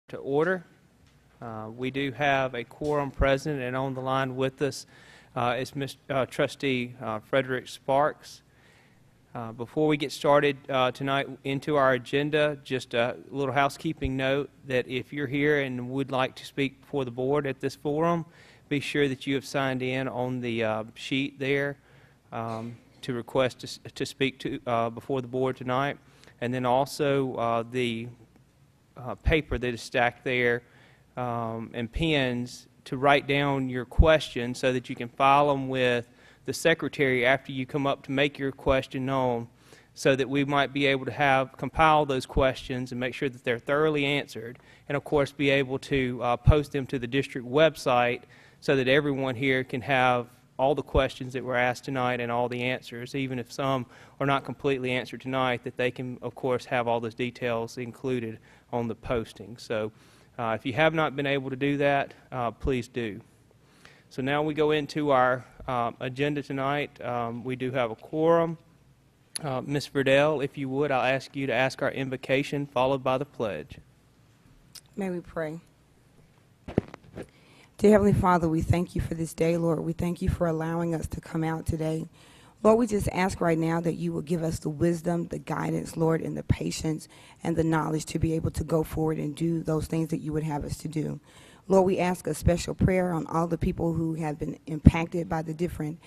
to order. We do have a quorum present, and on the line with us is Trustee Frederick Sparks. Before we get started tonight into our agenda, just a little housekeeping note that if you're here and would like to speak before the board at this forum, be sure that you have signed in on the sheet there to request to speak to before the board tonight. And then also the paper that is stacked there and pens to write down your questions so that you can file them with the secretary after you come up to make your question known, so that we might be able to compile those questions and make sure that they're thoroughly answered, and of course be able to post them to the district website so that everyone here can have all the questions that were asked tonight and all the answers, even if some are not completely answered tonight, that they can of course have all those details included on the posting. So if you have not been able to do that, please do. So now we go into our agenda tonight. We do have a quorum. Ms. Verdell, if you would, I'll ask you to ask our invocation followed by the pledge. May we pray. Dear Heavenly Father, we thank you for this day, Lord. We thank you for allowing us to come out today. Lord, we just ask right now that you will give us the wisdom, the guidance, Lord, and the patience and the knowledge to be able to go forward and do those things that you would have us to do. Lord, we ask a special prayer on all the people who have been impacted by the different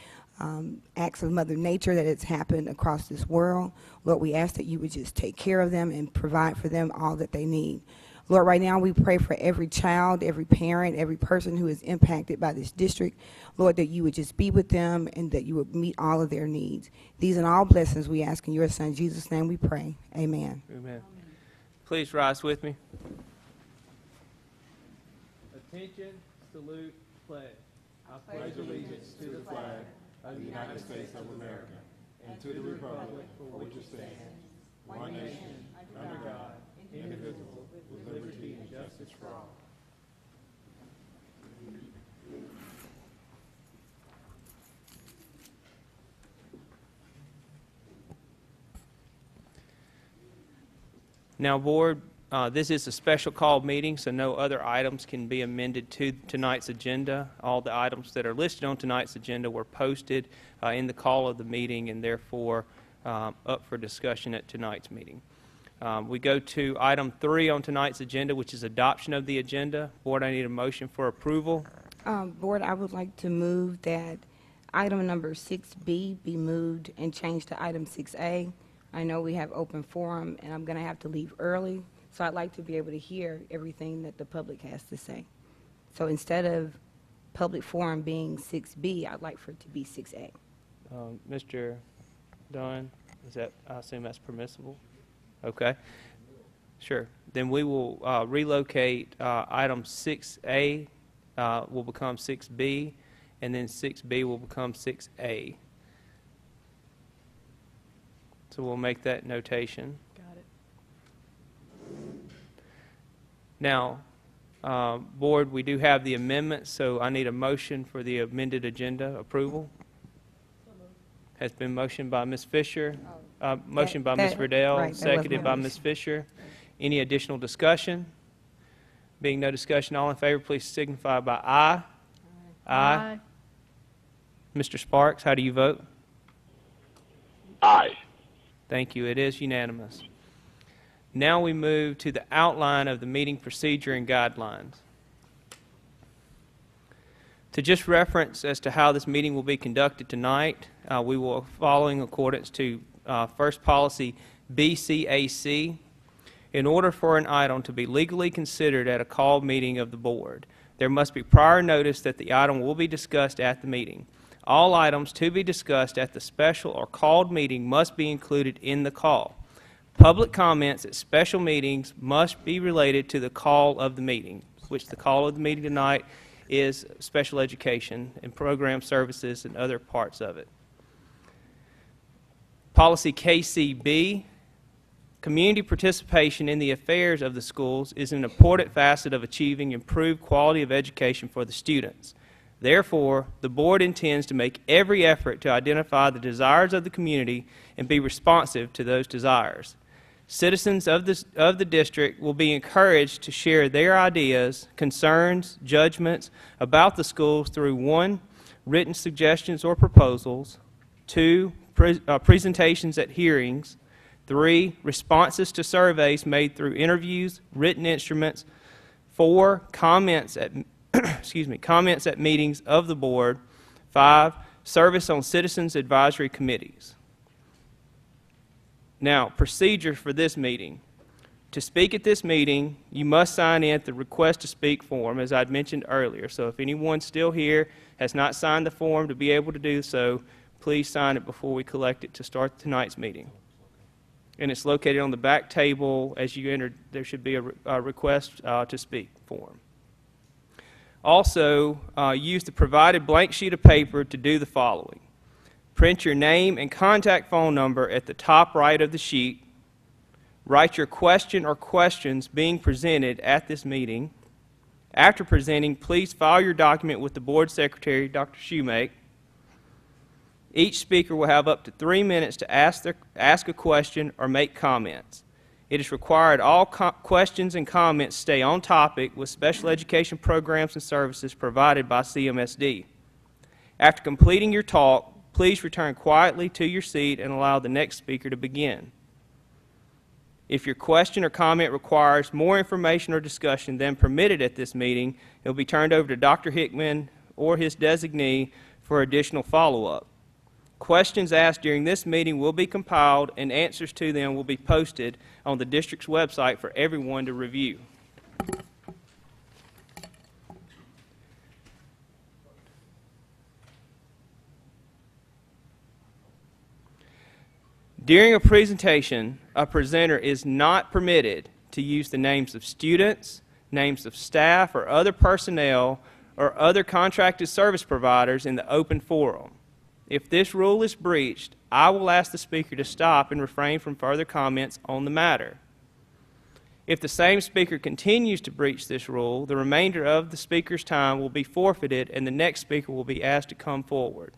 acts of Mother Nature that has happened across this world. Lord, we ask that you would just take care of them and provide for them all that they need. Lord, right now we pray for every child, every parent, every person who is impacted by this district. Lord, that you would just be with them and that you would meet all of their needs. These and all blessings we ask in your Son, Jesus' name we pray. Amen. Amen. Please rise with me. Attention, salute, pledge. I pledge allegiance to the flag of the United States of America and to the republic for which it stands, one nation, under God, indivisible, with liberty and justice for all. Now, board, this is a special called meeting, so no other items can be amended to tonight's agenda. All the items that are listed on tonight's agenda were posted in the call of the meeting and therefore up for discussion at tonight's meeting. We go to item 3 on tonight's agenda, which is adoption of the agenda. Board, I need a motion for approval. Board, I would like to move that item number 6B be moved and changed to item 6A. I know we have open forum, and I'm going to have to leave early, so I'd like to be able to hear everything that the public has to say. So instead of public forum being 6B, I'd like for it to be 6A. Mr. Dunn, I assume that's permissible? Okay. Sure. Then we will relocate item 6A will become 6B, and then 6B will become 6A. So we'll make that notation. Got it. Now, board, we do have the amendment, so I need a motion for the amended agenda approval. Has been motioned by Ms. Fisher, motioned by Ms. Verdell, right, seconded by Ms. Fisher. Any additional discussion? Being no discussion, all in favor, please signify by aye. Aye. Mr. Sparks, how do you vote? Aye. Thank you. It is unanimous. Now we move to the outline of the meeting procedure and guidelines. To just reference as to how this meeting will be conducted tonight, we will follow in accordance to First Policy BCAC. In order for an item to be legally considered at a called meeting of the board, there must be prior notice that the item will be discussed at the meeting. All items to be discussed at the special or called meeting must be included in the call. Public comments at special meetings must be related to the call of the meeting, which the call of the meeting tonight is special education and program services and other parts of it. Policy KCB, community participation in the affairs of the schools is an important facet of achieving improved quality of education for the students. Therefore, the board intends to make every effort to identify the desires of the community and be responsive to those desires. Citizens of the district will be encouraged to share their ideas, concerns, judgments about the schools through 1, written suggestions or proposals, 2, presentations at hearings, 3, responses to surveys made through interviews, written instruments, 4, comments at comments at meetings of the board, 5, service on citizens advisory committees. Now, procedure for this meeting. To speak at this meeting, you must sign in the request to speak form, as I'd mentioned earlier. So if anyone still here has not signed the form to be able to do so, please sign it before we collect it to start tonight's meeting. And it's located on the back table. As you enter, there should be a request to speak form. Also, use the provided blank sheet of paper to do the following. Print your name and contact phone number at the top right of the sheet. Write your question or questions being presented at this meeting. After presenting, please file your document with the board secretary, Dr. Shoemake. Each speaker will have up to 3 minutes to ask a question or make comments. It is required all questions and comments stay on topic with special education programs and services provided by CMSD. After completing your talk, please return quietly to your seat and allow the next speaker to begin. If your question or comment requires more information or discussion than permitted at this meeting, it will be turned over to Dr. Hickman or his designee for additional follow-up. Questions asked during this meeting will be compiled and answers to them will be posted on the district's website for everyone to review. During a presentation, a presenter is not permitted to use the names of students, names of staff or other personnel, or other contracted service providers in the open forum. If this rule is breached, I will ask the speaker to stop and refrain from further comments on the matter. If the same speaker continues to breach this rule, the remainder of the speaker's time will be forfeited and the next speaker will be asked to come forward.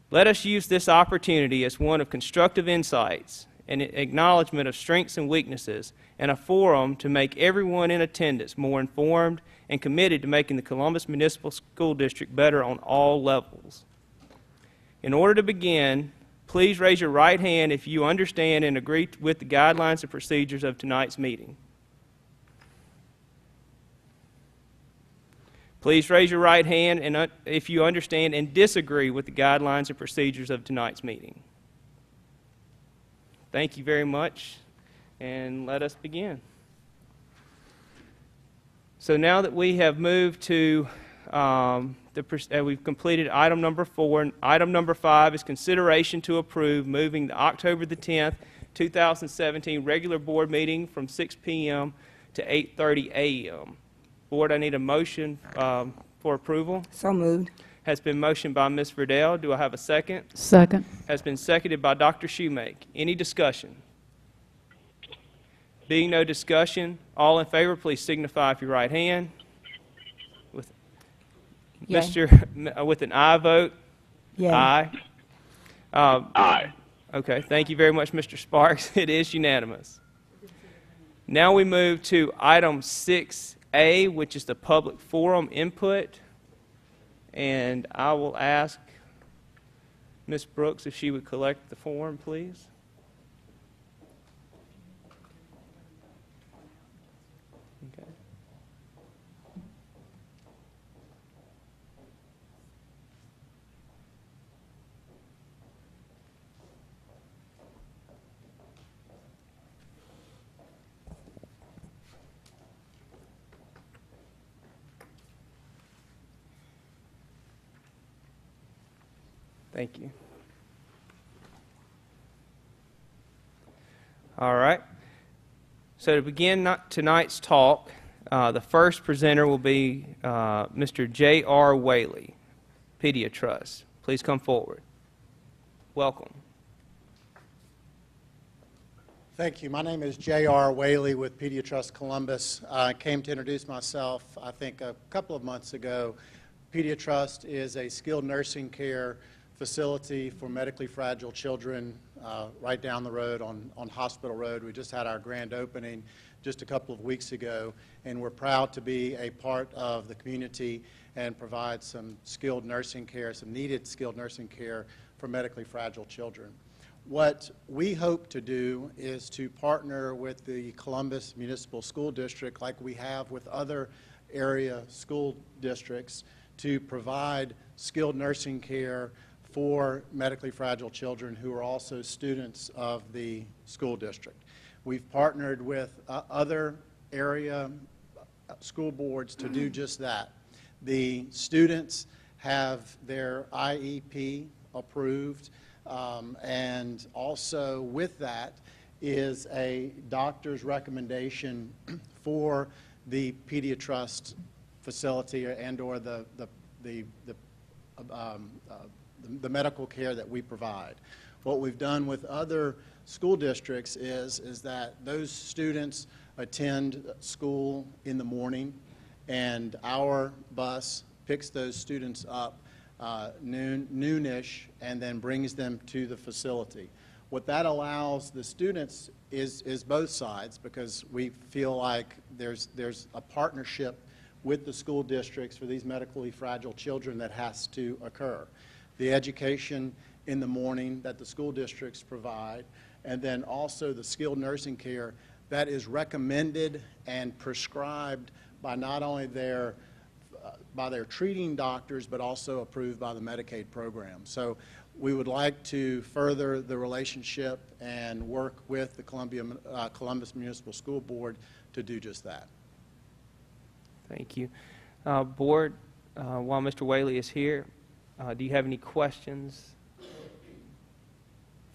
Let us use this opportunity as one of constructive insights and acknowledgement of strengths and weaknesses, and a forum to make everyone in attendance more informed and committed to making the Columbus Municipal School District better on all levels. In order to begin, please raise your right hand if you understand and agree with the guidelines and procedures of tonight's meeting. Please raise your right hand if you understand and disagree with the guidelines and procedures of tonight's meeting. Thank you very much, and let us begin. So now that we have moved to, we've completed item number 4, and item number 5 is consideration to approve moving the October the 10th, 2017 regular board meeting from 6 p.m. to 8:30 a.m. Board, I need a motion for approval. So moved. Has been motioned by Ms. Verdell. Do I have a second? Second. Has been seconded by Dr. Shoemake. Any discussion? Being no discussion, all in favor, please signify with your right hand. With with an aye vote. Yay. Aye. Aye. Okay. Thank you very much, Mr. Sparks. It is unanimous. Now we move to item 6A, which is the public forum input. And I will ask Ms. Brooks if she would collect the form, please. Okay. Thank you. All right. So to begin tonight's talk, the first presenter will be Mr. J.R. Whaley, Pediatrust. Please come forward. Welcome. Thank you. My name is J.R. Whaley with Pediatrust Columbus. I came to introduce myself, I think, a couple of months ago. Pediatrust is a skilled nursing care facility for medically fragile children right down the road on Hospital Road. We just had our grand opening just a couple of weeks ago, and we're proud to be a part of the community and provide some skilled nursing care, some needed skilled nursing care for medically fragile children. What we hope to do is to partner with the Columbus Municipal School District, like we have with other area school districts, to provide skilled nursing care for medically fragile children who are also students of the school district. We've partnered with other area school boards to do just that. The students have their IEP approved, and also with that is a doctor's recommendation for the PediaTrust facility and/or the medical care that we provide. What we've done with other school districts is that those students attend school in the morning, and our bus picks those students up noonish and then brings them to the facility. What that allows the students is both sides, because we feel like there's a partnership with the school districts for these medically fragile children that has to occur. The education in the morning that the school districts provide, and then also the skilled nursing care that is recommended and prescribed by not only their treating doctors, but also approved by the Medicaid program. So we would like to further the relationship and work with the Columbus Municipal School Board to do just that. Thank you. Board, while Mr. Whaley is here, do you have any questions?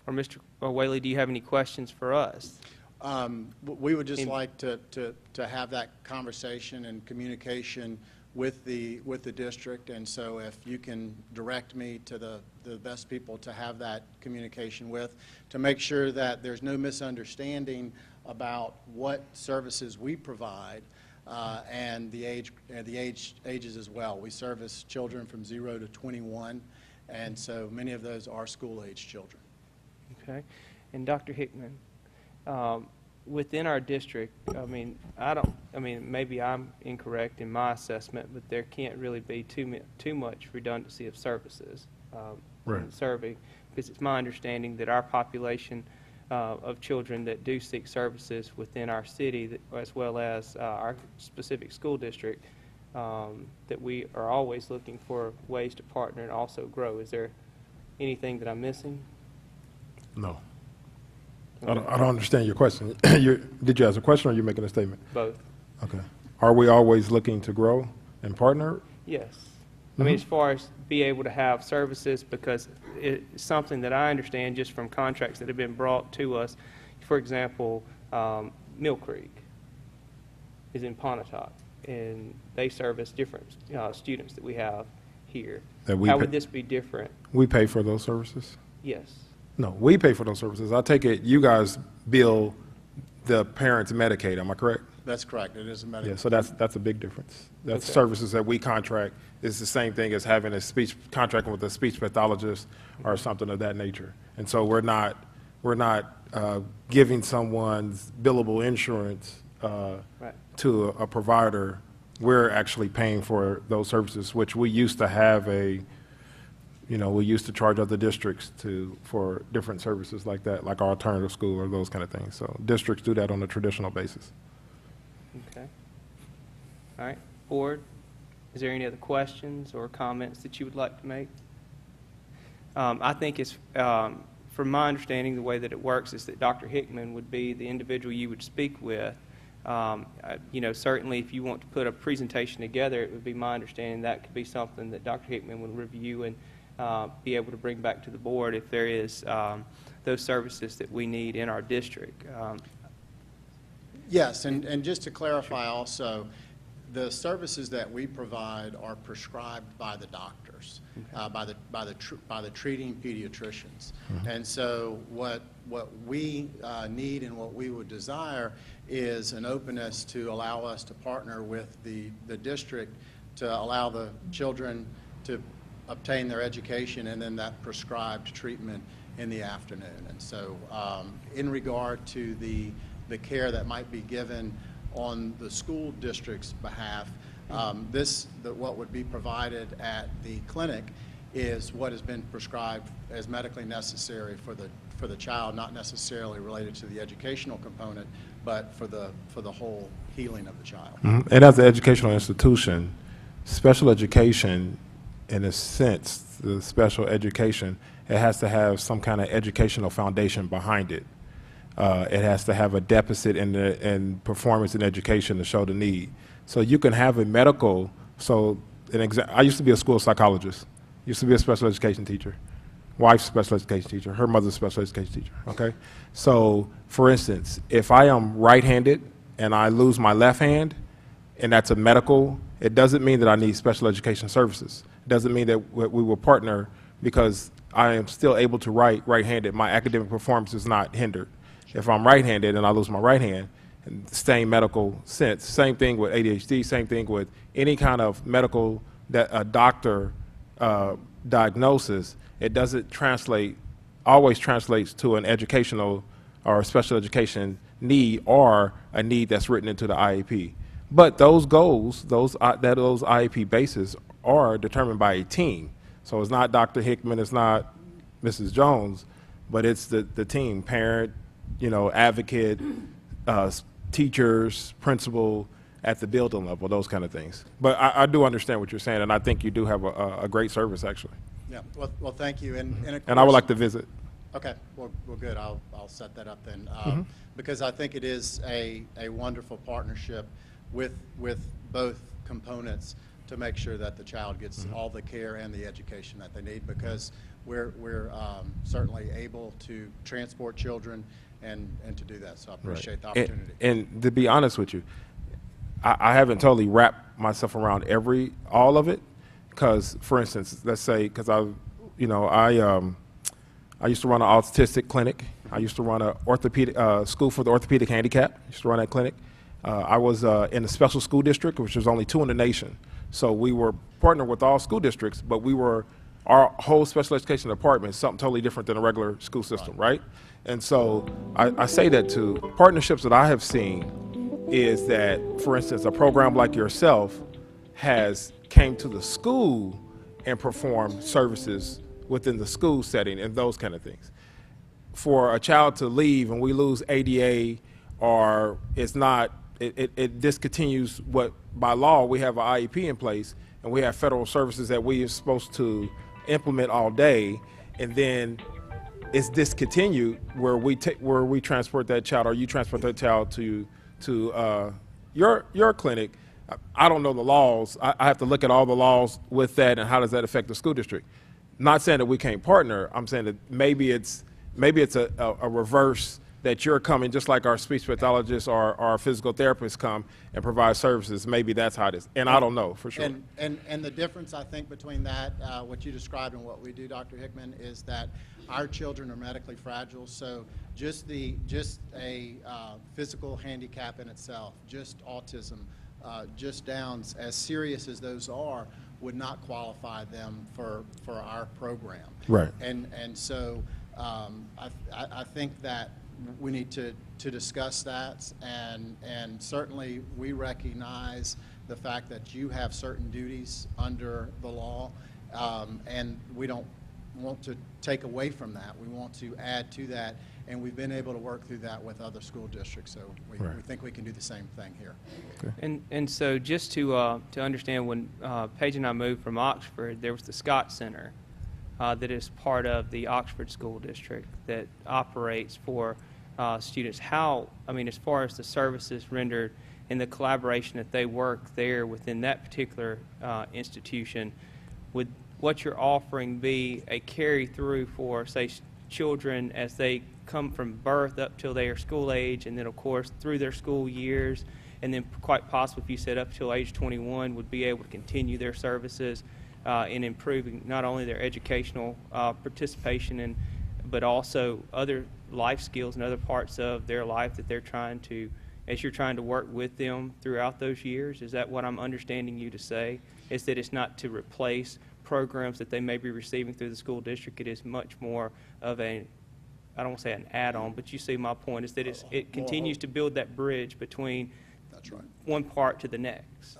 Or Mr. Whaley, do you have any questions for us? We would just like to have that conversation and communication with the district, and so if you can direct me to the best people to have that communication with, to make sure that there's no misunderstanding about what services we provide, and the ages as well. We service children from 0 to 21, and so many of those are school-age children. Okay. And Dr. Hickman, within our district, maybe I'm incorrect in my assessment, but there can't really be too much redundancy of services in the survey, because it's my understanding that our population of children that do seek services within our city, as well as our specific school district, that we are always looking for ways to partner and also grow. Is there anything that I'm missing? No. I don't understand your question. Did you ask a question, or are you making a statement? Both. Okay. Are we always looking to grow and partner? Yes. I mean, as far as be able to have services, because it's something that I understand just from contracts that have been brought to us. For example, Mill Creek is in Pontotoc, and they service different students that we have here. How would this be different? We pay for those services? Yes. No, we pay for those services. I take it you guys bill the parents' Medicaid, am I correct? That's correct. It is a Medicaid. Yeah, so that's a big difference. That's Okay. services that we contract. It's the same thing as having a contracting with a speech pathologist or something of that nature. And so we're not giving someone's billable insurance Right. to a provider. We're actually paying for those services, which we used to have we used to charge other districts for different services like that, like alternative school or those kind of things. So districts do that on a traditional basis. Okay. All right. Board, is there any other questions or comments that you would like to make? I think it's, from my understanding, the way that it works is that Dr. Hickman would be the individual you would speak with. Certainly if you want to put a presentation together, it would be my understanding that could be something that Dr. Hickman would review and be able to bring back to the board if there is those services that we need in our district. Yes, and just to clarify also, the services that we provide are prescribed by the doctors, by the treating pediatricians. Mm-hmm. And so what we need and what we would desire is an openness to allow us to partner with the district to allow the children to obtain their education and then that prescribed treatment in the afternoon. And so in regard to the care that might be given on the school district's behalf, what would be provided at the clinic is what has been prescribed as medically necessary for the child, not necessarily related to the educational component, but for the whole healing of the child. Mm-hmm. And as an educational institution, special education, in a sense, the special education, it has to have some kind of educational foundation behind it. It has to have a deficit in performance in education to show the need. So you can have a medical, I used to be a school psychologist, used to be a special education teacher, wife's special education teacher, her mother's special education teacher, okay? So, for instance, if I am right-handed and I lose my left hand, and that's a medical, it doesn't mean that I need special education services. It doesn't mean that we will partner because I am still able to write right-handed. My academic performance is not hindered. If I'm right-handed and I lose my right hand, in the same medical sense, same thing with ADHD, same thing with any kind of medical that a doctor diagnosis, it doesn't always translates to an educational or special education need or a need that's written into the IEP. But those goals, those IEP bases are determined by a team. So it's not Dr. Hickman, it's not Mrs. Jones, but it's the team, parent, advocate, teachers, principal, at the building level, those kind of things. But I do understand what you're saying, and I think you do have a great service, actually. Yeah, well thank you. And of course, and I would like to visit. Okay, well good. I'll set that up then, because I think it is a wonderful partnership with both components to make sure that the child gets all the care and the education that they need, because we're certainly able to transport children and to do that. So I appreciate the opportunity. And to be honest with you, I haven't totally wrapped myself around all of it, because, for instance, let's say, because I used to run an autistic clinic. I used to run an orthopedic school for the orthopedic handicap. I used to run that clinic. I was in a special school district, which was only 2 in the nation. So we were partnered with all school districts, but our whole special education department is something totally different than a regular school system, right? And so I say that to partnerships that I have seen is that, for instance, a program like yourself came to the school and performed services within the school setting and those kind of things. For a child to leave and we lose ADA, or it's not, it discontinues what, by law, we have an IEP in place and we have federal services that we are supposed to implement all day, and then it's discontinued where we transport that child, or you transport that child to your clinic. I don't know the laws. I have to look at all the laws with that and how does that affect the school district. Not saying that we can't partner. I'm saying that maybe it's a reverse, that you're coming just like our speech pathologists or our physical therapists come and provide services. Maybe that's how it is. And I don't know for sure. And the difference, I think, between that, what you described and what we do, Dr. Hickman, is that our children are medically fragile. So just a physical handicap in itself, just autism, just Downs, as serious as those are, would not qualify them for our program. Right. And so I think that we need to discuss that, and certainly we recognize the fact that you have certain duties under the law, and we don't want to take away from that. We want to add to that, and we've been able to work through that with other school districts, so we think we can do the same thing here. Okay. And so just to understand, when Paige and I moved from Oxford, there was the Scott Center that is part of the Oxford School District that operates for students. As far as the services rendered and the collaboration that they work there within that particular institution, would what you're offering be a carry-through for, say, children as they come from birth up till they are school age, and then, of course, through their school years, and then quite possibly, if you said up till age 21, would be able to continue their services in improving not only their educational participation, but also other life skills and other parts of their life that they're trying to, as you're trying to work with them throughout those years? Is that what I'm understanding you to say? Is that it's not to replace programs that they may be receiving through the school district. It is much more of a, I don't want to say an add-on, but you see my point, is that it continues to build that bridge between That's right. one part to the next.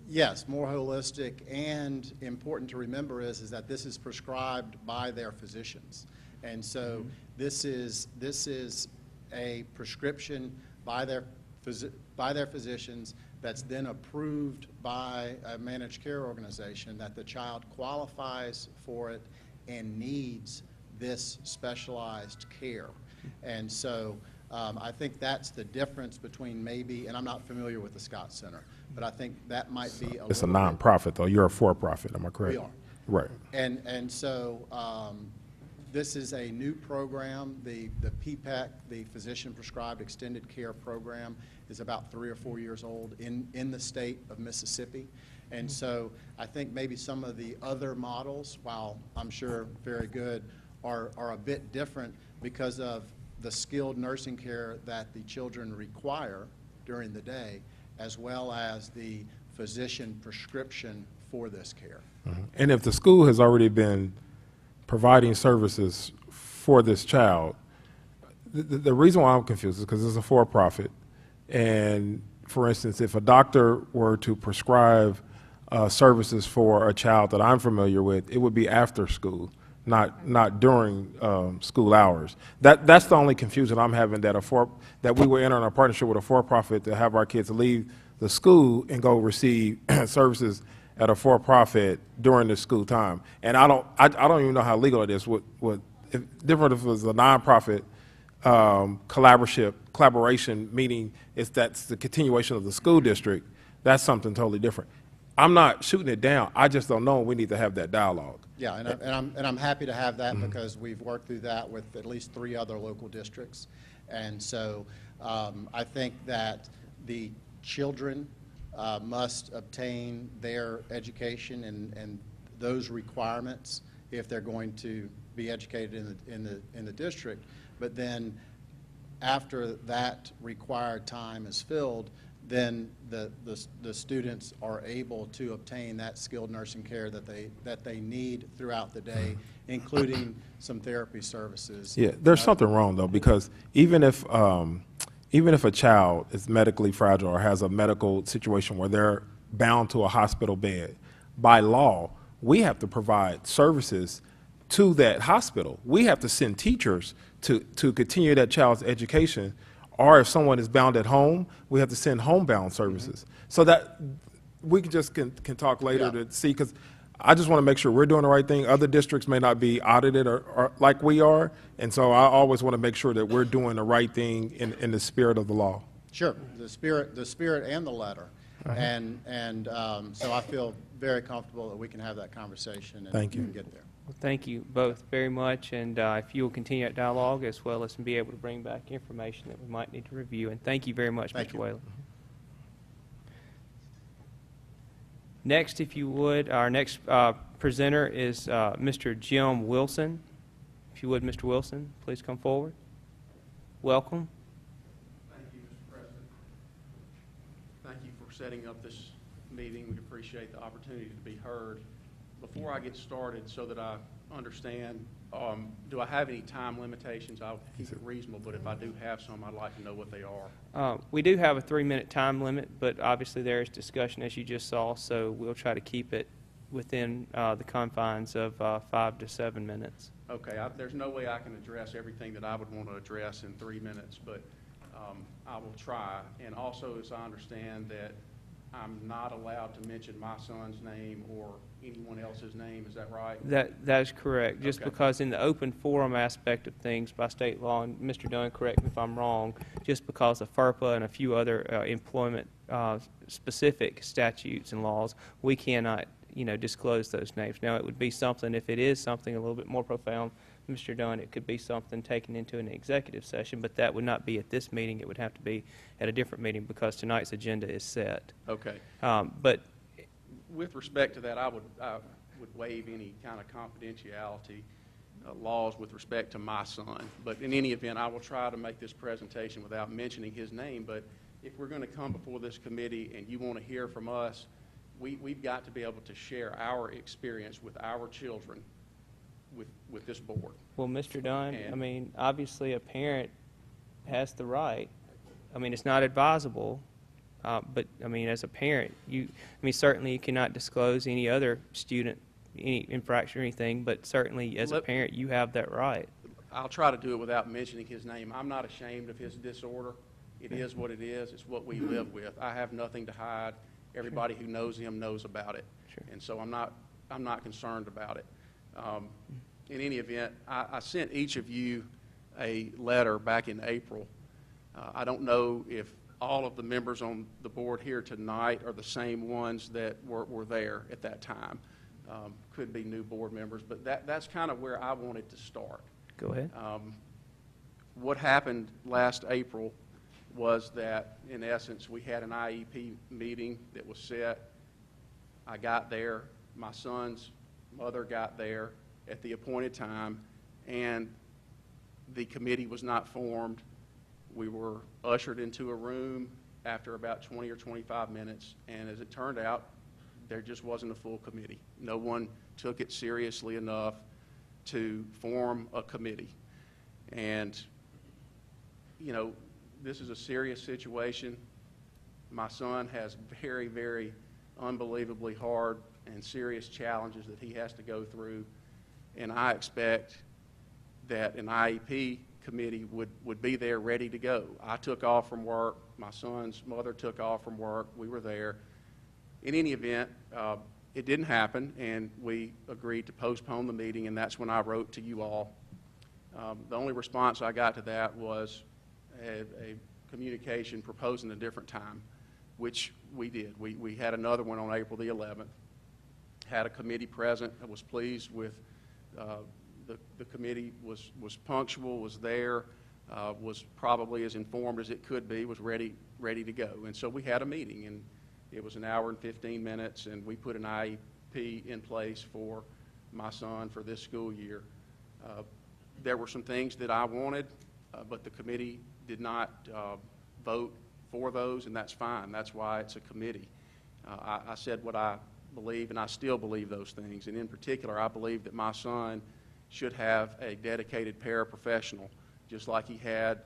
Yes, more holistic, and important to remember is that this is prescribed by their physicians. And so this is a prescription by their physicians that's then approved by a managed care organization that the child qualifies for it and needs this specialized care. And so I think that's the difference between maybe, and I'm not familiar with the Scott Center, but I think that might be a It's a little bit. nonprofit, though. You're a for-profit, am I correct? We are. Right. And so this is a new program. The PPEC, the Physician Prescribed Extended Care Program, is about 3 or 4 years old in the state of Mississippi. And so I think maybe some of the other models, while I'm sure very good, are a bit different because of the skilled nursing care that the children require during the day, as well as the physician prescription for this care. And if the school has already been providing services for this child, the reason why I'm confused is because it's a for-profit. And for instance, if a doctor were to prescribe services for a child that I'm familiar with, it would be after school, not during school hours. That's the only confusion I'm having, that we were entering a partnership with a for-profit to have our kids leave the school and go receive services at a for-profit during the school time. And I don't even know how legal it is. Different if it was a nonprofit collaboration, meaning that's the continuation of the school district. That's something totally different. I'm not shooting it down. I just don't know. We need to have that dialogue. Yeah, and I'm happy to have that because we've worked through that with at least 3 other local districts. And so I think that the children must obtain their education and those requirements if they're going to be educated in the district. But then after that required time is filled, then the students are able to obtain that skilled nursing care that they need throughout the day, including some therapy services. Yeah, there's something wrong though, because even if a child is medically fragile or has a medical situation where they're bound to a hospital bed, by law, we have to provide services to that hospital. We have to send teachers to continue that child's education. Or if someone is bound at home, we have to send homebound services. So that we can talk later to see, because I just want to make sure we're doing the right thing. Other districts may not be audited or like we are, and so I always want to make sure that we're doing the right thing in the spirit of the law. Sure, the spirit and the letter. And so I feel very comfortable that we can have that conversation and Thank you. and get there. Well, thank you both very much, and if you will continue that dialogue as well as be able to bring back information that we might need to review. And thank you very much, Thank Mr. you. Whalen. Next, if you would, our next presenter is Mr. Jim Wilson. If you would, Mr. Wilson, please come forward. Welcome. Thank you, Mr. President. Thank you for setting up this meeting. We appreciate the opportunity to be heard. Before I get started, so that I understand, do I have any time limitations? I'll keep it reasonable, but if I do have some, I'd like to know what they are. We do have a 3-minute time limit, but obviously there is discussion, as you just saw, so we'll try to keep it within the confines of 5 to 7 minutes. Okay, there's no way I can address everything that I would want to address in 3 minutes, but I will try. And also, as I understand, that I'm not allowed to mention my son's name or anyone else's name. Is that right? That is correct. Just Okay. because in the open forum aspect of things by state law, and Mr. Dunn, correct me if I'm wrong, just because of FERPA and a few other employment specific statutes and laws, we cannot, disclose those names. Now, it would be something, if it is something a little bit more profound, Mr. Dunn, it could be something taken into an executive session, but that would not be at this meeting. It would have to be at a different meeting because tonight's agenda is set. Okay. But With respect to that, I would waive any kind of confidentiality laws with respect to my son. But in any event, I will try to make this presentation without mentioning his name. But if we're going to come before this committee and you want to hear from us, we've got to be able to share our experience with our children with this board. Well, Mr. Dunn, I And- mean, obviously a parent has the right. I mean, it's not advisable, but, I mean, as a parent, certainly you cannot disclose any other student, any infraction or anything, but certainly as a Let- parent, you have that right. I'll try to do it without mentioning his name. I'm not ashamed of his disorder. It is what it is. It's what we live with. I have nothing to hide. Everybody who knows him knows about it. Sure. And so I'm not concerned about it. In any event, I sent each of you a letter back in April. I don't know if all of the members on the board here tonight are the same ones that were there at that time. Could be new board members, but that's kind of where I wanted to start. Go ahead. What happened last April was that, in essence, we had an IEP meeting that was set. I got there. My son's mother got there at the appointed time, and the committee was not formed. We were ushered into a room after about 20 or 25 minutes, and as it turned out, there just wasn't a full committee. No one took it seriously enough to form a committee. And, you know, this is a serious situation. My son has very, very unbelievably hard and serious challenges that he has to go through, and I expect that an IEP committee would be there ready to go. I took off from work. My son's mother took off from work. We were there. In any event, it didn't happen, and we agreed to postpone the meeting, and that's when I wrote to you all. The only response I got to that was a communication proposing a different time, which we did. We had another one on April the 11th, had a committee present. I was pleased with the committee was punctual, was there, was probably as informed as it could be, was ready to go. And so we had a meeting, and it was an hour and 15 minutes, and we put an IEP in place for my son for this school year. There were some things that I wanted, but the committee did not vote for those, and that's fine. That's why it's a committee. I said what I believe, and I still believe those things. And in particular, I believe that my son should have a dedicated paraprofessional, just like he had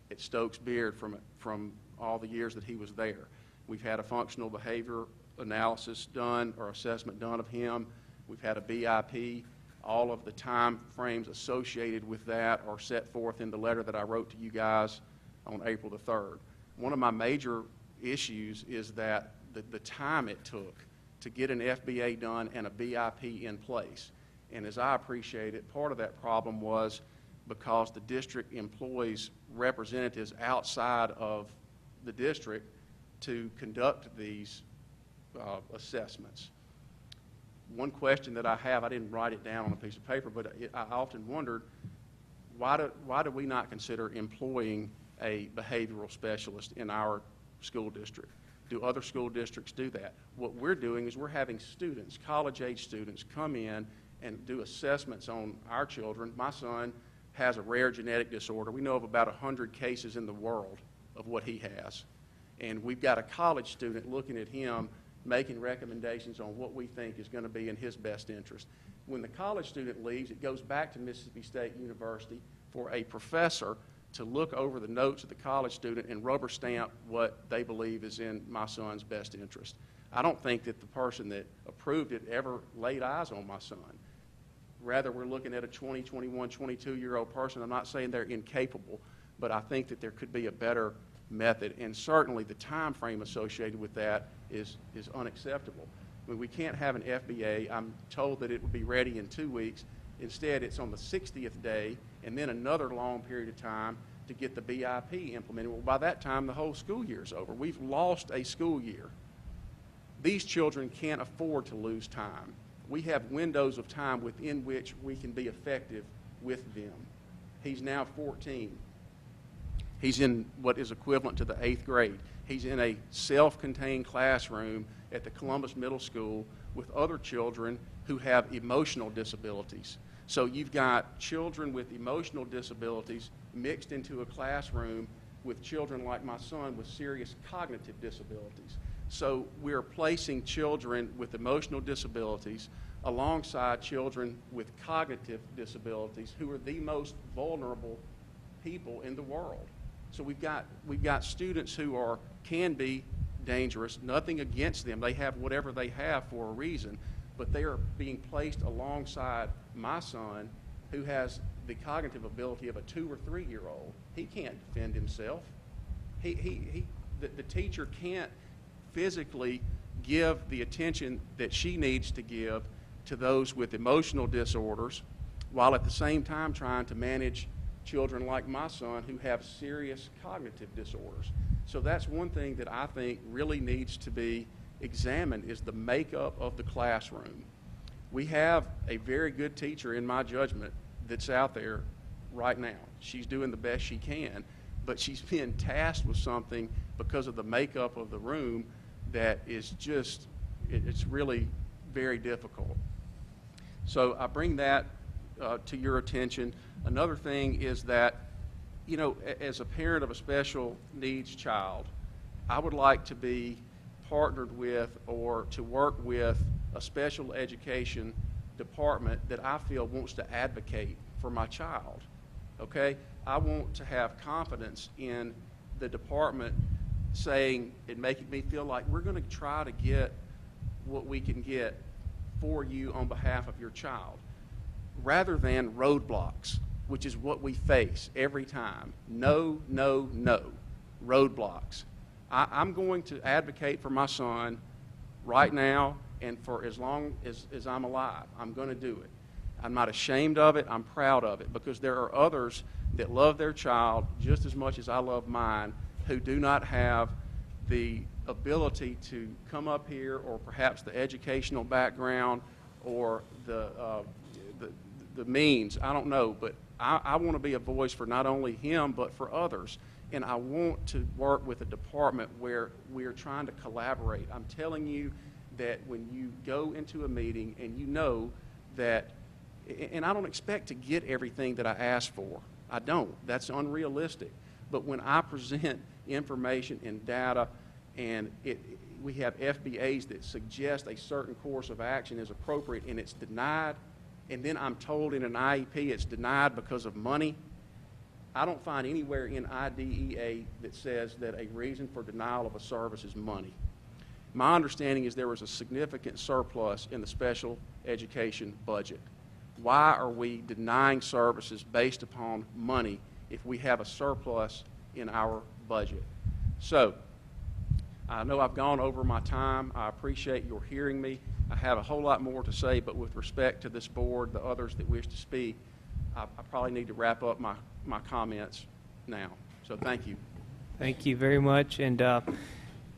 at Stokes Beard from all the years that he was there. We've had a functional behavior analysis done or assessment done of him. We've had a BIP. All of the time frames associated with that are set forth in the letter that I wrote to you guys on April the 3rd. One of my major issues is that the time it took to get an FBA done and a BIP in place. And as I appreciate it, part of that problem was because the district employs representatives outside of the district to conduct these assessments. One question that I have, I didn't write it down on a piece of paper, but I often wondered, why do we not consider employing a behavioral specialist in our school district? Do other school districts do that? What we're doing is we're having students, college-age students, come in and do assessments on our children. My son has a rare genetic disorder. We know of about 100 cases in the world of what he has. And we've got a college student looking at him, making recommendations on what we think is going to be in his best interest. When the college student leaves, it goes back to Mississippi State University for a professor to look over the notes of the college student and rubber stamp what they believe is in my son's best interest. I don't think that the person that approved it ever laid eyes on my son. Rather, we're looking at a 20, 21, 22-year-old person. I'm not saying they're incapable, but I think that there could be a better method, and certainly the time frame associated with that is unacceptable. I mean, we can't have an FBA. I'm told that it would be ready in 2 weeks. Instead, it's on the 60th day, and then another long period of time to get the BIP implemented. Well, by that time, the whole school year is over. We've lost a school year. These children can't afford to lose time. We have windows of time within which we can be effective with them. He's now 14. He's in what is equivalent to the 8th grade. He's in a self-contained classroom at the Columbus Middle School with other children who have emotional disabilities. So you've got children with emotional disabilities mixed into a classroom with children like my son with serious cognitive disabilities. So we're placing children with emotional disabilities alongside children with cognitive disabilities who are the most vulnerable people in the world. So we've got students who can be dangerous, nothing against them. They have whatever they have for a reason, but they are being placed alongside my son who has the cognitive ability of a 2 or 3 year old. He can't defend himself. The teacher can't physically give the attention that she needs to give to those with emotional disorders, while at the same time trying to manage children like my son who have serious cognitive disorders. So that's one thing that I think really needs to be examined, is the makeup of the classroom. We have a very good teacher, in my judgment, that's out there right now. She's doing the best she can, but she's being tasked with something because of the makeup of the room that is just, it's really very difficult. So I bring that to your attention. Another thing is that, you know, as a parent of a special needs child, I would like to be partnered with or to work with a special education department that I feel wants to advocate for my child, okay? I want to have confidence in the department saying and making me feel like we're going to try to get what we can get for you on behalf of your child, rather than roadblocks, which is what we face every time. No, no, no. Roadblocks. I'm going to advocate for my son right now and for as long as I'm alive. I'm going to do it. I'm not ashamed of it. I'm proud of it, because there are others that love their child just as much as I love mine who do not have the ability to come up here, or perhaps the educational background or the means. I don't know, but I want to be a voice for not only him but for others. And I want to work with a department where we are trying to collaborate. I'm telling you that when you go into a meeting and you know that, and I don't expect to get everything that I ask for. I don't. That's unrealistic. But when I present information and data, and we have FBAs that suggest a certain course of action is appropriate and it's denied, and then I'm told in an IEP it's denied because of money, I don't find anywhere in IDEA that says that a reason for denial of a service is money. My understanding is there was a significant surplus in the special education budget. Why are we denying services based upon money if we have a surplus in our budget? So, I know I've gone over my time. I appreciate your hearing me. I have a whole lot more to say, but with respect to this board, the others that wish to speak, I probably need to wrap up my comments now. So thank you. Thank you very much. And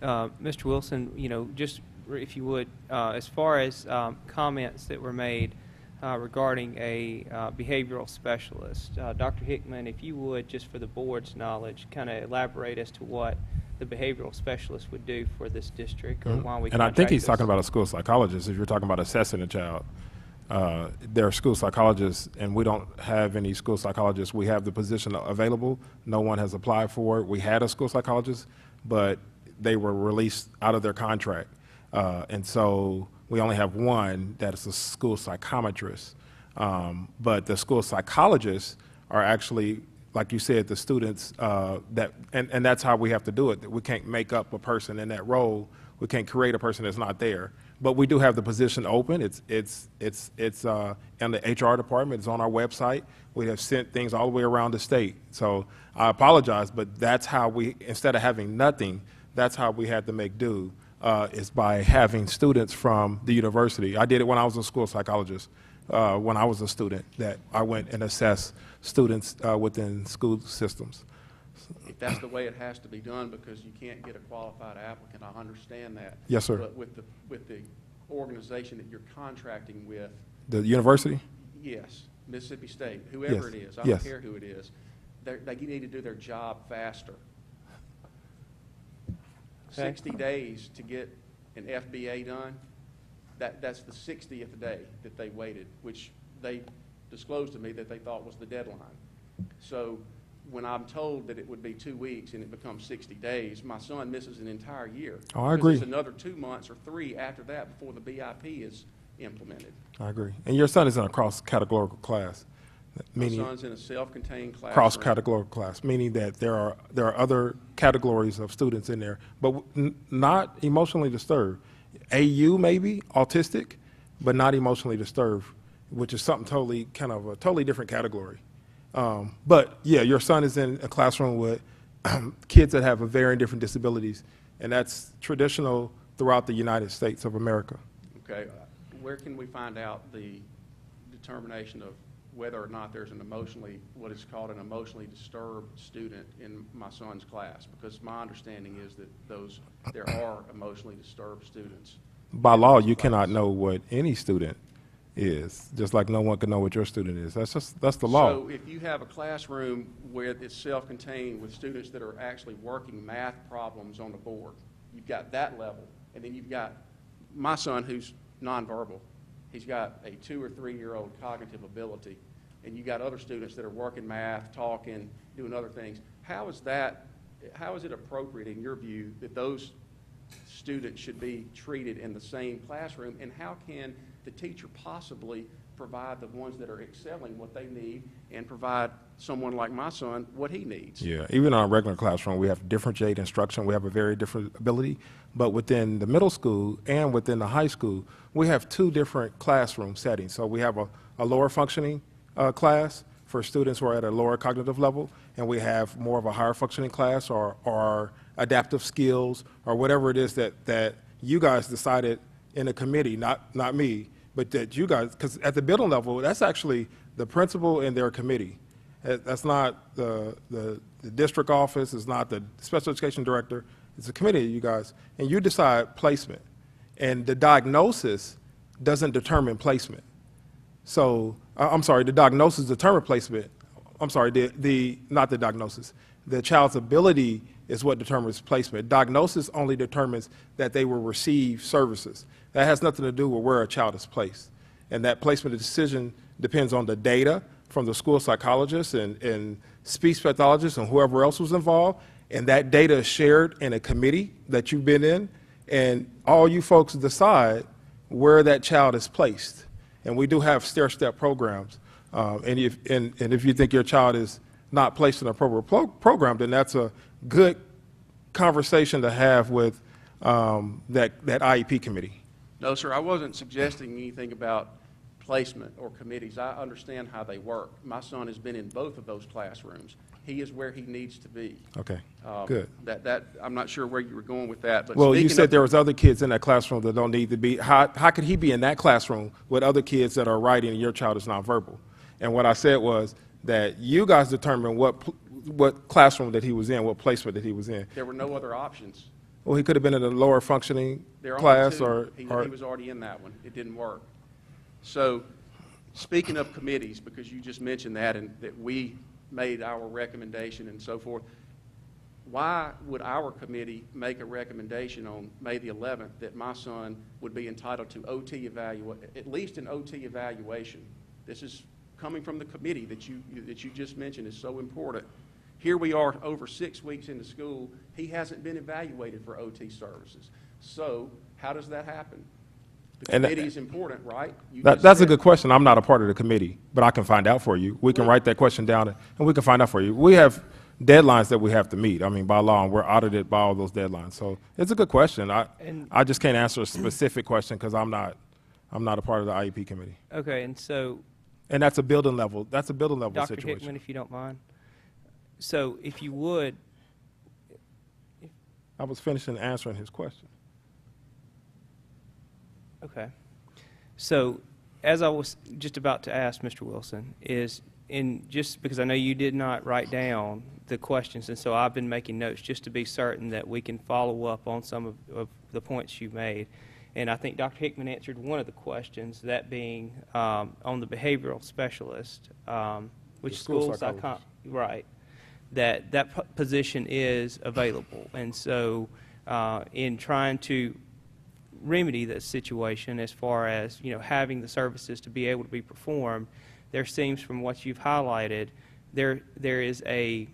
Mr. Wilson, you know, just if you would, as far as comments that were made regarding a behavioral specialist, Dr. Hickman, if you would, just for the board's knowledge, kind of elaborate as to what the behavioral specialist would do for this district, or why we And I think he's contract talking about a school psychologist. If you're talking about assessing a child, there are school psychologists, and we don't have any school psychologists. We have the position available. No one has applied for it. We had a school psychologist, but they were released out of their contract. And so we only have one that is a school psychometrist. But the school psychologists are actually, like you said, the students and that's how we have to do it. We can't make up a person in that role. We can't create a person that's not there. But we do have the position open. It's in the HR department. It's on our website. We have sent things all the way around the state. So I apologize, but that's how we, instead of having nothing, that's how we had to make do, is by having students from the university. I did it when I was a school psychologist. When I was a student, that I went and assessed students within school systems. If that's the way it has to be done, because you can't get a qualified applicant, I understand that. Yes, sir. But with the organization that you're contracting with, The university? yes, Mississippi State, whoever Yes. it is, I Yes. don't care who it is, they need to do their job faster. Okay. 60 days to get an FBA done, that's the 60th day that they waited, which they disclosed to me that they thought was the deadline. So when I'm told that it would be 2 weeks and it becomes 60 days, my son misses an entire year. Oh, I Because agree. it's another 2 months or 3 after that before the BIP is implemented. I agree. And your son is in a cross-categorical class, My meaning son's in a self-contained classroom. cross-categorical class, meaning that there are other categories of students in there, but not emotionally disturbed. AU maybe autistic, but not emotionally disturbed, which is something totally kind of a totally different category. But yeah, your son is in a classroom with kids that have varying different disabilities, and that's traditional throughout the United States of America. Okay, where can we find out the determination of whether or not there's what is called an emotionally disturbed student in my son's class? Because my understanding is that there are emotionally disturbed students. By law, you cannot know what any student is, just like no one can know what your student is. That's the law. So if you have a classroom where it's self-contained with students that are actually working math problems on the board, you've got that level, and then you've got my son who's nonverbal. He's got a 2 or 3 year old cognitive ability, and you got other students that are working math, talking, doing other things. How is it appropriate in your view that those students should be treated in the same classroom, and how can the teacher possibly provide the ones that are excelling what they need and provide someone like my son what he needs? Yeah, even in our regular classroom, we have differentiated instruction. We have a very different ability. But within the middle school and within the high school, we have 2 different classroom settings. So we have a lower functioning class for students who are at a lower cognitive level, and we have more of a higher functioning class or adaptive skills or whatever it is that you guys decided in a committee, not me, but that you guys, because at the building level, that's actually the principal and their committee. That's not the district office, it's not the special education director, it's a committee, you guys, and you decide placement. And the diagnosis doesn't determine placement. So, I'm sorry, the diagnosis determines placement. I'm sorry, not the diagnosis. The child's ability is what determines placement. Diagnosis only determines that they will receive services. That has nothing to do with where a child is placed. And that placement decision depends on the data from the school psychologist and speech pathologist and whoever else was involved. And that data is shared in a committee that you've been in. And all you folks decide where that child is placed. And we do have stair-step programs. And if you think your child is not placed in an appropriate program, then that's a good conversation to have with that IEP committee. No, sir, I wasn't suggesting anything about placement or committees. I understand how they work. My son has been in both of those classrooms. He is where he needs to be. Okay, good. I'm not sure where you were going with that, but Well, you speaking said of- there was other kids in that classroom that don't need to be. How could he be in that classroom with other kids that are writing and your child is nonverbal? And what I said was that you guys determine what classroom that he was in, what placement that he was in. There were no other options. Well, he could have been in a lower functioning There are class only two. or He was already in that one. It didn't work. So, speaking of committees, because you just mentioned that and that we made our recommendation and so forth, why would our committee make a recommendation on May the 11th that my son would be entitled to at least an OT evaluation? This is coming from the committee that you just mentioned is so important. Here we are over 6 weeks into school. He hasn't been evaluated for OT services. So how does that happen? The committee is important, right? That's a good question. I'm not a part of the committee, but I can find out for you. We can write that question down and we can find out for you. We have deadlines that we have to meet. I mean, by law, and we're audited by all those deadlines. So it's a good question. I just can't answer a specific question because I'm not a part of the IEP committee. Okay, And that's a building level. That's a building level Dr. situation. Hickman, if you don't mind. So if you would, I was finishing answering his question. okay. So as I was just about to ask Mr. Wilson, just because I know you did not write down the questions, and so I've been making notes just to be certain that we can follow up on some of the points you made. And I think Dr. Hickman answered one of the questions, that being on the behavioral specialist, which The school schools psychologist. right, that position is available. And so in trying to remedy that situation as far as, having the services to be able to be performed, there seems from what you've highlighted, there is a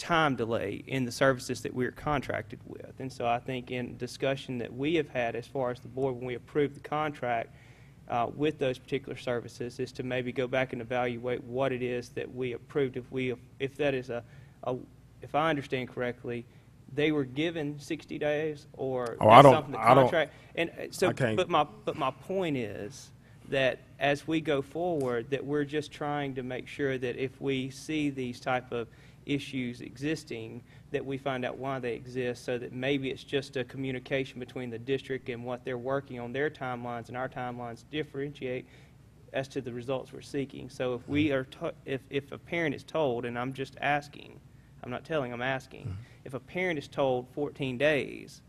time delay in the services that we're contracted with. And so I think in discussion that we have had as far as the board when we approved the contract with those particular services is to maybe go back and evaluate what it is that we approved. If that is if I understand correctly, they were given 60 days or Oh, I don't- something the I don't- contract. And so, I can't- but my point is that as we go forward, that we're just trying to make sure that if we see these type of issues existing, that we find out why they exist, so that maybe it's just a communication between the district and what they're working on, their timelines and our timelines differentiate as to the results we're seeking. So if we are, if a parent is told, and I'm just asking, I'm not telling, I'm asking, if a parent is told 14 days,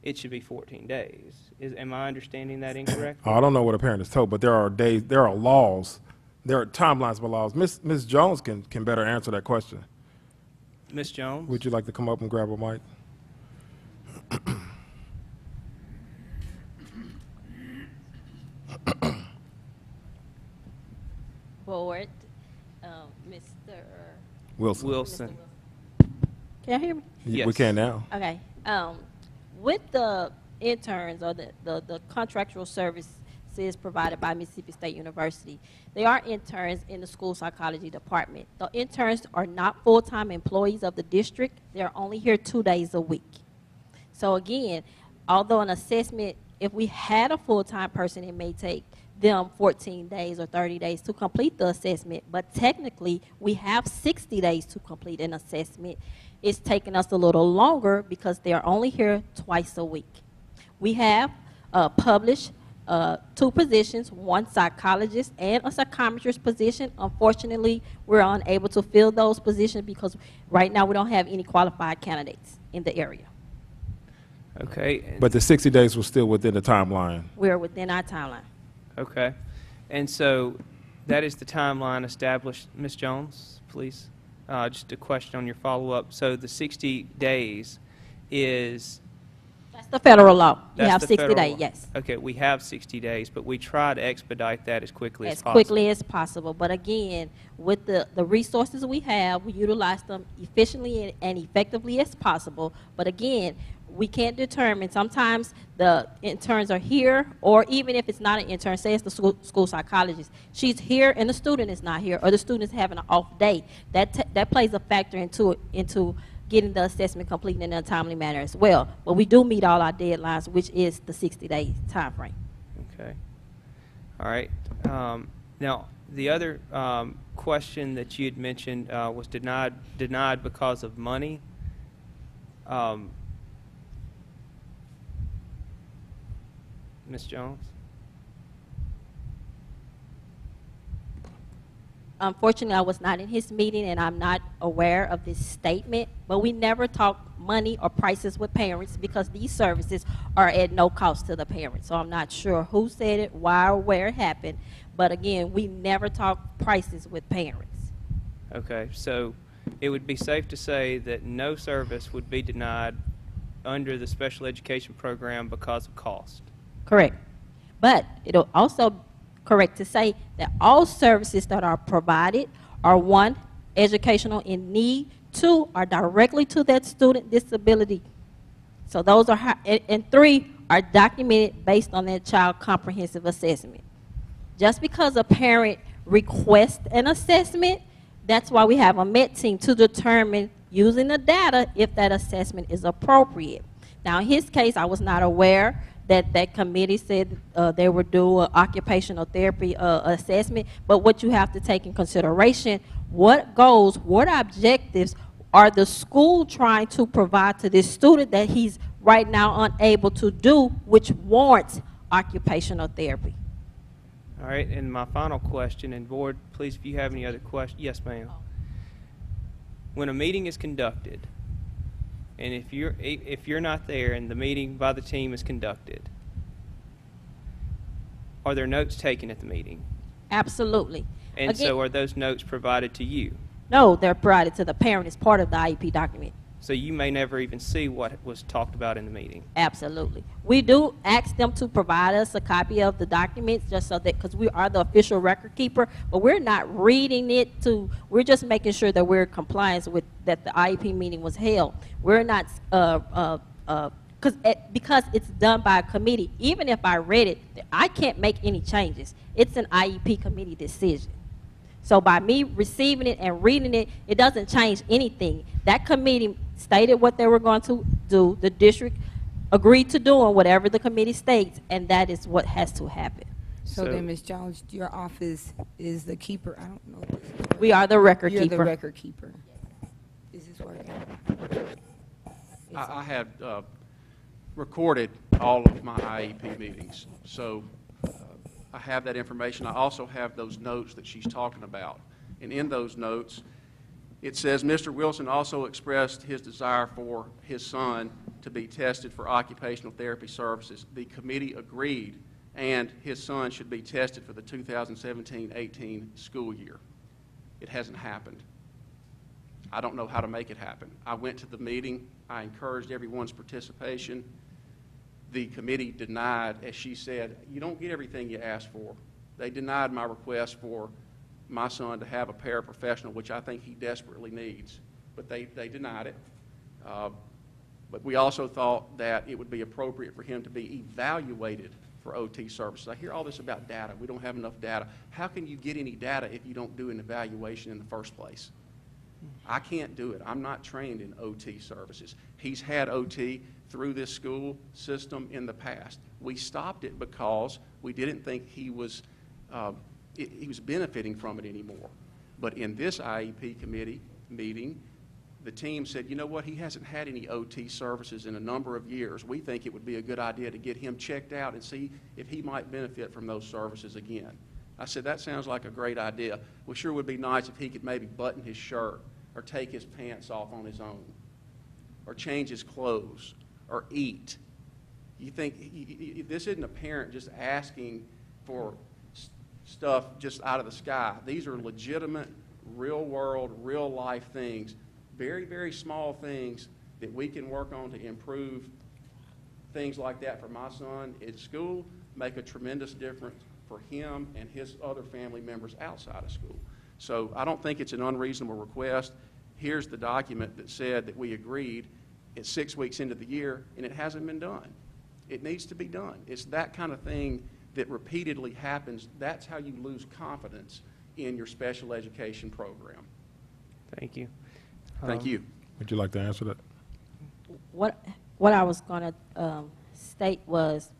it should be 14 days. Am I understanding that incorrectly? I don't know what a parent is told, but there are days, there are laws, there are timelines for laws. Ms. Jones can better answer that question. Ms. Jones? Would you like to come up and grab a mic? Board, Mr. Wilson. Wilson. Can you hear me? We Yes. can now. Okay. With the interns or the contractual services provided by Mississippi State University, they are interns in the school psychology department. The interns are not full-time employees of the district. They're only here 2 days a week. So again, although an assessment, if we had a full-time person, it may take them 14 days or 30 days to complete the assessment, but technically we have 60 days to complete an assessment. It's taking us a little longer because they are only here twice a week. We have published 2 positions, one psychologist and a psychometrist position. Unfortunately, we're unable to fill those positions because right now we don't have any qualified candidates in the area. Okay. But the 60 days was still within the timeline. We're within our timeline. Okay. And so that is the timeline established. Ms. Jones, please. Just a question on your follow-up. So the 60 days is... That's the federal law. You that's have the 60 federal days, law. yes. Okay, we have 60 days, but we try to expedite that as quickly as As possible. quickly as possible. But again, with the resources we have, we utilize them efficiently and effectively as possible. But again, we can't determine. Sometimes the interns are here, or even if it's not an intern, say it's the school psychologist, she's here and the student is not here, or the student is having an off day. That plays a factor into getting the assessment complete in a timely manner as well. But we do meet all our deadlines, which is the 60-day time frame. Okay. All right. Now, the other question that you had mentioned was denied because of money. Ms. Jones? Unfortunately, I was not in his meeting, and I'm not aware of this statement, but we never talk money or prices with parents because these services are at no cost to the parents. So I'm not sure who said it, why, or where it happened, but again, we never talk prices with parents. Okay, so it would be safe to say that no service would be denied under the special education program because of cost. Correct. But it'll also correct to say that all services that are provided are, 1, educational in need, 2, are directly to that student disability. So those are, and 3, are documented based on that child comprehensive assessment. Just because a parent requests an assessment, that's why we have a MET team to determine, using the data, if that assessment is appropriate. Now, in his case, I was not aware that committee said they would do an occupational therapy assessment, but what you have to take in consideration, what goals, what objectives are the school trying to provide to this student that he's right now unable to do, which warrants occupational therapy. All right, and my final question, and board, please, if you have any other questions. Yes, ma'am. When a meeting is conducted, and if you're not there and the meeting by the team is conducted, are there notes taken at the meeting? Absolutely. And Again, so are those notes provided to you? no, they're provided to the parent as part of the IEP document. So you may never even see what was talked about in the meeting. Absolutely. We do ask them to provide us a copy of the documents just so that, because we are the official record keeper, but we're not reading it we're just making sure that we're in compliance with, that the IEP meeting was held. We're not, because it's done by a committee. Even if I read it, I can't make any changes. It's an IEP committee decision. So by me receiving it and reading it, it doesn't change anything. That committee stated what they were going to do. The district agreed to doing whatever the committee states, and that is what has to happen. So So- then, Ms. Jones, your office is the keeper. I don't know. If this is We are the record You're keeper. the record keeper. Is this working? I have recorded all of my IEP meetings, so I have that information. I also have those notes that she's talking about. And in those notes, it says, Mr. Wilson also expressed his desire for his son to be tested for occupational therapy services. The committee agreed, and his son should be tested for the 2017-18 school year. It hasn't happened. I don't know how to make it happen. I went to the meeting. I encouraged everyone's participation. The committee denied, as she said, you don't get everything you ask for. They denied my request for my son to have a paraprofessional, which I think he desperately needs, but they denied it. But we also thought that it would be appropriate for him to be evaluated for OT services. I hear all this about data. We don't have enough data. How can you get any data if you don't do an evaluation in the first place? I can't do it. I'm not trained in OT services. He's had OT through this school system in the past. We stopped it because we didn't think he was benefiting from it anymore. But in this IEP committee meeting, the team said, you know what, he hasn't had any OT services in a number of years. We think it would be a good idea to get him checked out and see if he might benefit from those services again. I said, that sounds like a great idea. We sure would be nice if he could maybe button his shirt or take his pants off on his own or change his clothes or eat. You think this isn't a parent just asking for stuff just out of the sky. These are legitimate, real world, real life things, very, very small things that we can work on to improve things like that for my son at school, make a tremendous difference for him and his other family members outside of school. So I don't think it's an unreasonable request. Here's the document that said that we agreed. It's 6 weeks into the year, and it hasn't been done. It needs to be done. It's that kind of thing that repeatedly happens. That's how you lose confidence in your special education program. Thank you. Thank you. Would you like to answer that? What I was going to state was,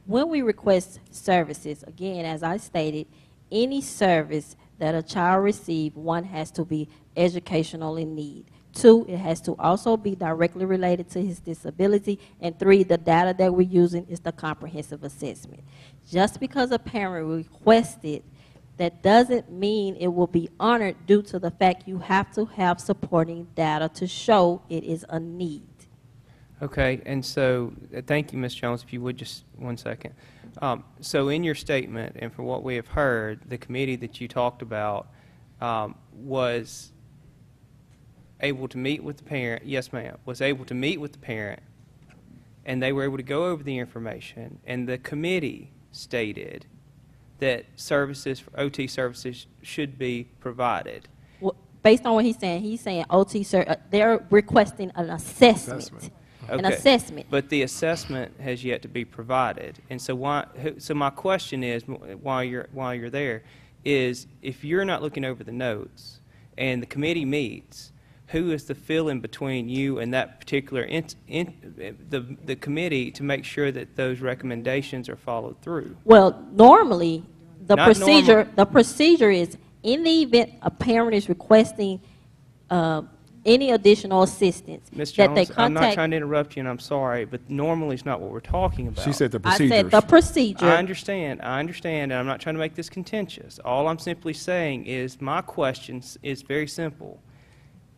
when we request services, again, as I stated, any service that a child receives, one, has to be educational in need. Two, it has to also be directly related to his disability. And three, the data that we're using is the comprehensive assessment. Just because a parent requested, that doesn't mean it will be honored due to the fact you have to have supporting data to show it is a need. Okay, and so, thank you, Ms. Jones, if you would just 1 second. So in your statement, and from what we have heard, the committee that you talked about was able to meet with the parent, yes ma'am, was able to meet with the parent, and they were able to go over the information, and the committee stated that services, OT services, should be provided. Well, based on what he's saying OT, they're requesting an assessment. An Okay. assessment. But the assessment has yet to be provided. And so so my question is, while you're there, is if you're not looking over the notes and the committee meets, who is the fill-in between you and that particular the committee to make sure that those recommendations are followed through? Well, normally, the Not procedure is, in the event a parent is requesting any additional assistance, Ms. that they Jones, I'm not contact. trying to interrupt you, and I'm sorry, but normally it's not what we're talking about. She said the I procedures. said the procedure. I understand, and I'm not trying to make this contentious. All I'm simply saying is my question is very simple.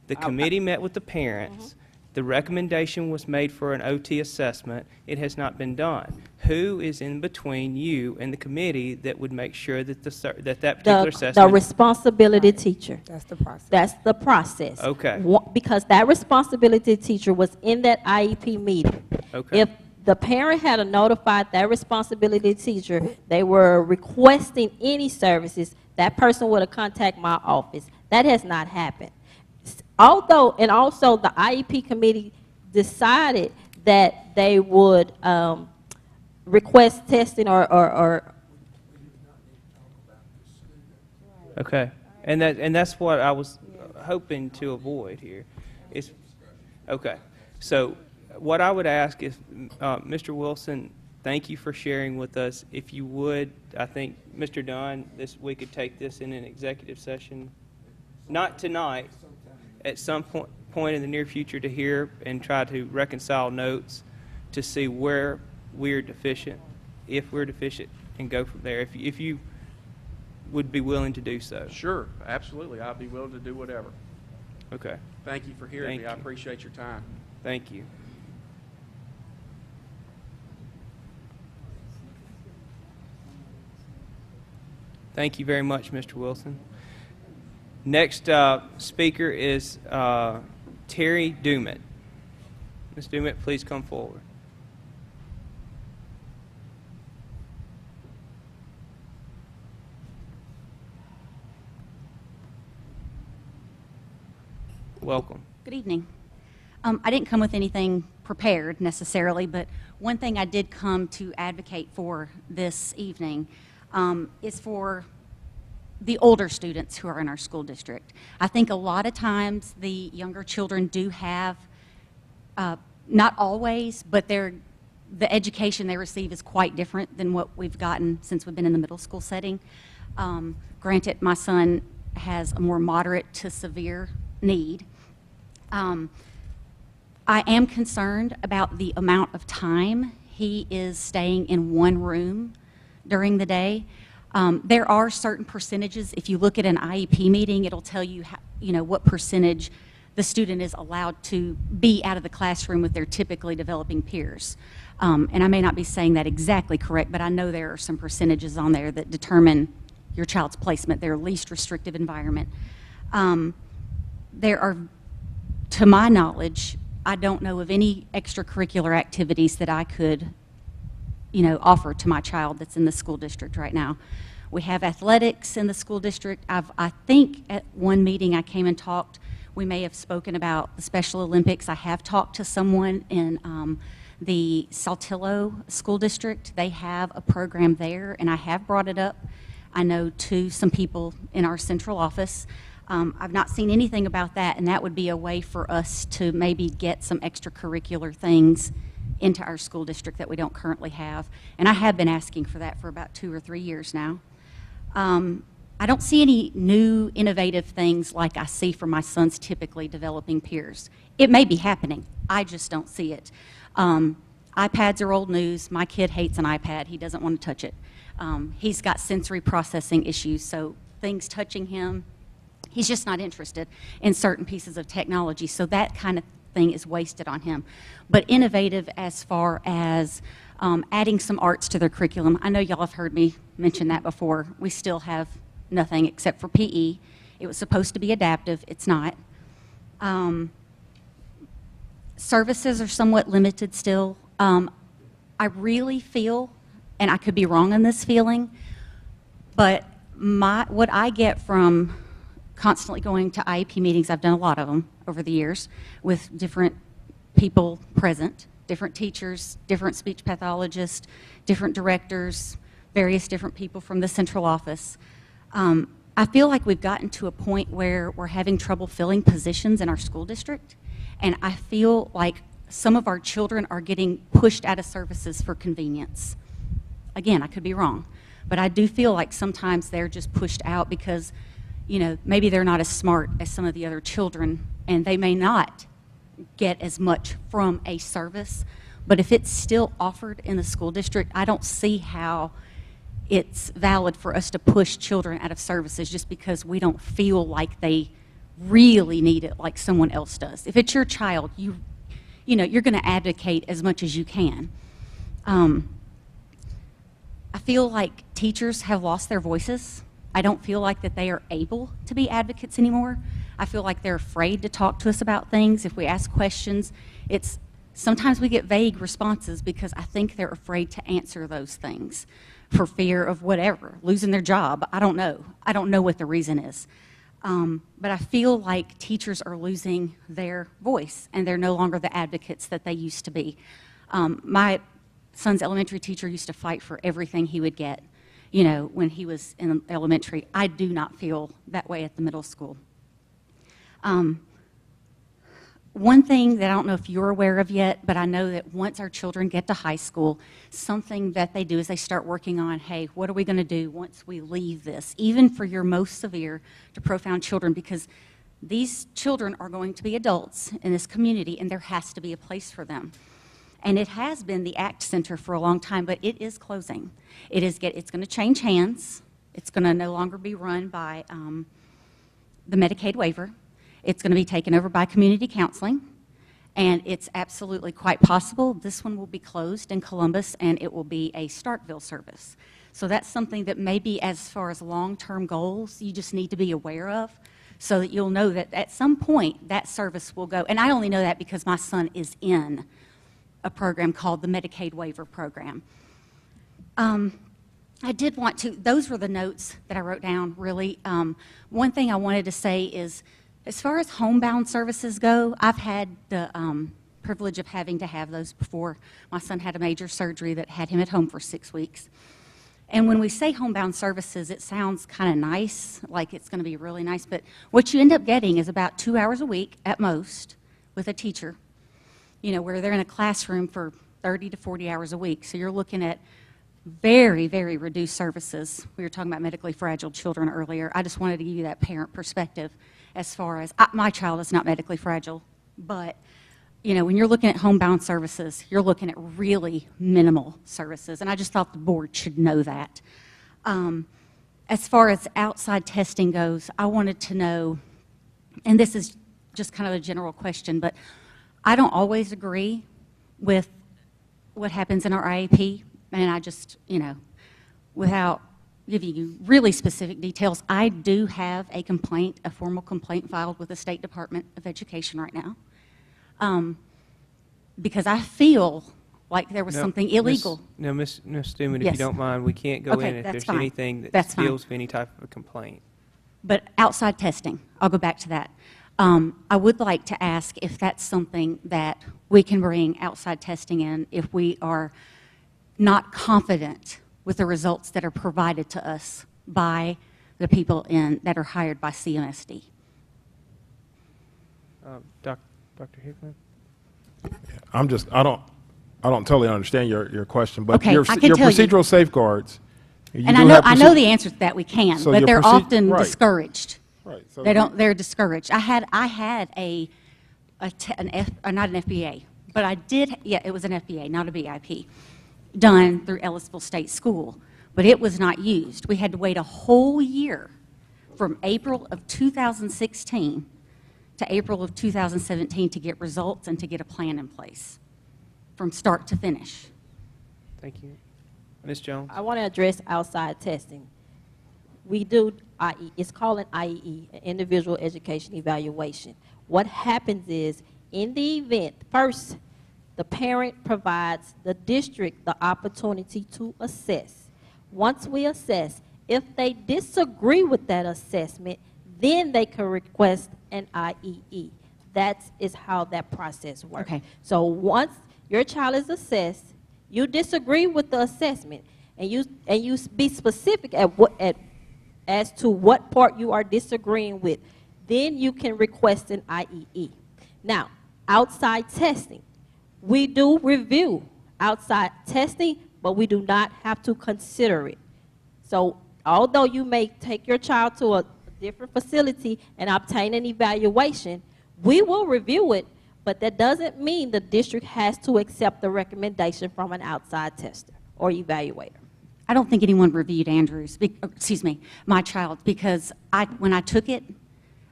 The committee met with the parents, The recommendation was made for an OT assessment. It has not been done. Who is in between you and the committee that would make sure that that particular The assessment? responsibility teacher. That's the process. That's the process. Okay. Because that responsibility teacher was in that IEP meeting. Okay. If the parent had notified that responsibility teacher they were requesting any services, that person would have contacted my office. That has not happened. Also the IEP committee decided that they would request testing or Okay, and that's what I was hoping to avoid here. Okay, so what I would ask is, Mr. Wilson, thank you for sharing with us. If you would, I think, Mr. Dunn, we could take this in an executive session, not tonight, at some point in the near future to hear and try to reconcile notes to see where we're deficient, if we're deficient, and go from there. If you would be willing to do so. Sure, absolutely. I'd be willing to do whatever. Okay. Thank you for hearing Thank me. I you. appreciate your time. Thank you. Thank you very much, Mr. Wilson. Next speaker is Terry Dumit. Ms. Dumit, please come forward. Welcome. Good evening. I didn't come with anything prepared necessarily, but one thing I did come to advocate for this evening is for the older students who are in our school district. I think a lot of times the younger children do have, not always, but the education they receive is quite different than what we've gotten since we've been in the middle school setting. Granted, my son has a more moderate to severe need. I am concerned about the amount of time he is staying in one room during the day. There are certain percentages. If you look at an IEP meeting, it'll tell you what percentage the student is allowed to be out of the classroom with their typically developing peers. And I may not be saying that exactly correct, but I know there are some percentages on there that determine your child's placement, their least restrictive environment. There are, to my knowledge, I don't know of any extracurricular activities that I could, offer to my child that's in the school district right now. We have athletics in the school district. I think at one meeting I came and talked, we may have spoken about the Special Olympics. I have talked to someone in the Saltillo School District. They have a program there, and I have brought it up, I know, to some people in our central office. I've not seen anything about that, and that would be a way for us to maybe get some extracurricular things into our school district that we don't currently have. And I have been asking for that for about 2 or 3 years now. I don't see any new innovative things like I see for my son's typically developing peers. It may be happening. I just don't see it. iPads are old news. My kid hates an iPad. He doesn't want to touch it. He's got sensory processing issues, so things touching him, he's just not interested in certain pieces of technology, so that kind of thing is wasted on him. But innovative as far as adding some arts to their curriculum. I know y'all have heard me mention that before. We still have nothing except for PE. It was supposed to be adaptive. It's not. Services are somewhat limited still. I really feel, and I could be wrong in this feeling, but what I get from constantly going to IEP meetings, I've done a lot of them over the years with different people present, different teachers, different speech pathologists, different directors, various different people from the central office. I feel like we've gotten to a point where we're having trouble filling positions in our school district, and I feel like some of our children are getting pushed out of services for convenience. Again, I could be wrong, but I do feel like sometimes they're just pushed out because maybe they're not as smart as some of the other children, and they may not get as much from a service. But if it's still offered in the school district, I don't see how it's valid for us to push children out of services just because we don't feel like they really need it like someone else does. If it's your child, you know, you're going to advocate as much as you can. I feel like teachers have lost their voices. I don't feel like that they are able to be advocates anymore. I feel like they're afraid to talk to us about things. If we ask questions, sometimes we get vague responses because I think they're afraid to answer those things for fear of whatever, losing their job. I don't know. I don't know what the reason is. But I feel like teachers are losing their voice and they're no longer the advocates that they used to be. My son's elementary teacher used to fight for everything he would get, you know, when he was in elementary. I do not feel that way at the middle school. One thing that I don't know if you're aware of yet, but I know that once our children get to high school, something that they do is they start working on, hey, what are we going to do once we leave this, even for your most severe to profound children, because these children are going to be adults in this community, and there has to be a place for them. And it has been the ACT Center for a long time, but it is closing. It's going to change hands. It's going to no longer be run by the Medicaid waiver. It's going to be taken over by community counseling, and it's absolutely quite possible this one will be closed in Columbus, and it will be a Starkville service. So that's something that maybe as far as long-term goals, you just need to be aware of so that you'll know that at some point that service will go. And I only know that because my son is in a program called the Medicaid Waiver Program. I did want to, those were the notes that I wrote down, really. One thing I wanted to say is, as far as homebound services go, I've had the privilege of having to have those before. My son had a major surgery that had him at home for 6 weeks. And when we say homebound services, it sounds kind of nice, like it's going to be really nice, but what you end up getting is about 2 hours a week at most with a teacher, you know, where they're in a classroom for 30 to 40 hours a week. So you're looking at very, very reduced services. We were talking about medically fragile children earlier. I just wanted to give you that parent perspective as far as, my child is not medically fragile, but, you know, when you're looking at homebound services, you're looking at really minimal services, and I just thought the board should know that. As far as outside testing goes, I wanted to know, and this is just kind of a general question, but I don't always agree with what happens in our IEP, and I just, you know, without giving you really specific details, I do have a complaint, a formal complaint filed with the State Department of Education right now, because I feel like there was something illegal. Ms. Stewman, if Yes. you don't mind, we can't go Okay, in if that's there's fine. anything that That's fine. deals with any type of a complaint. But outside testing, I'll go back to that. I would like to ask if that's something that we can bring outside testing in if we are not confident with the results that are provided to us by the people that are hired by CMSD. Dr. Hickman? I don't totally understand your question, but Okay, your I can tell you. procedural safeguards. you And do I know, have I know the answer to that, we can, So but your they're often right. discouraged. Right. So They're discouraged. I had not an FBA, but I did, yeah, it was an FBA, not a BIP, done through Ellisville State School, but it was not used. We had to wait a whole year from April of 2016 to April of 2017 to get results and to get a plan in place from start to finish. Thank you. Ms. Jones? I want to address outside testing. We do IE, it's called an IEE, an individual education evaluation. What happens is, in the event, first, the parent provides the district the opportunity to assess. Once we assess, if they disagree with that assessment, then they can request an IEE. That is how that process works. Okay. So once your child is assessed, you disagree with the assessment, and you be specific as to what part you are disagreeing with, then you can request an IEE. Now, outside testing. We do review outside testing, but we do not have to consider it. So although you may take your child to a different facility and obtain an evaluation, we will review it, but that doesn't mean the district has to accept the recommendation from an outside tester or evaluator. I don't think anyone reviewed my child, because when I took it,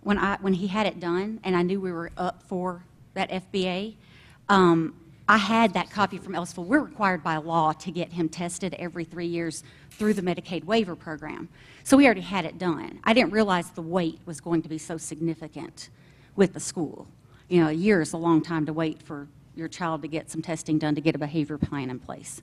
when he had it done and I knew we were up for that FBA, I had that copy from Ellisville. We're required by law to get him tested every 3 years through the Medicaid waiver program. So we already had it done. I didn't realize the wait was going to be so significant with the school. You know, a year is a long time to wait for your child to get some testing done to get a behavior plan in place.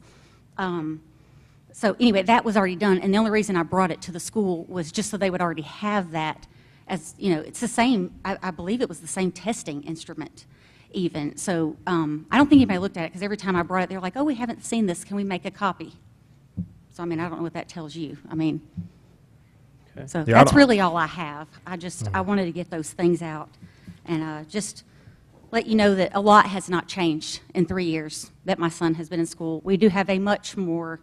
So anyway, that was already done, and the only reason I brought it to the school was just so they would already have that as, you know, it's the same, I believe it was the same testing instrument even. So I don't think anybody looked at it, because every time I brought it, they're like, oh, we haven't seen this, can we make a copy? So I mean, I don't know what that tells you. I mean, Okay. so Yeah, that's really all I have. I wanted to get those things out, and just let you know that a lot has not changed in 3 years that my son has been in school. We do have a much more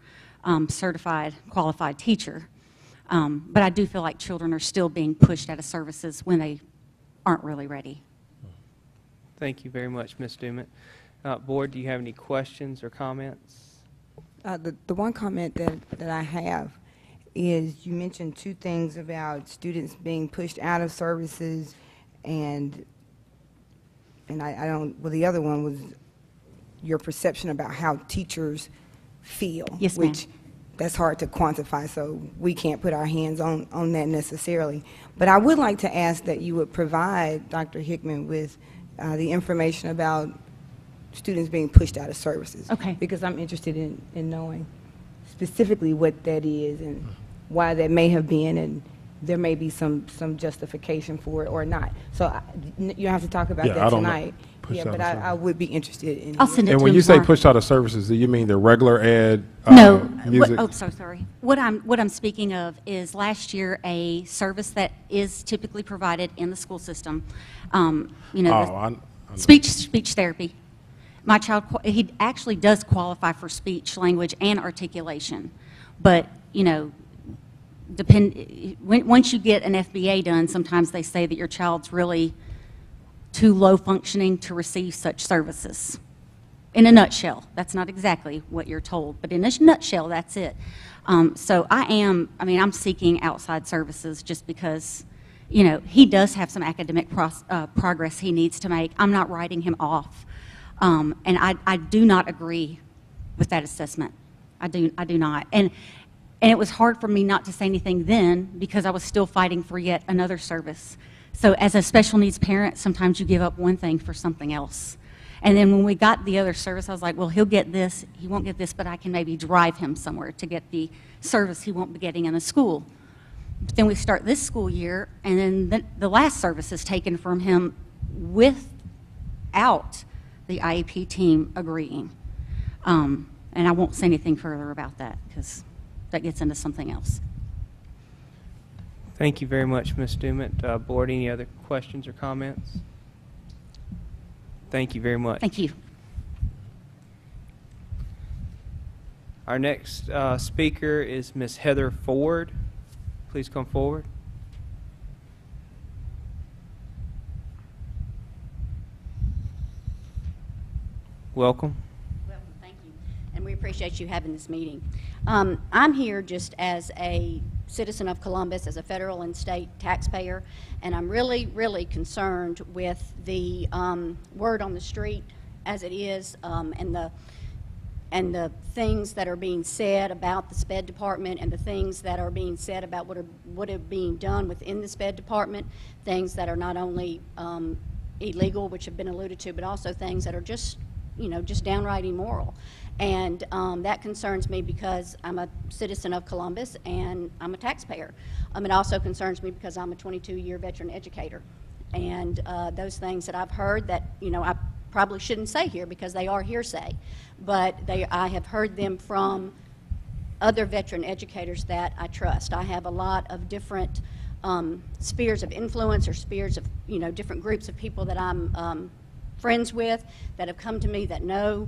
certified, qualified teacher, but I do feel like children are still being pushed out of services when they aren't really ready. Thank you very much, Ms. Dumas. Board, do you have any questions or comments? The one comment that I have is you mentioned two things about students being pushed out of services, and I don't, well, the other one was your perception about how teachers feel. Yes, ma'am. Which that's hard to quantify, so we can't put our hands on that necessarily. But I would like to ask that you would provide Dr. Hickman with the information about students being pushed out of services. Okay. Because I'm interested in knowing specifically what that is and why that may have been, and there may be some justification for it or not. So you don't have to talk about Yeah, that I don't know. tonight. Pushed Yeah, out but of I service. would be interested in. I'll send it And to when him you say tomorrow. pushed out of services, do you mean the regular ed? No. Music? Sorry. What I'm speaking of is last year a service that is typically provided in the school system. You know, I know. speech therapy. My child, he actually does qualify for speech, language, and articulation, but you know, once you get an FBA done, sometimes they say that your child's really too low functioning to receive such services. In a nutshell, that's not exactly what you're told, but in a nutshell, that's it. So I'm seeking outside services just because, you know, he does have some academic progress he needs to make. I'm not writing him off. And I do not agree with that assessment. I do not. And it was hard for me not to say anything then because I was still fighting for yet another service. So as a special needs parent, sometimes you give up one thing for something else. And then when we got the other service, I was like, well, he'll get this, he won't get this, but I can maybe drive him somewhere to get the service he won't be getting in the school. But then we start this school year, and then the last service is taken from him without the IEP team agreeing. And I won't say anything further about that because that gets into something else. Thank you very much, Ms. Dumas. Board, any other questions or comments? Thank you very much. Thank you. Our next speaker is Ms. Heather Ford. Please come forward. Welcome. Welcome, thank you. And we appreciate you having this meeting. I'm here just as a citizen of Columbus, as a federal and state taxpayer, and I'm really, really concerned with the word on the street as it is, and the things that are being said about the SPED department, and the things that are being said about what are being done within the SPED department, things that are not only illegal, which have been alluded to, but also things that are just, you know, just downright immoral. And that concerns me because I'm a citizen of Columbus and I'm a taxpayer. It also concerns me because I'm a 22-year veteran educator. And those things that I've heard that, you know, I probably shouldn't say here because they are hearsay, but I have heard them from other veteran educators that I trust. I have a lot of different spheres of influence, or spheres of, you know, different groups of people that I'm friends with that have come to me that know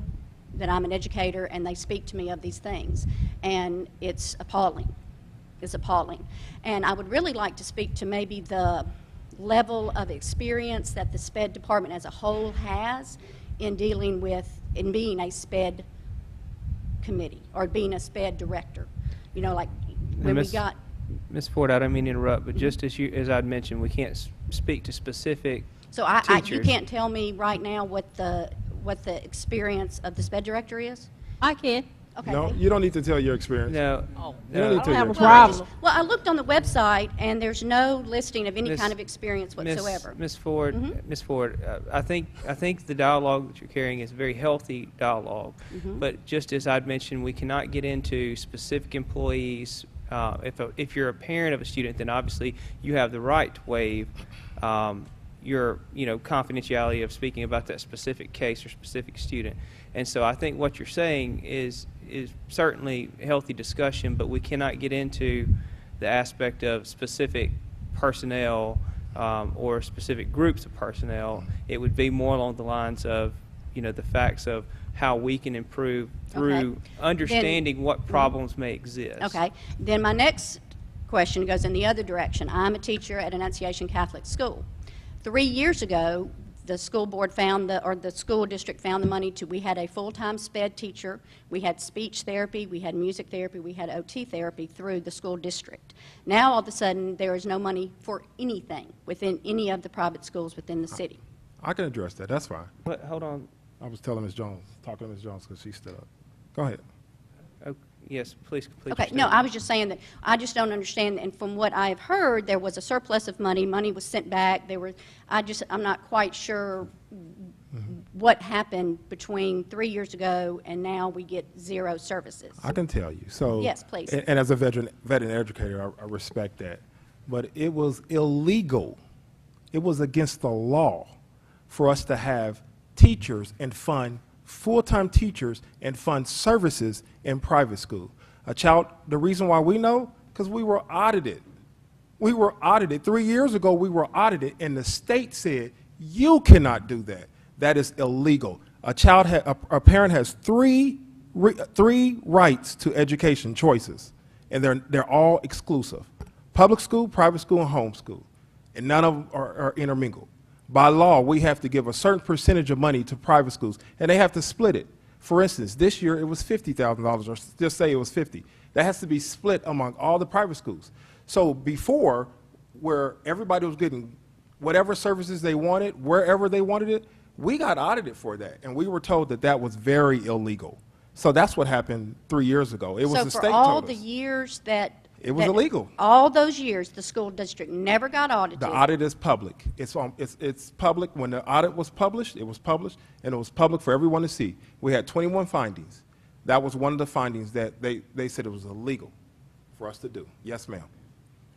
that I'm an educator, and they speak to me of these things, and it's appalling. It's appalling. And I would really like to speak to maybe the level of experience that the SPED department as a whole has in dealing with, in being a SPED committee, or being a SPED director. You know, like when we got... Ms. Ford, I don't mean to interrupt, but just as I'd mentioned, we can't speak to specific So you teachers. can't tell me right now what what the experience of the SPED director is? I can. Okay. No, you don't need to tell your experience. No, You don't need to tell have your a experience. problem. Well, I looked on the website, and there's no listing of any kind of experience whatsoever. Ms. Ford, Ms. Ford, I think the dialogue that you're carrying is a very healthy dialogue. But just as I'd mentioned, we cannot get into specific employees. If you're a parent of a student, then obviously you have the right to waive your confidentiality of speaking about that specific case or specific student. And so I think what you're saying is certainly a healthy discussion, but we cannot get into the aspect of specific personnel or specific groups of personnel. It would be more along the lines of the facts of how we can improve through understanding what problems may exist. Okay. Then my next question goes in the other direction. I'm a teacher at Annunciation Catholic School. 3 years ago, the school board found the school district found the money we had a full-time SPED teacher, we had speech therapy, we had music therapy, we had OT therapy through the school district. Now, all of a sudden, there is no money for anything within any of the private schools within the city. I can address that. That's fine. But hold on. I was telling Ms. Jones, talking to Ms. Jones because she stood up. Go ahead. Oh, yes, please complete. Okay, your no, I statement. was just saying that I just don't understand, and from what I have heard, there was a surplus of money, money was sent back, I'm not quite sure what happened between 3 years ago and now we get zero services. I can tell you. So Yes, please. And as a veteran educator, I respect that. But it was illegal. It was against the law for us to have teachers and fund full-time teachers and fund services in private school. The reason why we know, because we were audited. We were audited. 3 years ago, we were audited, and the state said, you cannot do that. That is illegal. A parent has three rights to education choices, and they're all exclusive. Public school, private school, and homeschool, and none of them are intermingled. By law, we have to give a certain percentage of money to private schools, and they have to split it. For instance, this year it was $50,000, or just say it was 50. That has to be split among all the private schools. So before, where everybody was getting whatever services they wanted, wherever they wanted it, we got audited for that, and we were told that that was very illegal. So that's what happened 3 years ago. It was the So state for all told the us. years that... It was illegal. All those years, the school district never got audited. The audit is public. It's public. When the audit was published, it was published, and it was public for everyone to see. We had 21 findings. That was one of the findings that they said it was illegal for us to do. Yes, ma'am.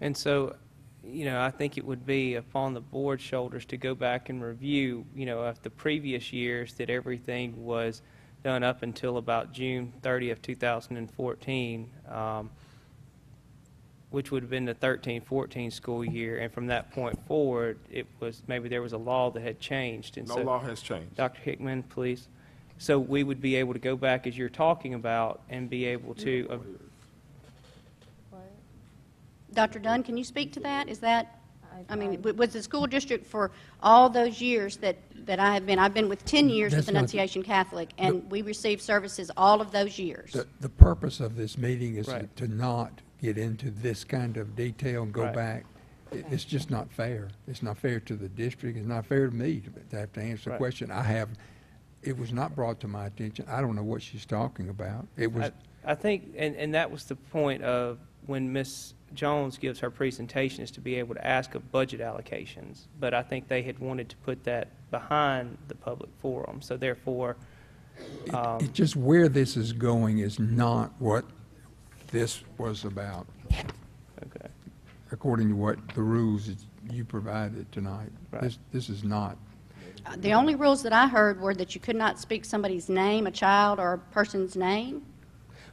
And so, I think it would be upon the board's shoulders to go back and review, of the previous years that everything was done up until about June 30th, 2014, which would have been the 13-14 school year. And from that point forward, maybe there was a law that had changed. And No so, law has changed. Dr. Hickman, please. So we would be able to go back, as you're talking about, and be able to... Dr. Dunn, can you speak to that? Was the school district for all those years that I've been with 10 years with That's not- Annunciation Catholic, and we received services all of those years? The purpose of this meeting is Right. to not get into this kind of detail and go Right. back. It's just not fair. It's not fair to the district. It's not fair to me to have to answer the Right. question. It was not brought to my attention. I don't know what she's talking about. It was, I think, and that was the point of when Ms. Jones gives her presentation, is to be able to ask of budget allocations. But I think they had wanted to put that behind the public forum. So therefore, it just where this is going is not what this was about, okay. according to what the rules that you provided tonight. Right. This is not. The only rules that I heard were that you could not speak somebody's name, a child or a person's name.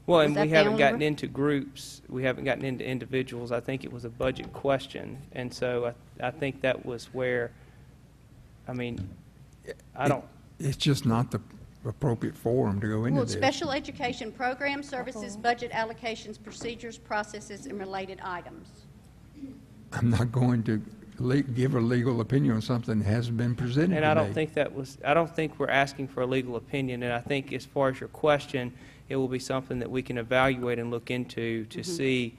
Well, Is and that we the haven't only gotten rule? into groups, we haven't gotten into individuals. I think it was a budget question, and so I think that was where, I don't, It's just not the appropriate forum to go into Well, this. special education program services, budget allocations, procedures, processes, and related items. I'm not going to give a legal opinion on something that hasn't been presented to me. and I don't think we're asking for a legal opinion, and I think as far as your question, it will be something that we can evaluate and look into to see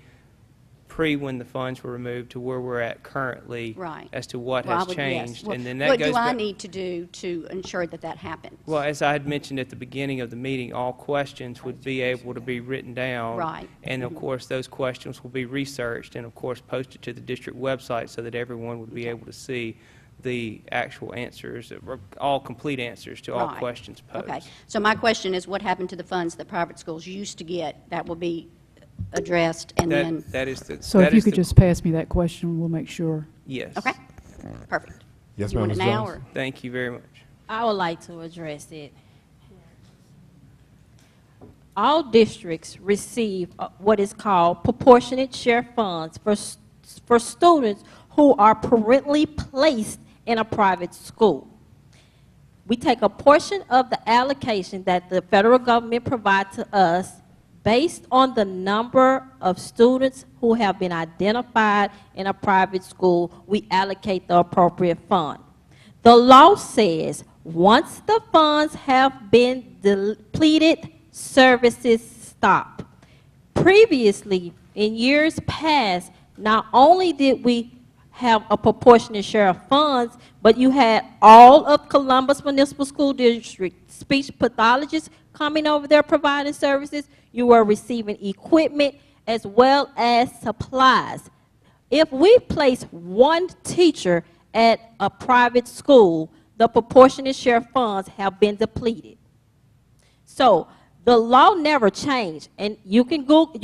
when the funds were removed to where we're at currently Right. as to what Well, I has would guess. changed. Well, And then that what goes do I back. need to do to ensure that that happens? Well, as I had mentioned at the beginning of the meeting, all questions would be able to be written down. Right. And of course, those questions will be researched and of course posted to the district website so that everyone would be able to see the actual answers, or all complete answers to all Right. questions posed. Okay. So my question is, what happened to the funds that private schools used to get? That will be addressed, and then... That is the. So that if you is could the- just pass me that question, we'll make sure. Yes. Okay, perfect. Yes, You ma'am, want it Ms. now, Jones. or? Thank you very much. I would like to address it. All districts receive what is called proportionate share funds for students who are parentally placed in a private school. We take a portion of the allocation that the federal government provides to us based on the number of students who have been identified in a private school. We allocate the appropriate fund. The law says once the funds have been depleted, services stop. Previously, in years past, not only did we have a proportionate share of funds, but you had all of Columbus Municipal School District speech pathologists coming over there providing services. You were receiving equipment as well as supplies. If we place one teacher at a private school, the proportionate share funds have been depleted. So the law never changed, and you can Google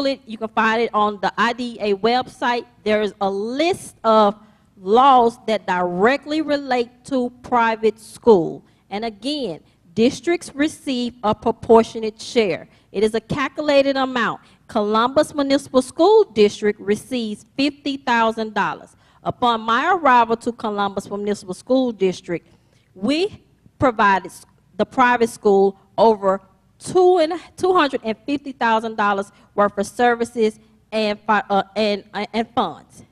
it. You can find it on the IDEA website. There is a list of laws that directly relate to private school. And again, districts receive a proportionate share. It is a calculated amount. Columbus Municipal School District receives $50,000. Upon my arrival to Columbus Municipal School District, we provided the private school over $250,000 worth of services and funds.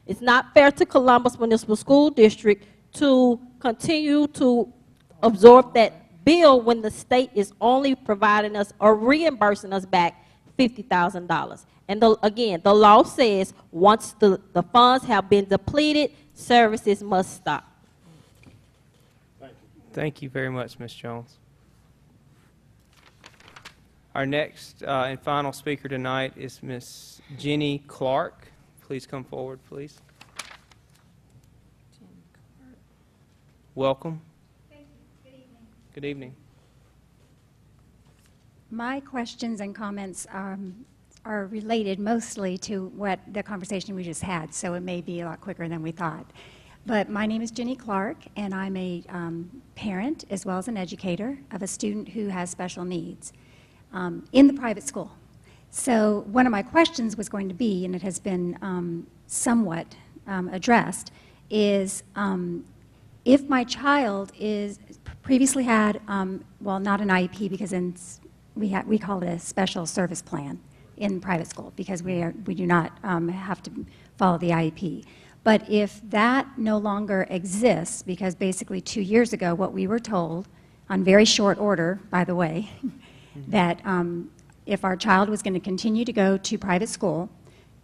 It's not fair to Columbus Municipal School District to continue to absorb that bill when the state is only providing us or reimbursing us back $50,000. And again, the law says once the funds have been depleted, services must stop. Thank you very much, Ms. Jones. Our next and final speaker tonight is Ms. Jenny Clark. Please come forward, please. Welcome. Thank you. Good evening. Good evening. My questions and comments are related mostly to what the conversation we just had, so it may be a lot quicker than we thought. But my name is Jenny Clark, and I'm a parent as well as an educator of a student who has special needs in the private school. So one of my questions was going to be, and it has been somewhat addressed, is if my child is previously had, well, not an IEP, because we call it a special service plan in private school, because we do not have to follow the IEP. But if that no longer exists, because basically 2 years ago what we were told, on very short order, by the way, that if our child was going to continue to go to private school,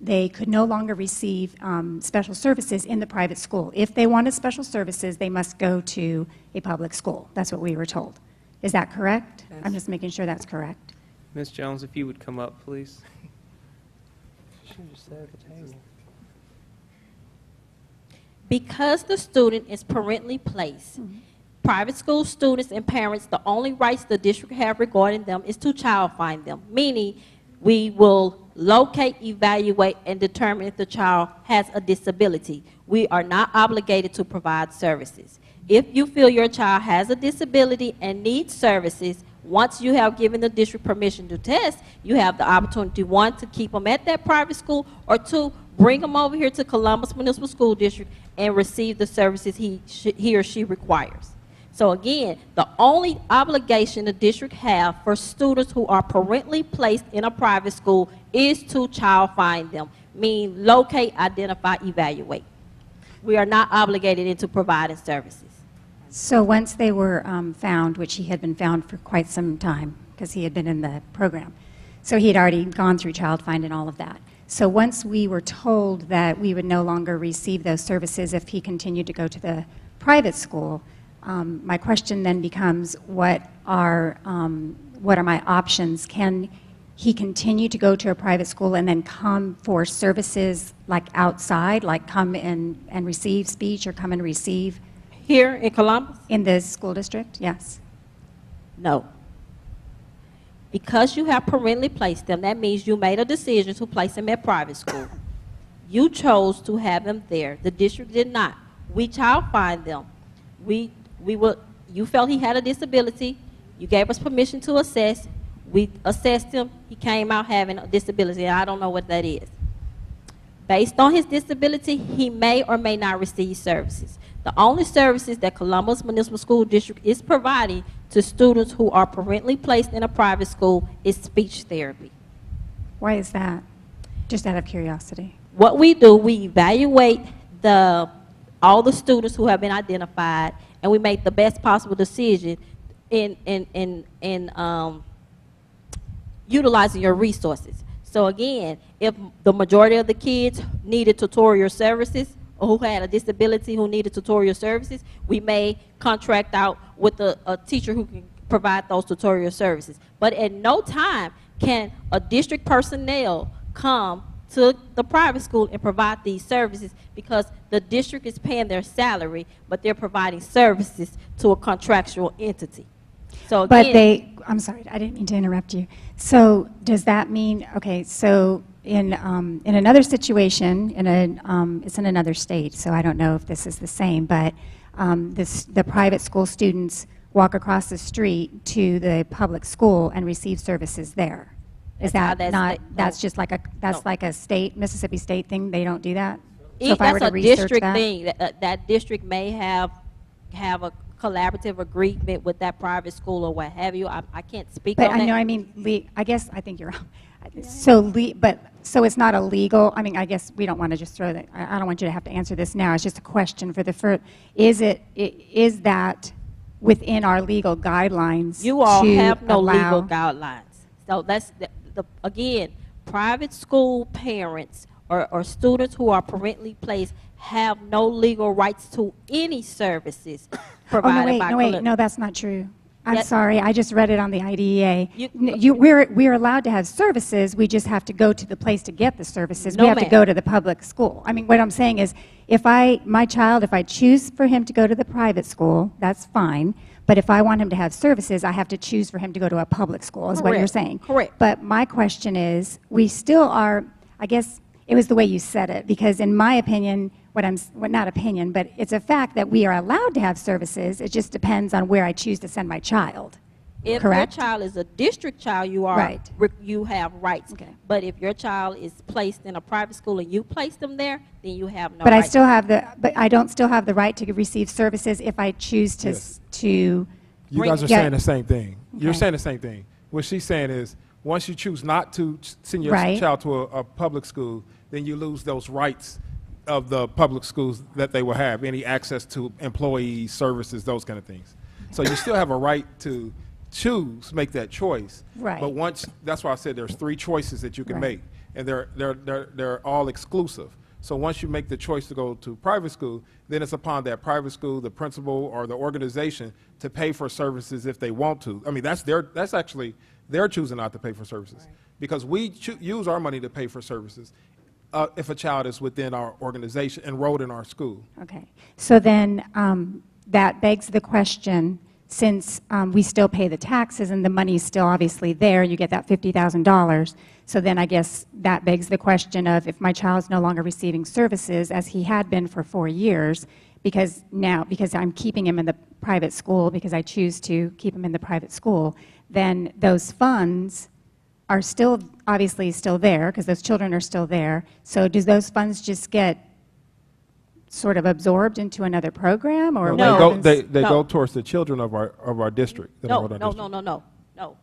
they could no longer receive special services in the private school. If they wanted special services, they must go to a public school. That's what we were told. Is that correct? I'm just making sure that's correct. Ms. Jones, if you would come up, please. She just sat at the table. Because the student is parentally placed, private school students and parents, the only rights the district have regarding them is to child find them, meaning we will locate, evaluate, and determine if the child has a disability. We are not obligated to provide services. If you feel your child has a disability and needs services, once you have given the district permission to test, you have the opportunity, one, to keep them at that private school, or two, bring them over here to Columbus Municipal School District and receive the services he or she requires. So again, the only obligation the district have for students who are parentally placed in a private school is to child find them, meaning locate, identify, evaluate. We are not obligated into providing services. So once they were found, which he had been found for quite some time, because he had been in the program, so he had already gone through child find and all of that. So once we were told that we would no longer receive those services if he continued to go to the private school, my question then becomes, what are my options? Can he continue to go to a private school and then come for services like outside, like come and receive speech or come and receive? Here in Columbus? In the school district, yes. No. Because you have parentally placed them, that means you made a decision to place them at private school. You chose to have them there. The district did not. We child find them. You felt he had a disability. You gave us permission to assess. We assessed him. He came out having a disability, and I don't know what that is. Based on his disability, he may or may not receive services. The only services that Columbus Municipal School District is providing to students who are parentally placed in a private school is speech therapy. Why is that? Just out of curiosity. What we do, we evaluate all the students who have been identified, and we make the best possible decision in utilizing your resources. So again, if the majority of the kids needed tutorial services, or who had a disability who needed tutorial services, we may contract out with a teacher who can provide those tutorial services. But at no time can a district personnel come to the private school and provide these services, because the district is paying their salary, but they're providing services to a contractual entity. So again, I'm sorry, I didn't mean to interrupt you. So does that mean, okay, so in another situation, it's in another state, so I don't know if this is the same, but the private school students walk across the street to the public school and receive services there. Is that not, that's just like like a state, Mississippi State thing, they don't do that? So if I were to research district thing, that district may have a collaborative agreement with that private school or what have you. I can't speak on that. But I know, I mean, I guess, I think you're wrong. So it's not illegal, I mean, I guess we don't want to just throw that, I don't want you to have to answer this now, it's just a question for the first, is that within our legal guidelines? You all have no legal guidelines. So that's, again, private school parents or students who are parentally placed have no legal rights to any services provided by Columbus. No, that's not true. I'm sorry, I just read it on the IDEA. We're allowed to have services, we just have to go to the place to get the services. We have to go to the public school. I mean, what I'm saying is, if my child, if I choose for him to go to the private school, that's fine. But if I want him to have services, I have to choose for him to go to a public school, is what you're saying. Correct. But my question is, we still are, I guess it was the way you said it, because in my opinion, not opinion, but it's a fact that we are allowed to have services. It just depends on where I choose to send my child. If correct? your child is a district child, you have rights. Okay. But if your child is placed in a private school and you place them there, then you have no But rights. I don't still have the right to receive services if I choose to You guys are saying the same thing. Okay. You're saying the same thing. What she's saying is, once you choose not to send your child to a public school, then you lose those rights of the public schools that they will have, any access to employees, services, those kind of things. So you still have a right to make that choice. Right. But that's why I said there's 3 choices that you can make, and they're all exclusive. So once you make the choice to go to private school, then it's upon that private school, the principal, or the organization to pay for services if they want to. I mean, that's actually they're choosing not to pay for services, because we use our money to pay for services if a child is within our organization, enrolled in our school. Okay. So then that begs the question, since we still pay the taxes and the money is still obviously there, you get that $50,000, so then I guess that begs the question of, if my child is no longer receiving services, as he had been for 4 years, because I'm keeping him in the private school, because I choose to keep him in the private school, then those funds are still, obviously still there, because those children are still there. So do those funds just get sort of absorbed into another program, or no, they go towards the children of our district. No.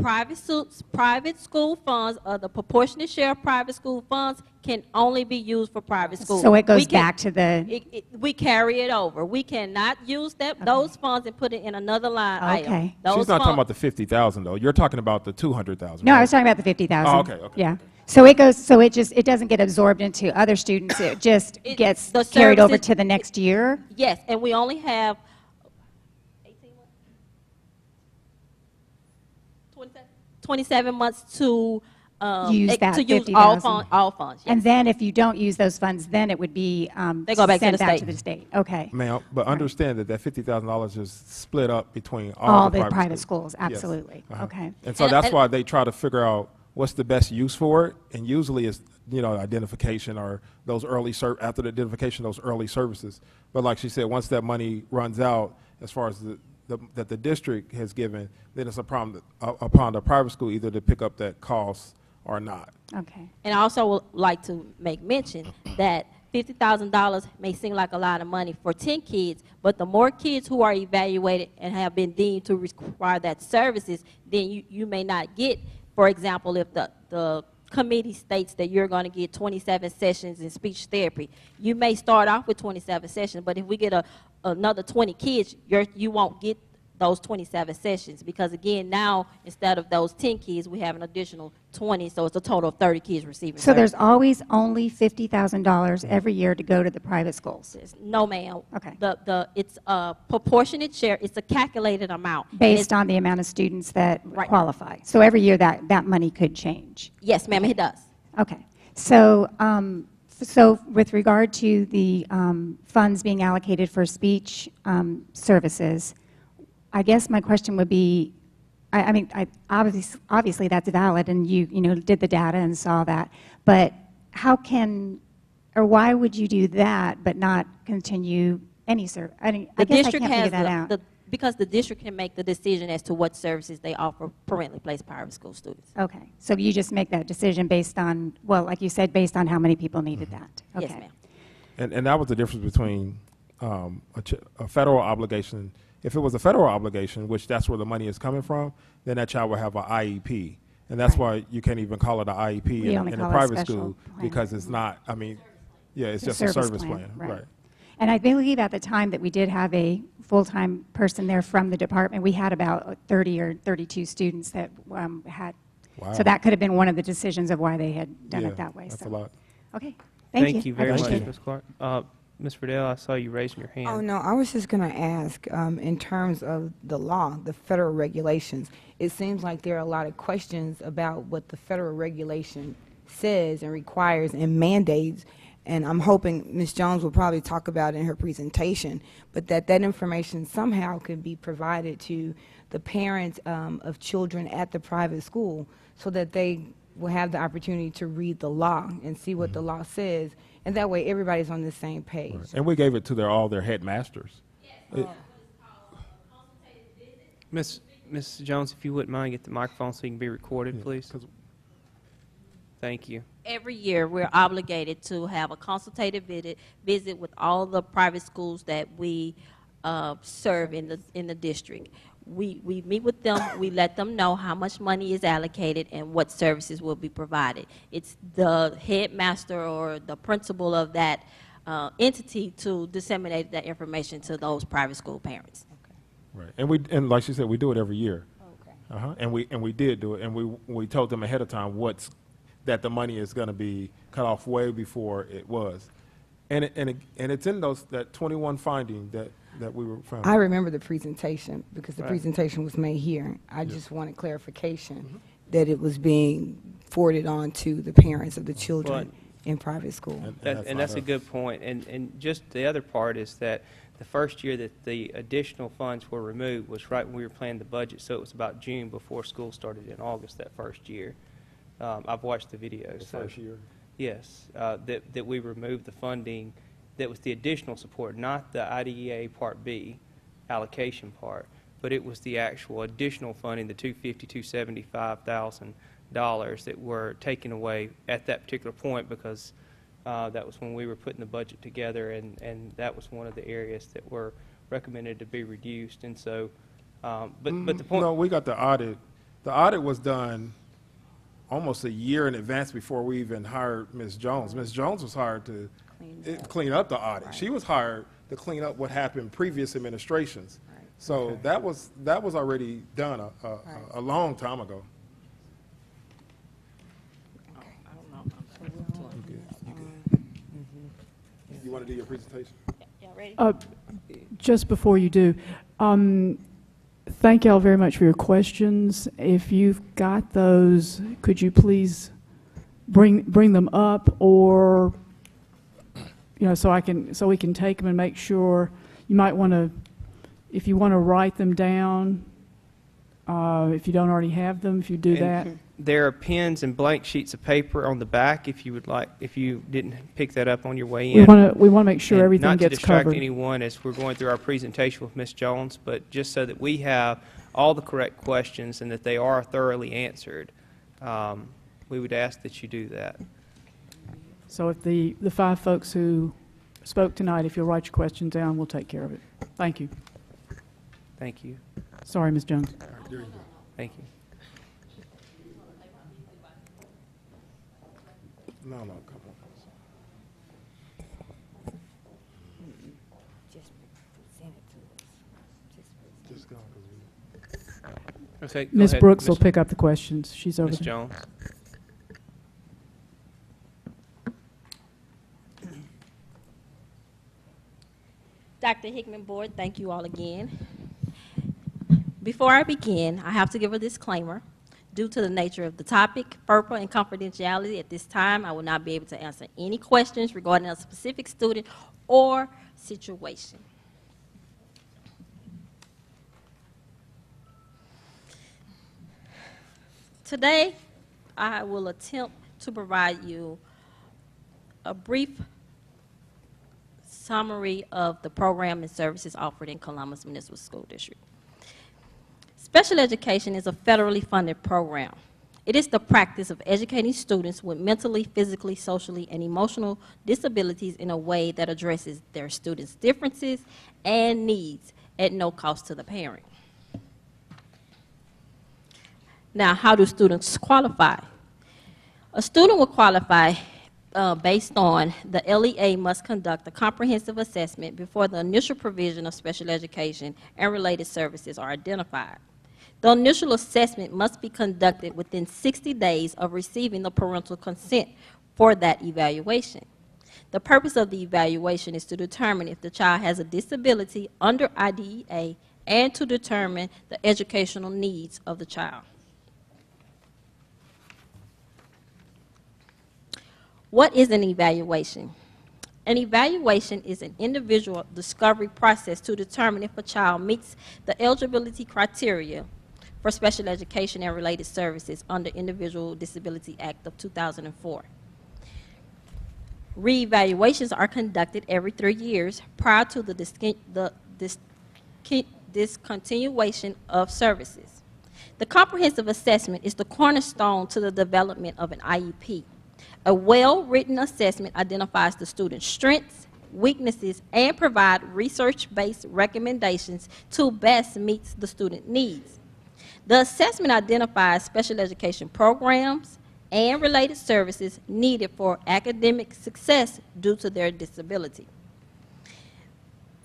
Private school funds, or the proportionate share of private school funds, can only be used for private schools. So it goes back to we carry it over. We cannot use those funds and put it in another line item. She's not talking about the $50,000 though. You're talking about the $200,000. No, I was talking about the $50,000. Oh, okay. Yeah. So it goes, so it doesn't get absorbed into other students, it just gets the carried over services- to the next year? Yes, and we only have 18 months? 27 months to Use that to use 50,000. all funds. Yes. And then if you don't use those funds, then it would be They go back to sent the back state. to the state. Okay. Ma'am, but understand that that $50,000 is split up between All all the the private schools, Yes. absolutely. Uh-huh. Okay. And so And- that's and- why they try to figure out what's the best use for it, and usually it's, identification or those early, after the identification, those early services. But like she said, once that money runs out, as far as that the district has given, then it's upon the private school either to pick up that cost or not. Okay. And I also would like to make mention that $50,000 may seem like a lot of money for 10 kids, but the more kids who are evaluated and have been deemed to require that services, then you may not get, for example, if the committee states that you're going to get 27 sessions in speech therapy, you may start off with 27 sessions, but if we get another 20 kids, you won't get those 27 sessions, because again, now instead of those 10 kids, we have an additional 20, so it's a total of 30 kids receiving So there's services. always only $50,000 every year to go to the private schools, No, ma'am. Okay. It's a proportionate share. It's a calculated amount. And based it's- on the amount of students that Right. qualify. So every year that money could change. Yes, ma'am, it does. Okay. So, so with regard to the funds being allocated for speech services, I guess my question would be, I mean, obviously that's valid, and you did the data and saw that, but how can, or why would you do that but not continue any service? I guess I can't figure that out. Because the district can make the decision as to what services they offer permanently placed private school students. Okay, so you just make that decision based on, well, like you said, based on how many people needed that? Yes, Okay. ma'am. And that was the difference between a federal obligation. If it was a federal obligation, which that's where the money is coming from, then that child will have an IEP. And that's why you can't even call it an IEP We in only a call it a private special school, plan. because it's not, it's just a service plan. Right. And I believe at the time that we did have a full-time person there from the department, we had about 30 or 32 students that had, Wow. so that could have been one of the decisions of why they had done Yeah, it that way. that's So. a lot. Okay, thank you. very I much, appreciate it. Ms. Clark. Ms. Riddell, I saw you raising your hand. Oh, no, I was just going to ask, in terms of the law, the federal regulations, it seems like there are a lot of questions about what the federal regulation says and requires and mandates, and I'm hoping Ms. Jones will probably talk about it in her presentation, but that information somehow could be provided to the parents of children at the private school so that they will have the opportunity to read the law and see what the law says, and that way everybody's on the same page. Right. And we gave it to all their headmasters. Ms. Jones, if you wouldn't mind, get the microphone so you can be recorded, please. Thank you. Every year, we're obligated to have a consultative visit with all the private schools that we serve in the district. We meet with them, we let them know how much money is allocated and what services will be provided. It's the headmaster or the principal of that entity to disseminate that information to those private school parents. Right. And like she said, we do it every year. Okay. And we did do it, and we told them ahead of time that the money is going to be cut off way before it was. And it's in that 21 finding that we were found. I remember the presentation because the Right. presentation was made here. I just wanted clarification that it was being forwarded on to the parents of the children in private school. And that's a good point. And just the other part is that the first year that the additional funds were removed was right when we were planning the budget, so it was about June before school started in August that first year. I've watched the videos. The first year? Yes, that we removed the funding that was the additional support, not the IDEA Part B allocation part, but it was the actual additional funding, the $275,000 that were taken away at that particular point because that was when we were putting the budget together, and that was one of the areas that were recommended to be reduced. And so, but the point. No, we got the audit. The audit was done almost a year in advance before we even hired Ms. Jones. Ms. Jones was hired to clean up the audit. Right. She was hired to clean up what happened previous administrations. Right. So that was already done a long time ago. I don't want to do your presentation? Y'all ready? Just before you do, thank y'all very much for your questions. If you've got those, could you please bring them up, or so we can take them and make sure. You might want to, if you want to write them down, if you don't already have them, if you do that. There are pens and blank sheets of paper on the back if you would like, if you didn't pick that up on your way in. We want to make sure And everything gets covered. Not to distract anyone as we're going through our presentation with Ms. Jones, but just so that we have all the correct questions and that they are thoroughly answered, we would ask that you do that. So if the 5 folks who spoke tonight, if you'll write your questions down, we'll take care of it. Thank you. Thank you. Sorry, Ms. Jones. Thank you. No, come on. Just go. Okay, go Ms. ahead, Brooks will Ms. pick up the questions. She's over Ms. there. Jones. Dr. Hickman Board, thank you all again. Before I begin, I have to give a disclaimer. Due to the nature of the topic, FERPA, and confidentiality, at this time, I will not be able to answer any questions regarding a specific student or situation. Today, I will attempt to provide you a brief summary of the program and services offered in Columbus Municipal School District. Special education is a federally funded program. It is the practice of educating students with mentally, physically, socially, and emotional disabilities in a way that addresses their students' differences and needs at no cost to the parent. Now, how do students qualify? A student will qualify based on the LEA must conduct a comprehensive assessment before the initial provision of special education and related services are identified. The initial assessment must be conducted within 60 days of receiving the parental consent for that evaluation. The purpose of the evaluation is to determine if the child has a disability under IDEA and to determine the educational needs of the child. What is an evaluation? An evaluation is an individual discovery process to determine if a child meets the eligibility criteria for special education and related services under Individual Disability Act of 2004. Reevaluations are conducted every 3 years prior to the discontinuation of services. The comprehensive assessment is the cornerstone to the development of an IEP. A well-written assessment identifies the student's strengths, weaknesses, and provide research-based recommendations to best meet the student needs. The assessment identifies special education programs and related services needed for academic success due to their disability.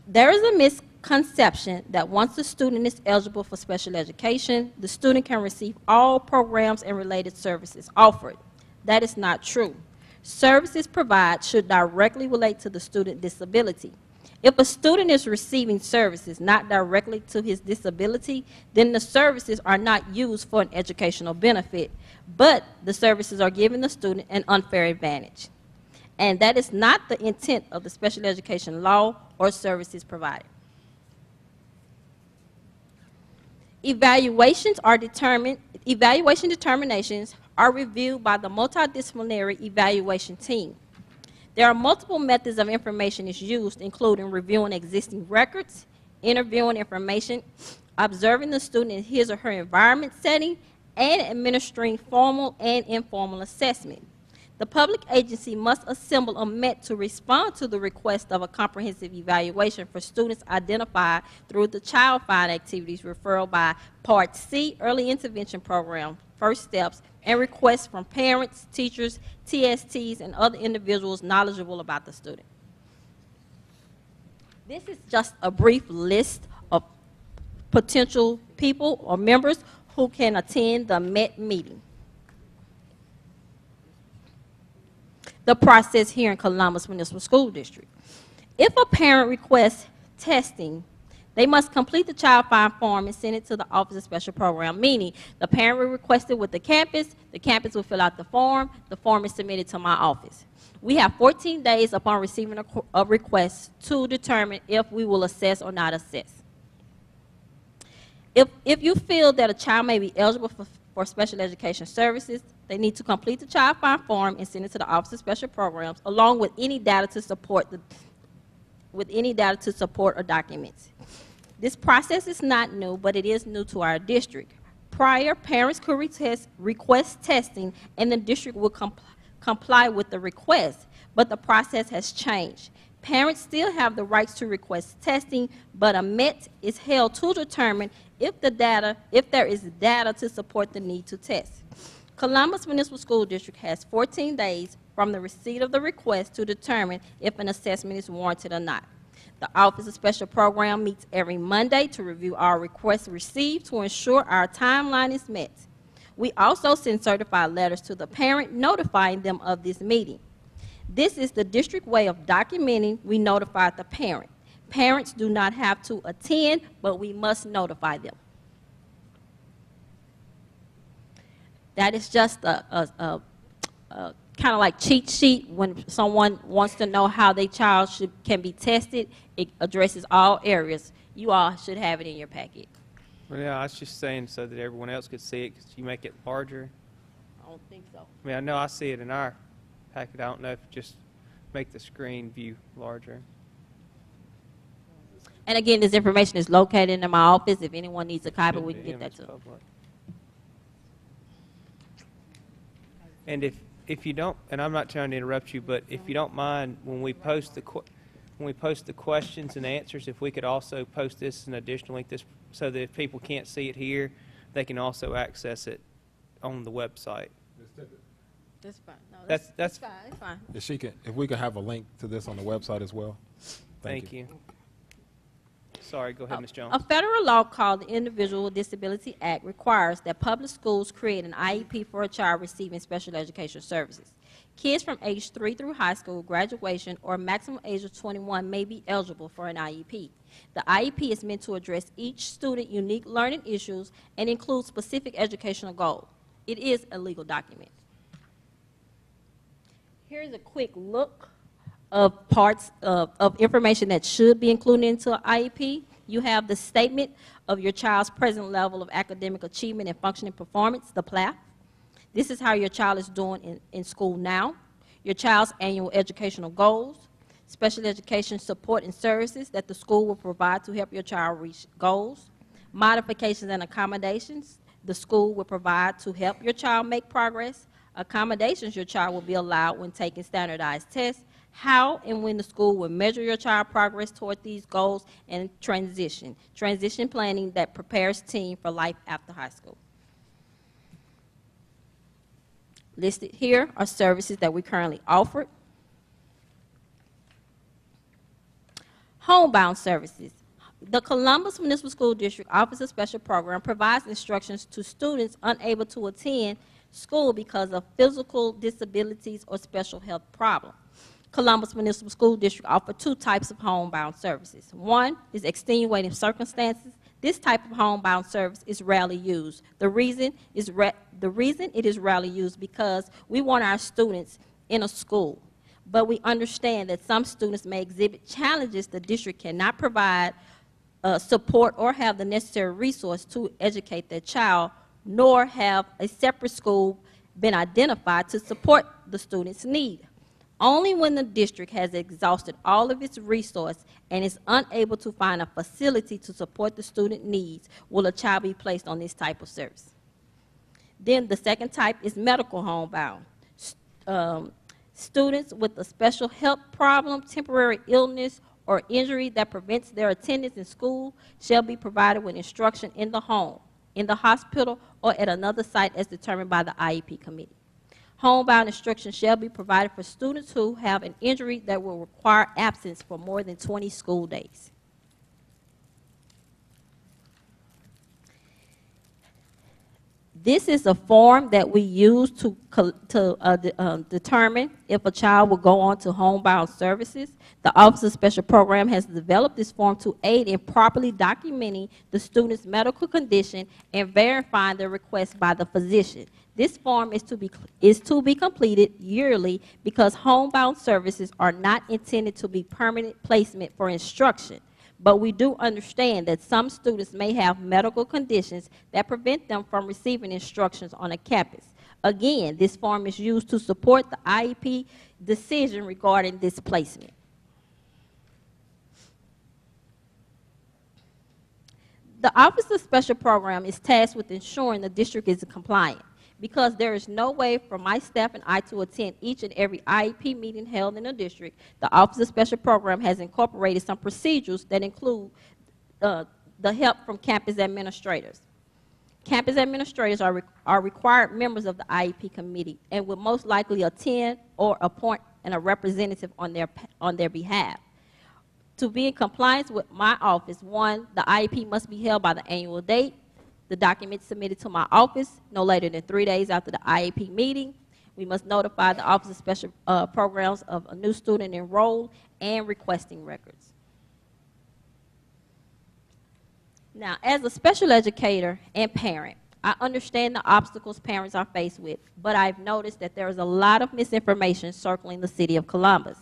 There is a misconception that once the student is eligible for special education, the student can receive all programs and related services offered. That is not true. Services provided should directly relate to the student disability. If a student is receiving services not directly to his disability, then the services are not used for an educational benefit, but the services are giving the student an unfair advantage. And that is not the intent of the special education law or services provided. Evaluation determinations are reviewed by the multidisciplinary evaluation team. There are multiple methods of information is used, including reviewing existing records, interviewing information, observing the student in his or her environment setting, and administering formal and informal assessment. The public agency must assemble a MET to respond to the request of a comprehensive evaluation for students identified through the Child Find Activities referral by Part C, Early Intervention Program, First Steps, and requests from parents, teachers, TSTs, and other individuals knowledgeable about the student. This is just a brief list of potential people or members who can attend the MET meeting. the process here in Columbus Municipal School District. If a parent requests testing, they must complete the child find form and send it to the Office of Special Program, meaning the parent will request it with the campus will fill out the form is submitted to my office. We have 14 days upon receiving a request to determine if we will assess or not assess. If you feel that a child may be eligible for special education services, they need to complete the child find form and send it to the Office of Special Programs, along with any data to support or documents. This process is not new, but it is new to our district. Prior, parents could request testing, and the district would comply with the request, but the process has changed. Parents still have the rights to request testing, but a MET is held to determine if there is data to support the need to test. Columbus Municipal School District has 14 days from the receipt of the request to determine if an assessment is warranted or not. The Office of Special Program meets every Monday to review our requests received to ensure our timeline is met. We also send certified letters to the parent notifying them of this meeting. This is the district way of documenting we notified the parent. Parents do not have to attend, but we must notify them. That is just a kind of like cheat sheet when someone wants to know how their child can be tested. It addresses all areas. You all should have it in your packet. Well, yeah, I was just saying so that everyone else could see it. Could you make it larger? I don't think so. I mean, I know I see it in our packet. I don't know if just make the screen view larger. And again, this information is located in my office. If anyone needs a copy, we can get that to them. And if you don't, and I'm not trying to interrupt you, but if you don't mind, when we post the questions and answers, if we could also post this an additional link, so that if people can't see it here, they can also access it on the website. That's fine. No, That's fine. It's fine. If we could have a link to this on the website as well. Thank you. Sorry, go ahead, Ms. Jones. A federal law called the Individual with Disability Act requires that public schools create an IEP for a child receiving special education services. Kids from age 3 through high school graduation or maximum age of 21 may be eligible for an IEP. The IEP is meant to address each student's unique learning issues and include specific educational goals. It is a legal document. Here's a quick look of parts of information that should be included into an IEP. You have the statement of your child's present level of academic achievement and functioning performance, the PLAF. This is how your child is doing in school now. Your child's annual educational goals, special education support and services that the school will provide to help your child reach goals, modifications and accommodations the school will provide to help your child make progress, accommodations your child will be allowed when taking standardized tests, how and when the school will measure your child's progress toward these goals, and transition planning that prepares teen for life after high school. Listed here are services that we currently offer. Homebound services. The Columbus Municipal School District Office of Special Program provides instructions to students unable to attend school because of physical disabilities or special health problems. Columbus Municipal School District offers 2 types of homebound services. One is extenuating circumstances. This type of homebound service is rarely used. The reason it is rarely used because we want our students in a school, but we understand that some students may exhibit challenges the district cannot provide support or have the necessary resource to educate their child, nor have a separate school been identified to support the student's need. Only when the district has exhausted all of its resources and is unable to find a facility to support the student needs will a child be placed on this type of service. Then the second type is medical homebound. Students with a special health problem, temporary illness, or injury that prevents their attendance in school shall be provided with instruction in the home, in the hospital, or at another site as determined by the IEP committee. Homebound instruction shall be provided for students who have an injury that will require absence for more than 20 school days. This is a form that we use to determine if a child will go on to homebound services. The Office of Special Program has developed this form to aid in properly documenting the student's medical condition and verifying the request by the physician. This form is to be completed yearly because homebound services are not intended to be permanent placement for instruction. But we do understand that some students may have medical conditions that prevent them from receiving instructions on a campus. Again, this form is used to support the IEP decision regarding this placement. The Office of Special Program is tasked with ensuring the district is compliant. Because there is no way for my staff and I to attend each and every IEP meeting held in the district, the Office of Special Program has incorporated some procedures that include the help from campus administrators. Campus administrators are required members of the IEP committee and will most likely attend or appoint a representative on their behalf. To be in compliance with my office, 1, the IEP must be held by the annual date. The documents submitted to my office no later than 3 days after the IEP meeting. We must notify the Office of Special Programs of a new student enrolled and requesting records. Now, as a special educator and parent, I understand the obstacles parents are faced with, but I've noticed that there is a lot of misinformation circling the city of Columbus.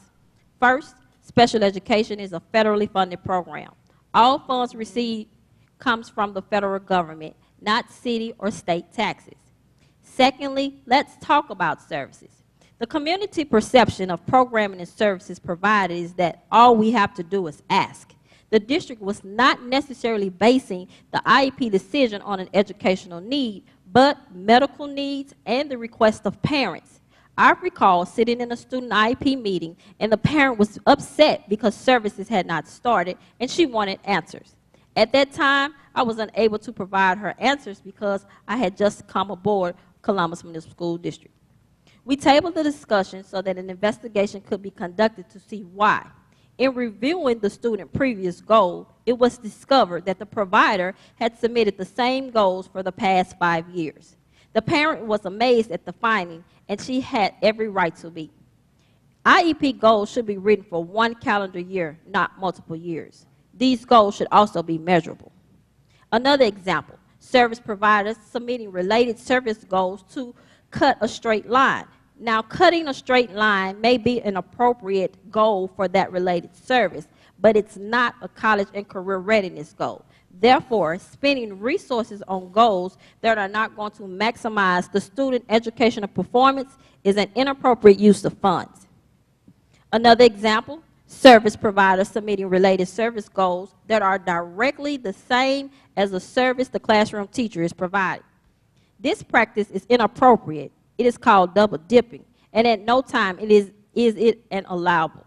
First, special education is a federally funded program. All funds received comes from the federal government, not city or state taxes. Secondly, let's talk about services. The community perception of programming and services provided is that all we have to do is ask. The district was not necessarily basing the IEP decision on an educational need, but medical needs and the request of parents. I recall sitting in a student IEP meeting and the parent was upset because services had not started and she wanted answers. At that time, I was unable to provide her answers because I had just come aboard Columbus Municipal School District. We tabled the discussion so that an investigation could be conducted to see why. In reviewing the student's previous goal, it was discovered that the provider had submitted the same goals for the past 5 years. The parent was amazed at the finding, and she had every right to be. IEP goals should be written for 1 calendar year, not multiple years. These goals should also be measurable. Another example, service providers submitting related service goals to cut a straight line. Now, cutting a straight line may be an appropriate goal for that related service, but it's not a college and career readiness goal. Therefore, spending resources on goals that are not going to maximize the student educational performance is an inappropriate use of funds. Another example, service providers submitting related service goals that are directly the same as the service the classroom teacher is providing. This practice is inappropriate. It is called double dipping, and at no time is it allowable.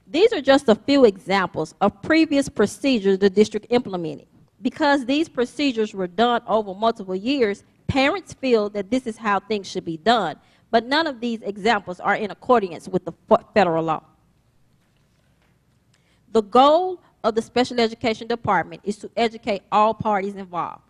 These are just a few examples of previous procedures the district implemented. Because these procedures were done over multiple years, parents feel that this is how things should be done, but none of these examples are in accordance with the federal law. The goal of the special education department is to educate all parties involved.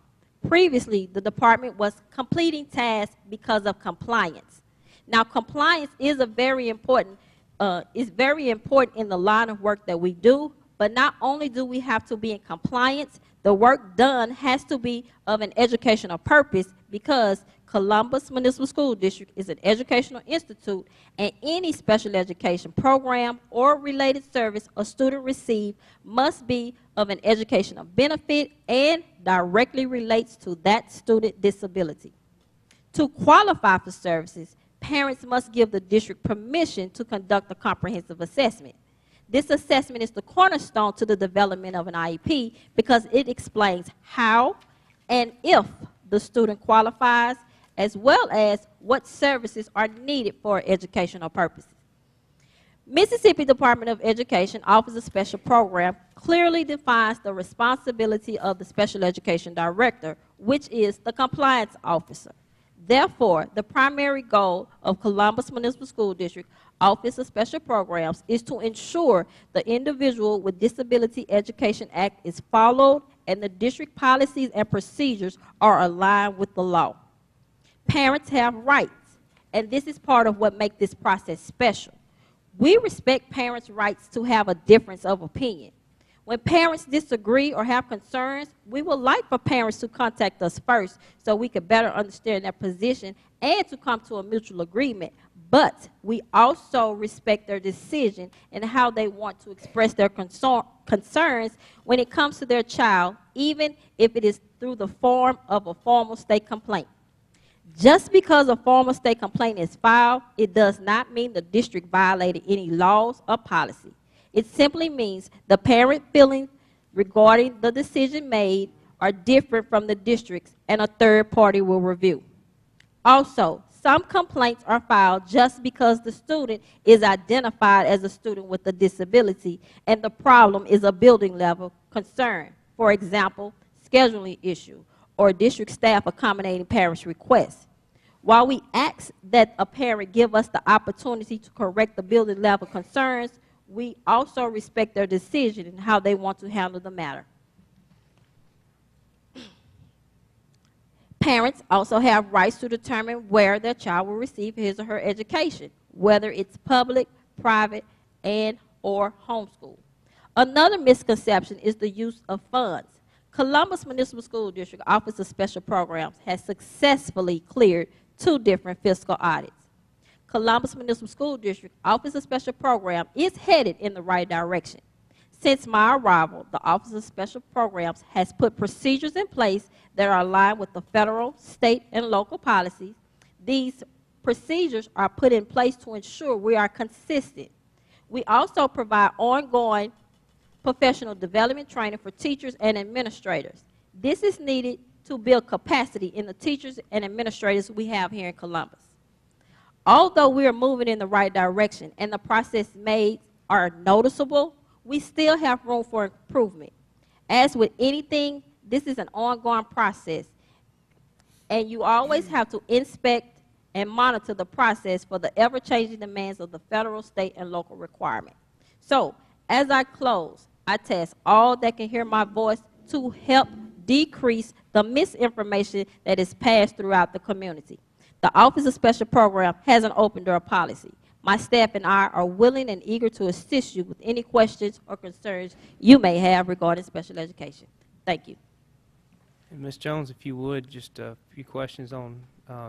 Previously, the department was completing tasks because of compliance. Now, compliance is very important in the line of work that we do, but not only do we have to be in compliance, the work done has to be of an educational purpose because Columbus Municipal School District is an educational institute, and any special education program or related service a student receives must be of an educational benefit and directly relates to that student disability. To qualify for services, parents must give the district permission to conduct a comprehensive assessment. This assessment is the cornerstone to the development of an IEP because it explains how and if the student qualifies, as well as what services are needed for educational purposes. Mississippi Department of Education Office of Special Program clearly defines the responsibility of the special education director, which is the compliance officer. Therefore, the primary goal of Columbus Municipal School District Office of Special Programs is to ensure the Individual with Disability Education Act is followed and the district policies and procedures are aligned with the law. Parents have rights, and this is part of what makes this process special. We respect parents' rights to have a difference of opinion. When parents disagree or have concerns, we would like for parents to contact us first so we could better understand their position and to come to a mutual agreement. But we also respect their decision and how they want to express their concerns when it comes to their child, even if it is through the form of a formal state complaint. Just because a formal state complaint is filed, it does not mean the district violated any laws or policy. It simply means the parent feelings regarding the decision made are different from the district's, and a third party will review. Also, some complaints are filed just because the student is identified as a student with a disability and the problem is a building level concern. For example, scheduling issue or district staff accommodating parents' requests. While we ask that a parent give us the opportunity to correct the building level concerns, we also respect their decision and how they want to handle the matter. Parents also have rights to determine where their child will receive his or her education, whether it's public, private, and or homeschool. Another misconception is the use of funds. Columbus Municipal School District Office of Special Programs has successfully cleared 2 different fiscal audits. Columbus Municipal School District Office of Special Programs is headed in the right direction. Since my arrival, the Office of Special Programs has put procedures in place that are aligned with the federal, state, and local policies. These procedures are put in place to ensure we are consistent. We also provide ongoing professional development training for teachers and administrators. This is needed to build capacity in the teachers and administrators we have here in Columbus. Although we are moving in the right direction and the process made are noticeable, we still have room for improvement. As with anything, this is an ongoing process, and you always have to inspect and monitor the process for the ever-changing demands of the federal, state, and local requirement. So, as I close, I task all that can hear my voice to help decrease the misinformation that is passed throughout the community. The Office of Special Program has an open door policy. My staff and I are willing and eager to assist you with any questions or concerns you may have regarding special education. Thank you. And Ms. Jones, if you would, just a few questions on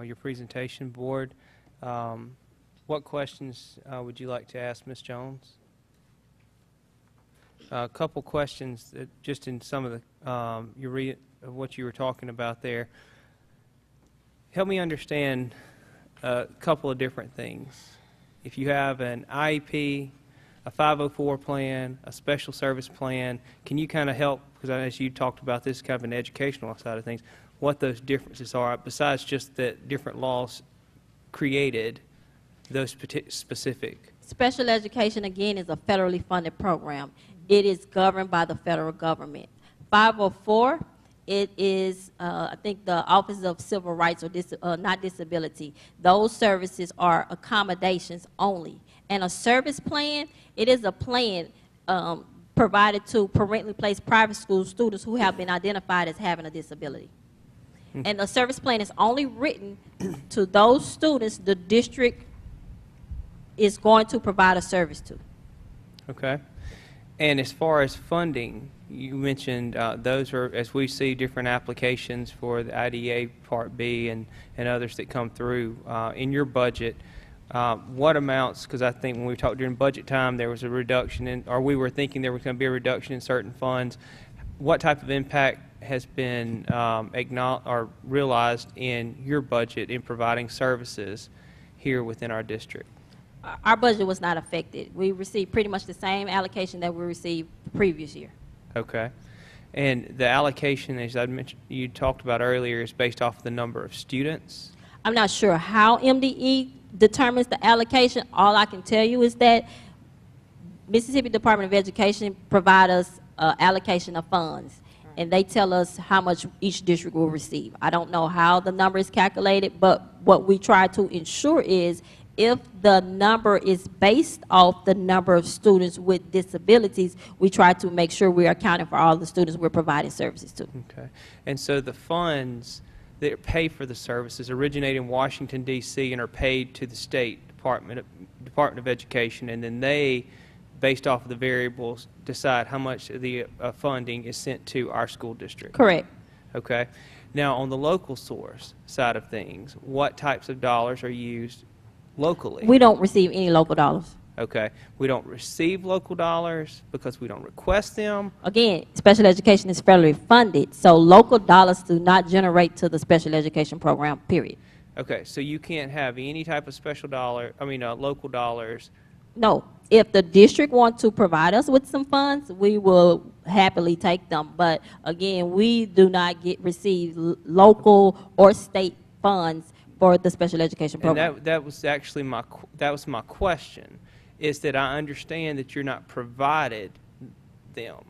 your presentation board. What questions would you like to ask Ms. Jones? A couple questions that just in some of the what you were talking about there. Help me understand a couple of different things. If you have an IEP, a 504 plan, a special service plan, can you kind of help, because as you talked about this kind of an educational side of things, what those differences are, besides just that different laws created those specific? Special education, again, is a federally funded program. It is governed by the federal government. 504, it is, I think, the Office of Civil Rights or not disability. Those services are accommodations only. And a service plan, it is a plan provided to parentally placed private school students who have been identified as having a disability. And the service plan is only written to those students the district is going to provide a service to. Okay. And as far as funding, you mentioned those are, as we see different applications for the IDA Part B and others that come through in your budget, what amounts, because I think when we talked during budget time there was a reduction in, or we were thinking there was going to be a reduction in certain funds. What type of impact has been acknowledged or realized in your budget in providing services here within our district? Our budget was not affected. We received pretty much the same allocation that we received the previous year. Okay. And the allocation, as I mentioned, you talked about earlier, is based off the number of students? I'm not sure how MDE determines the allocation. All I can tell you is that Mississippi Department of Education provides us allocation of funds, and they tell us how much each district will receive. I don't know how the number is calculated, but what we try to ensure is if the number is based off the number of students with disabilities, we try to make sure we're accounting for all the students we're providing services to. Okay. And so the funds that pay for the services originate in Washington, D.C. and are paid to the State Department of Education, and then they, based off of the variables, decide how much of the funding is sent to our school district. Correct. Okay. Now, on the local source side of things, what types of dollars are used locally? We don't receive any local dollars. Okay. We don't receive local dollars because we don't request them. Again, special education is federally funded, so local dollars do not generate to the special education program, period. Okay. So you can't have any type of local dollars. No. If the district wants to provide us with some funds, we will happily take them. But again, we do not receive local or state funds for the special education program. And that was actually my question, is that I understand that you're not provided them,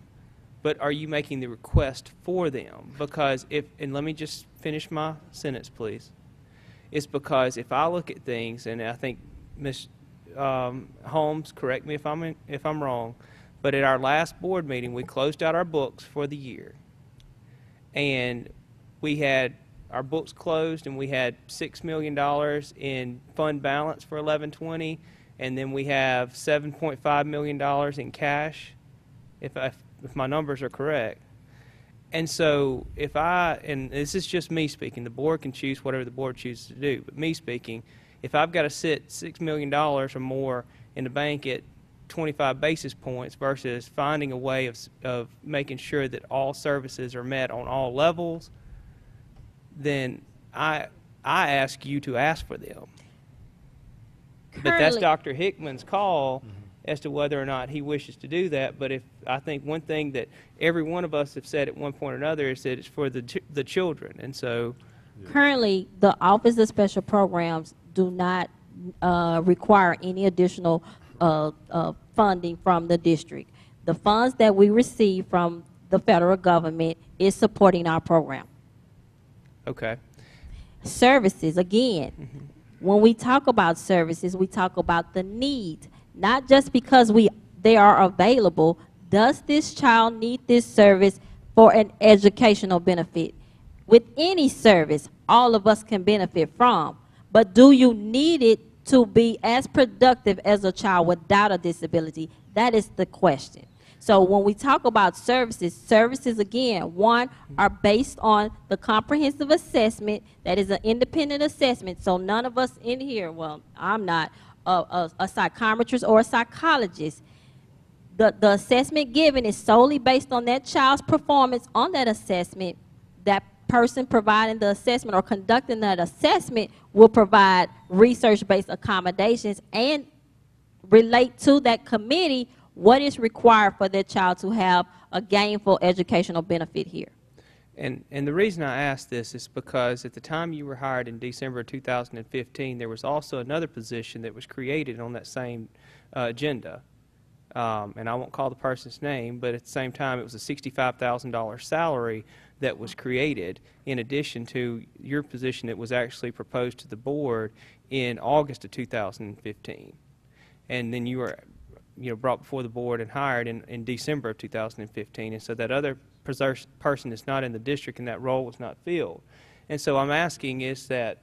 but are you making the request for them? Because and let me just finish my sentence, please. It's because if I look at things, and I think Ms. Holmes, correct me if I'm wrong, but at our last board meeting, we closed out our books for the year, and we had our books closed, and we had $6 million in fund balance for 1120, and then we have $7.5 million in cash, if my numbers are correct. And so and this is just me speaking, the board can choose whatever the board chooses to do, but me speaking, if I've got to sit $6 million or more in the bank at 25 basis points versus finding a way of making sure that all services are met on all levels, then I ask you to ask for them. But that's Dr. Hickman's call as to whether or not he wishes to do that. But I think one thing that every one of us have said at one point or another is that it's for the children. And so currently, the Office of Special Programs do not require any additional funding from the district. The funds that we receive from the federal government is supporting our program. Okay. Services, again, when we talk about services, we talk about the need, not just because they are available. Does this child need this service for an educational benefit? With any service, all of us can benefit from, but do you need it to be as productive as a child without a disability? That is the question. So when we talk about services again, one, are based on the comprehensive assessment that is an independent assessment. So none of us in here, well, I'm not a psychometrist or a psychologist. The assessment given is solely based on that child's performance on that assessment. That person providing the assessment or conducting that assessment will provide research-based accommodations and relate to that committee what is required for that child to have a gainful educational benefit here. And the reason I ask this is because at the time you were hired in December of 2015, there was also another position that was created on that same agenda. And I won't call the person's name, but at the same time it was a $65,000 salary that was created in addition to your position that was actually proposed to the board in August of 2015. And then you were brought before the board and hired in December of 2015. And so that other person that's not in the district and that role was not filled. And so I'm asking is that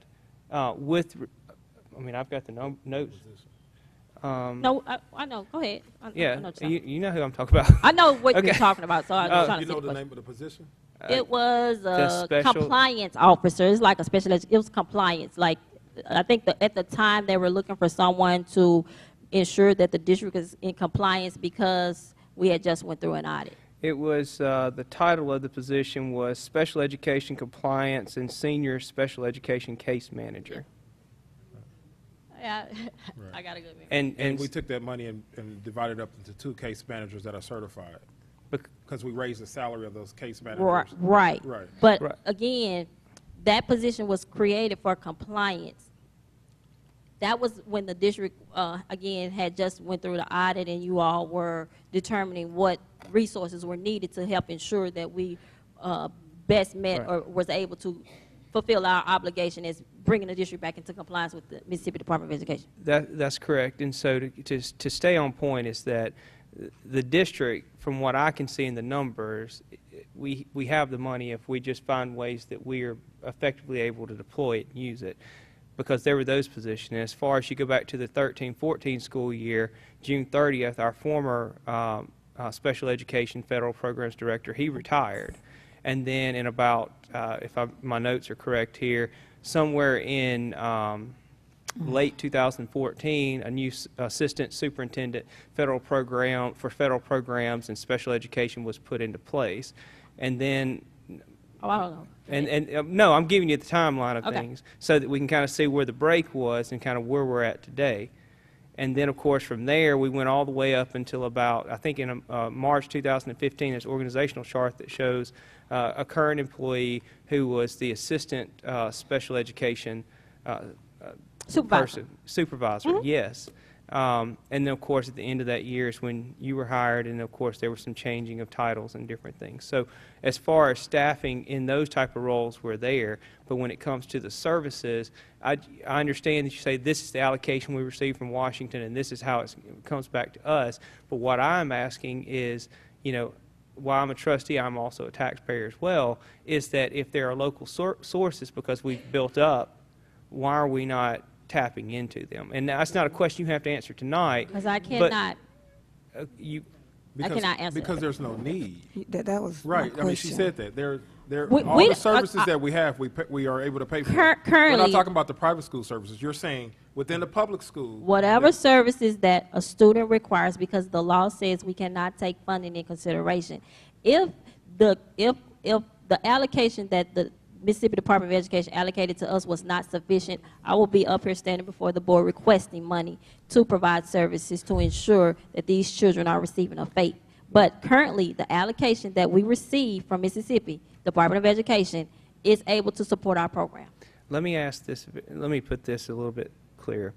I've got the notes. No, I know. Go ahead. Yeah, I know you know who I'm talking about. I know what Okay. you're talking about, so I'm trying to You know see the name of the position? It was the a special- compliance officer. It's like a special it was compliance. Like, I think at the time they were looking for someone to ensure that the district is in compliance because we had just went through an audit. It was, the title of the position was Special Education Compliance and Senior Special Education Case Manager. Yeah, Right. I got a good memory. And we took that money and divided up into 2 case managers that are certified. Because we raised the salary of those case managers. Right. Right. But Right. again, that position was created for compliance. That was when the district, again, had just went through the audit and you all were determining what resources were needed to help ensure that we best met Right. or was able to fulfill our obligation as bringing the district back into compliance with the Mississippi Department of Education. That's correct. And so to stay on point is that the district, from what I can see in the numbers, we have the money if we just find ways that we are effectively able to deploy it and use it, because there were those positions. And as far as you go back to the 13-14 school year, June 30th, our former special education federal programs director, he retired. And then in about, my notes are correct here, somewhere in late 2014, a new assistant superintendent federal programs and special education was put into place. And then, Oh, I don't know. and no, I'm giving you the timeline of Okay. things so that we can kind of see where the break was and kind of where we're at today. And then, of course, from there, we went all the way up until about, I think in March 2015, there's an organizational chart that shows a current employee who was the assistant special education supervisor, yes. And then, of course, at the end of that year is when you were hired, and, of course, there was some changing of titles and different things. So as far as staffing in those type of roles, we're there. But when it comes to the services, I understand that you say this is the allocation we received from Washington, and this is how it comes back to us. But what I'm asking is, you know, while I'm a trustee, I'm also a taxpayer as well, is that if there are local sources, because we've built up, why are we not tapping into them? And that's not a question you have to answer tonight. Because I cannot, I cannot answer Because that. there's no need. That was my Right, I mean, she question. said that. We- All we- the services that we have, we are able to pay for. We're not Currently, talking about the private school services. You're saying within the public school. whatever services that a student requires, because the law says we cannot take funding in consideration. If the allocation that the Mississippi Department of Education allocated to us was not sufficient, I will be up here standing before the board requesting money to provide services to ensure that these children are receiving a FAPE. But currently, the allocation that we receive from Mississippi Department of Education is able to support our program. Let me ask this, let me put this a little bit clearer.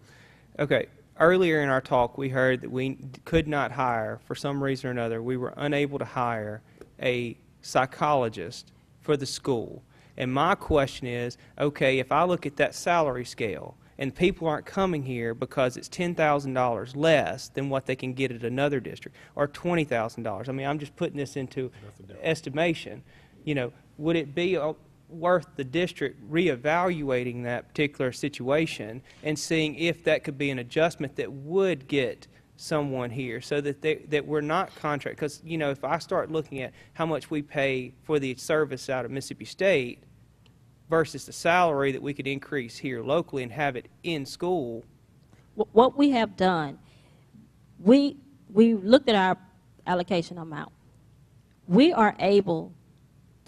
Okay, earlier in our talk, we heard that we could not hire, for some reason or another, we were unable to hire a psychologist for the school. And my question is, okay, if I look at that salary scale and people aren't coming here because it's $10,000 less than what they can get at another district, or $20,000, I mean, I'm just putting this into estimation, you know, would it be worth the district reevaluating that particular situation and seeing if that could be an adjustment that would get someone here, so that that we're not contract? Because, you know, if I start looking at how much we pay for the service out of Mississippi State versus the salary that we could increase here locally and have it in school. What we have done, we looked at our allocation amount. We are able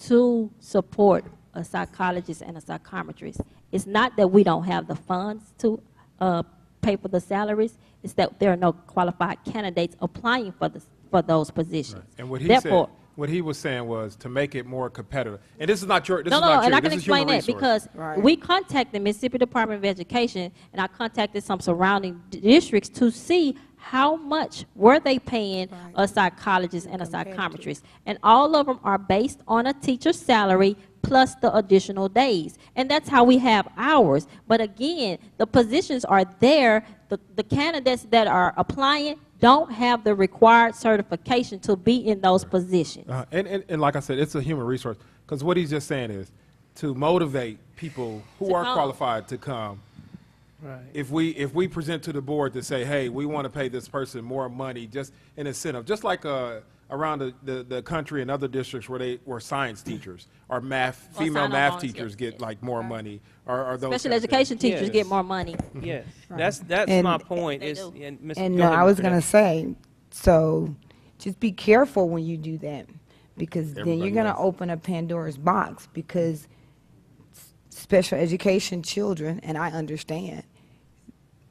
to support a psychologist and a psychometrist. It's not that we don't have the funds to pay for the salaries, it's that there are no qualified candidates applying for those positions. Right. And what he Therefore, said, what he was saying was to make it more competitive. And this is not your, this no, is no, not and your, I can this is explain human that resource. because we contacted Mississippi Department of Education, and I contacted some surrounding districts to see how much were they paying a psychologist and a psychometrist. And all of them are based on a teacher's salary plus the additional days. And that's how we have ours. But again, the positions are there. The candidates that are applying don't have the required certification to be in those positions. And like I said, it's a human resource, because what he's just saying is to motivate people who are qualified to come. Right. If we present to the board to say, hey, we want to pay this person more money, just an incentive, just like around the country and other districts where science teachers or female math teachers get like more money, or those special education teachers Yes. get more money. Yes, Right. that's And- my point. They Is do. And go ahead, I was Ms. going to say, so just be careful when you do that, because then Everybody you're going to knows. open a Pandora's box, because special education children, and I understand,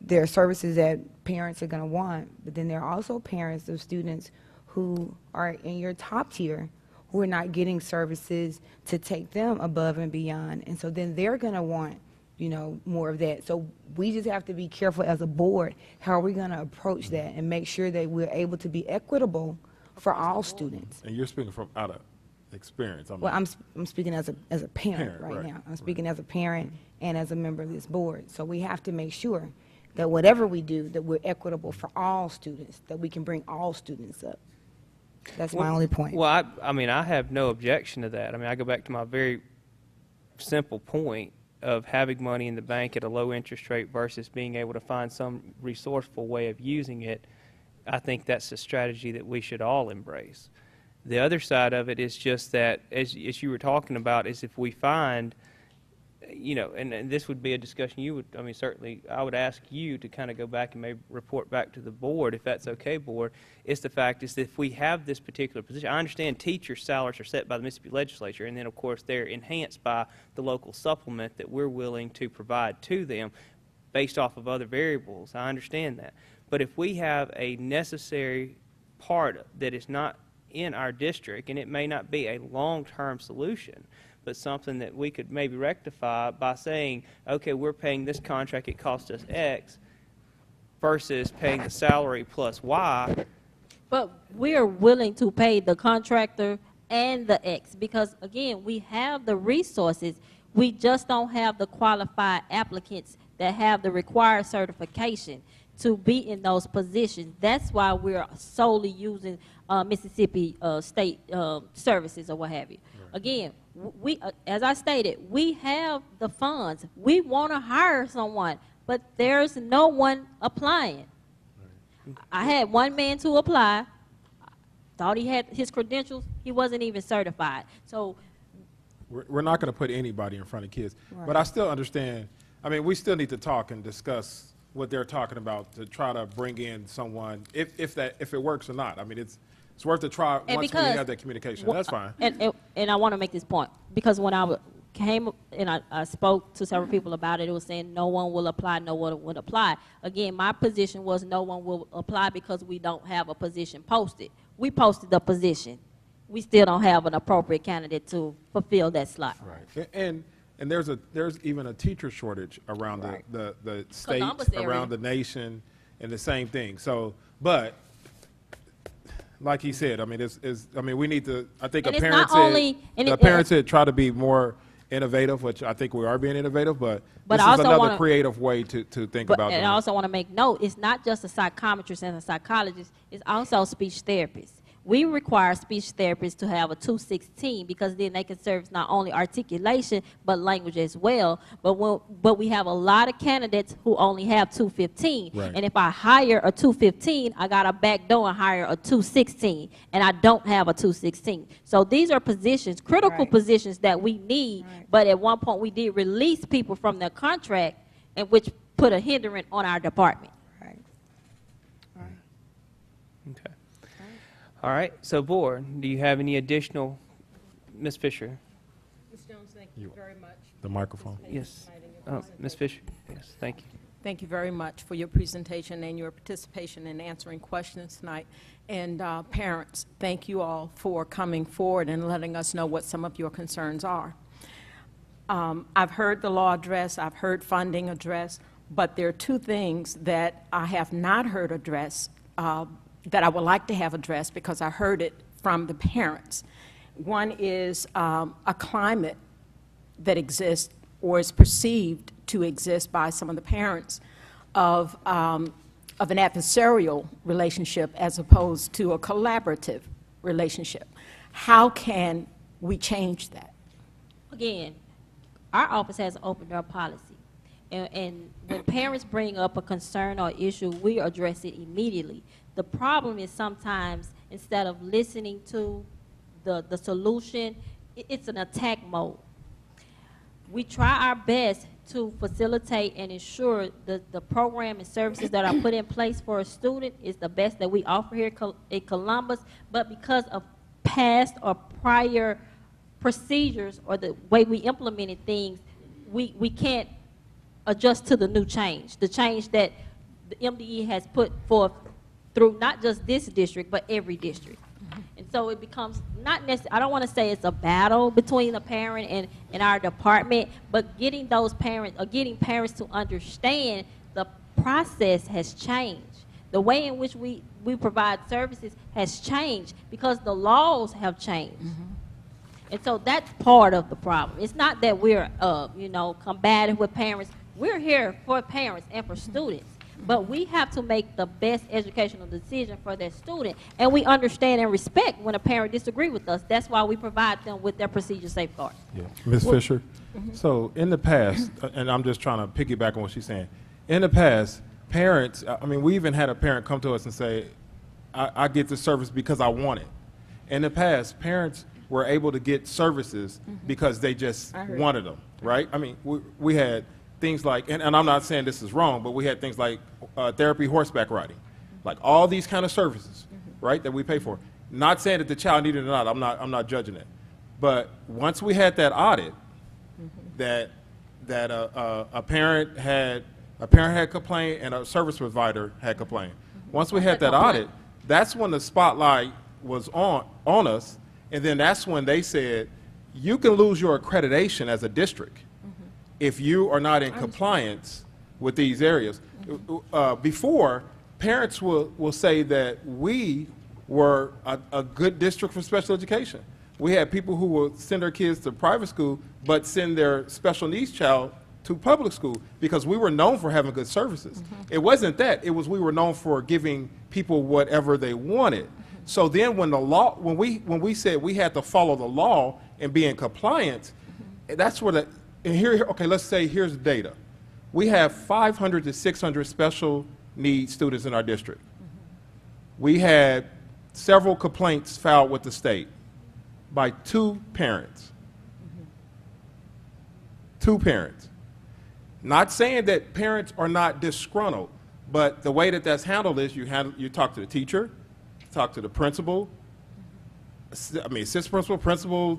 there are services that parents are going to want, but then there are also parents of students who are in your top tier who are not getting services to take them above and beyond. And so then they're going to want, you know, more of that. So we just have to be careful as a board, how are we going to approach that and make sure that we're able to be equitable for all students. And you're speaking from out of experience. I mean, Well, I'm speaking as a parent, Parent, right right, now. I'm speaking as a parent and as a member of this board. So we have to make sure that whatever we do, that we're equitable for all students, that we can bring all students up. That's my only point. Well, I mean, I have no objection to that. I mean, I go back to my very simple point of having money in the bank at a low interest rate versus being able to find some resourceful way of using it. I think that's a strategy that we should all embrace. The other side of it is just that, as you were talking about, is if we find, you know, and this would be a discussion you would, I mean, certainly I would ask you to kind of go back and maybe report back to the board, if that's okay, board, is the fact is that if we have this particular position, I understand teachers' salaries are set by the Mississippi legislature, and then, of course, they're enhanced by the local supplement that we're willing to provide to them based off of other variables. I understand that. But if we have a necessary part that is not in our district, and it may not be a long-term solution, but something that we could maybe rectify by saying, okay, we're paying this contract, it cost us X, versus paying the salary plus Y. But we are willing to pay the contractor and the X because, again, we have the resources. We just don't have the qualified applicants that have the required certification to be in those positions. That's why we're solely using Mississippi State services or what have you. Right. Again, we, as I stated, we have the funds. We want to hire someone, but there's no one applying. Right. I had one man to apply. Thought he had his credentials. He wasn't even certified. So we're not going to put anybody in front of kids. Right. But I still understand. I mean, we still need to talk and discuss what they're talking about to try to bring in someone, if it works or not. I mean, it's worth a try once we have that communication. That's fine. And I want to make this point because when I came and I spoke to several people about it, it was saying no one will apply, no one would apply. Again, my position was no one will apply because we don't have a position posted. We posted the position. We still don't have an appropriate candidate to fulfill that slot. Right. And there's even a teacher shortage around right. the state, Columbus area. around the nation, and the same thing. So, but like he said, I mean, I mean, we need to. I think and a parent said try to be more innovative, which I think we are being innovative. But this is another creative way to think about. And I also want to make note: it's not just a psychometrist and a psychologist; it's also a speech therapist. We require speech therapists to have a 216 because then they can service not only articulation but language as well. But we have a lot of candidates who only have 215. Right. And if I hire a 215, I got to back door and hire a 216, and I don't have a 216. So these are positions, critical right. positions that we need. Right. But at one point we did release people from their contract, and which put a hindrance on our department. Right. Right. Okay. All right, so board, do you have any additional, Ms. Fisher? Ms. Jones, thank you very much. The microphone. Yes. Ms. Fisher, yes, thank you. Thank you very much for your presentation and your participation in answering questions tonight. And parents, thank you all for coming forward and letting us know what some of your concerns are. I've heard the law addressed, I've heard funding addressed, but there are two things that I have not heard addressed that I would like to have addressed because I heard it from the parents. One is a climate that exists or is perceived to exist by some of the parents of an adversarial relationship as opposed to a collaborative relationship. How can we change that? Again, our office has an open door policy. And when parents bring up a concern or issue, we address it immediately. The problem is sometimes instead of listening to the solution, it's an attack mode. We try our best to facilitate and ensure that the program and services that are put in place for a student is the best that we offer here in Columbus, but because of past or prior procedures or the way we implemented things, we can't adjust to the new change, the change that the MDE has put forth through not just this district, but every district. Mm-hmm. And so it becomes not necessarily, I don't want to say it's a battle between the parent and our department, but getting those parents, or getting parents to understand the process has changed. The way in which we provide services has changed because the laws have changed. Mm-hmm. And so that's part of the problem. It's not that we're, combative with parents. We're here for parents and for students. But we have to make the best educational decision for their student. And we understand and respect when a parent disagrees with us. That's why we provide them with their procedure safeguards. Yeah. Ms. Fisher, so in the past, and I'm just trying to piggyback on what she's saying, in the past, parents, we even had a parent come to us and say, I get this service because I want it. In the past, parents were able to get services because they just wanted them, right? We had things like, and I'm not saying this is wrong, but we had things like therapy, horseback riding, like all these kind of services, right, that we pay for. Not saying that the child needed it or not, I'm not judging it. But once we had that audit, that a parent had complained and a service provider had complained. Once we had that audit, that's when the spotlight was on us, and then that's when they said, you can lose your accreditation as a district if you are not in compliance with these areas. Before, parents will say that we were a good district for special education. We had people who will send their kids to private school but send their special needs child to public school because we were known for having good services. It wasn't that. It was we were known for giving people whatever they wanted. So then when we said we had to follow the law and be in compliance, that's where okay, let's say here's the data. We have 500 to 600 special needs students in our district. We had several complaints filed with the state by 2 parents. 2 parents. Not saying that parents are not disgruntled, but the way that that's handled is you talk to the teacher, talk to the principal, assistant principal,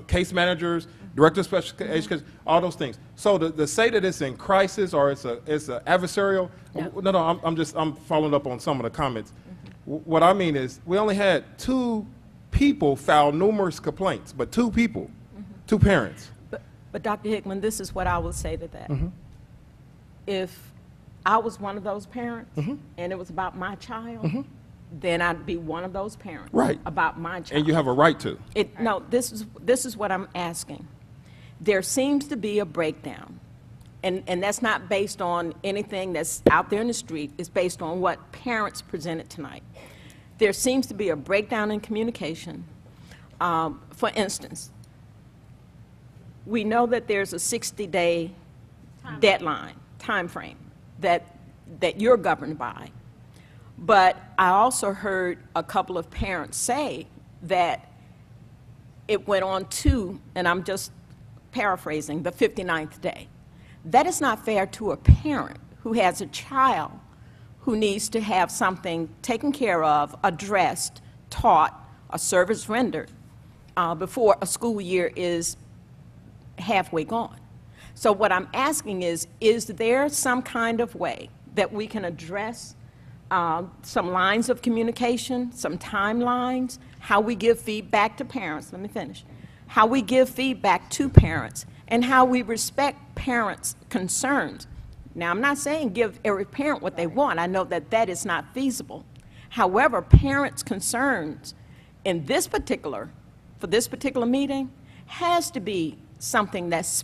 case managers, director of special education, all those things. So to say that it's in crisis or it's a adversarial, no, I'm following up on some of the comments. What I mean is we only had 2 people file numerous complaints, but 2 people, 2 parents. But Dr. Hickman, this is what I will say to that. If I was one of those parents and it was about my child, then I'd be one of those parents about my child. And you have a right to. No, this is what I'm asking. There seems to be a breakdown, and that's not based on anything that's out there in the street. It's based on what parents presented tonight. There seems to be a breakdown in communication. For instance, we know that there's a 60-day deadline, time frame, that you're governed by. But I also heard a couple of parents say that it went on to, and I'm just paraphrasing, the 59th day. That is not fair to a parent who has a child who needs to have something taken care of, addressed, taught, a service rendered before a school year is halfway gone. So what I'm asking is there some kind of way that we can address some lines of communication, some timelines, how we give feedback to parents, let me finish, how we give feedback to parents, and how we respect parents' concerns. Now, I'm not saying give every parent what they want. I know that that is not feasible. However, parents' concerns in this particular, for this particular meeting, has to be something that's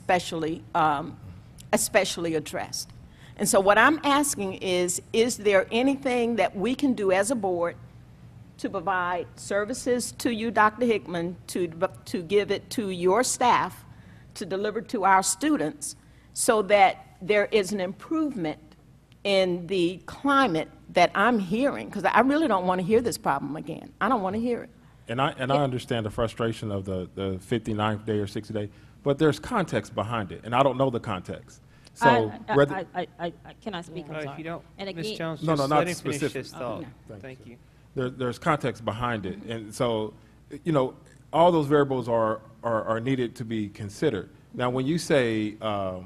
especially addressed. And so what I'm asking is there anything that we can do as a board to provide services to you, Dr. Hickman, to give it to your staff, to deliver to our students, so that there is an improvement in the climate that I'm hearing? Because I really don't want to hear this problem again. I don't want to hear it. And I understand the frustration of the 59th day or 60th day, but there's context behind it, and I don't know the context. So can I speak? I'm sorry. If you don't, And again, Ms. Jones, No, just not let him finish specific. his thought. Thank you. There's context behind it, and so, all those variables are needed to be considered. Now, when you say, the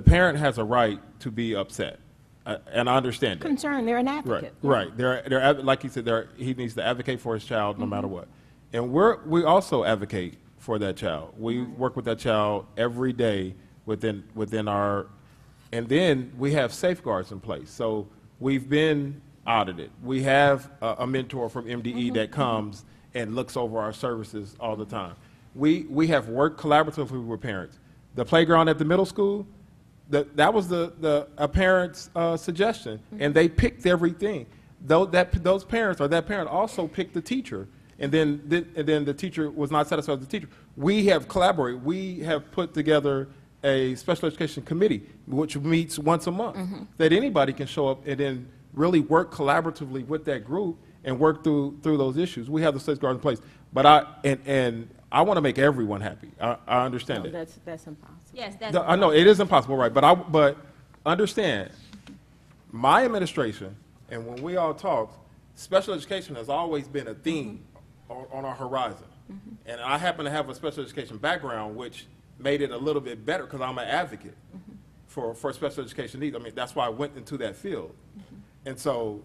parent has a right to be upset, and I understand that. Concern, they're an advocate. Right. They're like you said, he needs to advocate for his child no matter what. And we also advocate for that child. We work with that child every day within our, and then we have safeguards in place. So we've been audited. We have a mentor from MDE that comes and looks over our services all the time. We have worked collaboratively with parents. The playground at the middle school, that was a parent's suggestion, and they picked everything. Those parents or that parent also picked the teacher, and then the teacher was not satisfied with the teacher. We have collaborated. We have put together a special education committee, which meets once a month, that anybody can show up and then really work collaboratively with that group and work through those issues. We have the safeguards in place, but I want to make everyone happy. I understand it. That's impossible. Yes, that's I know it is impossible, right? But understand, my administration, and when we all talk, special education has always been a theme on our horizon. And I happen to have a special education background, which made it a little bit better because I'm an advocate for special education needs. I mean, that's why I went into that field. And so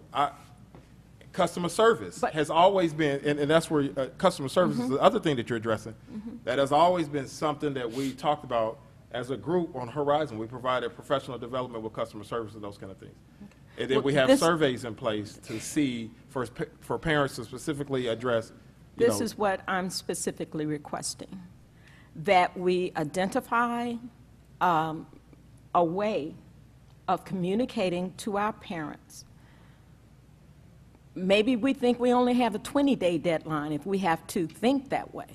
customer service has always been, and that's where customer service is the other thing that you're addressing. That has always been something that we talked about as a group on Horizon. We provided professional development with customer service and those kind of things. And then we have surveys in place to see for parents to specifically address. This is what I'm specifically requesting, that we identify a way of communicating to our parents. Maybe we think we only have a 20-day deadline if we have to think that way.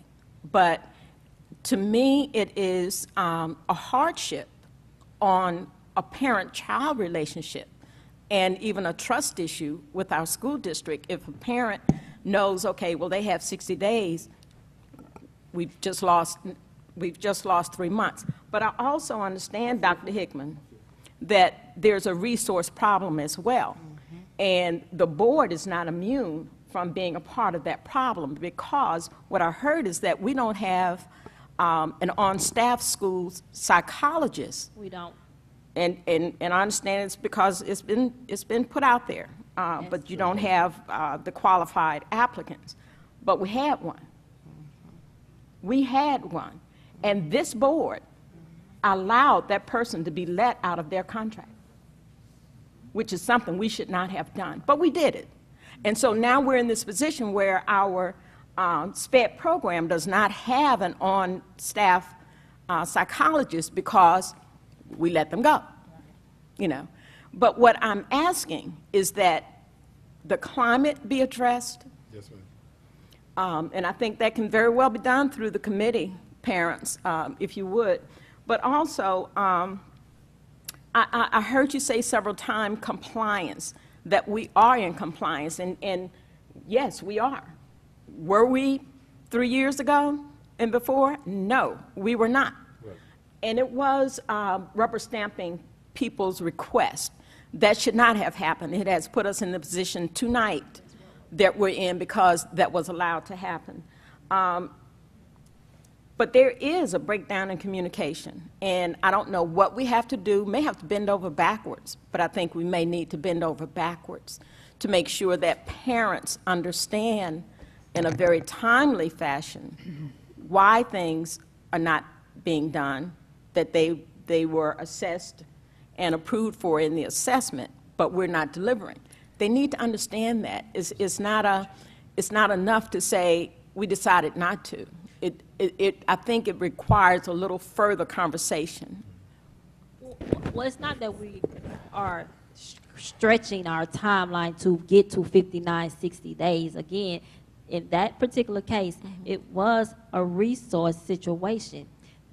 But to me, it is a hardship on a parent-child relationship and even a trust issue with our school district. If a parent knows, okay, well, they have 60 days, we've just lost 3 months. But I also understand, Dr. Hickman, that there's a resource problem as well. And the board is not immune from being a part of that problem, because what I heard is that we don't have an on-staff school psychologist. We don't. And I understand it's because it's been put out there, but you don't have the qualified applicants. But we had one. We had one. And this board allowed that person to be let out of their contract, which is something we should not have done. But we did it. And so now we're in this position where our SPED program does not have an on-staff psychologist because we let them go, you know. But what I'm asking is that the climate be addressed. Yes, ma'am. And I think that can very well be done through the committee, parents, if you would. But also, I heard you say several times compliance, that we are in compliance, and yes, we are. Were we 3 years ago and before? No, we were not. Right. And it was rubber stamping people's request. That should not have happened. It has put us in the position tonight that we're in because that was allowed to happen. But there is a breakdown in communication, and I don't know what we have to do. May have to bend over backwards, but I think we may need to bend over backwards to make sure that parents understand in a very timely fashion why things are not being done, that they were assessed and approved for in the assessment, but we're not delivering. They need to understand that. It's not enough to say we decided not to. I think it requires a little further conversation. Well, it's not that we are stretching our timeline to get to 59, 60 days. Again, in that particular case, it was a resource situation.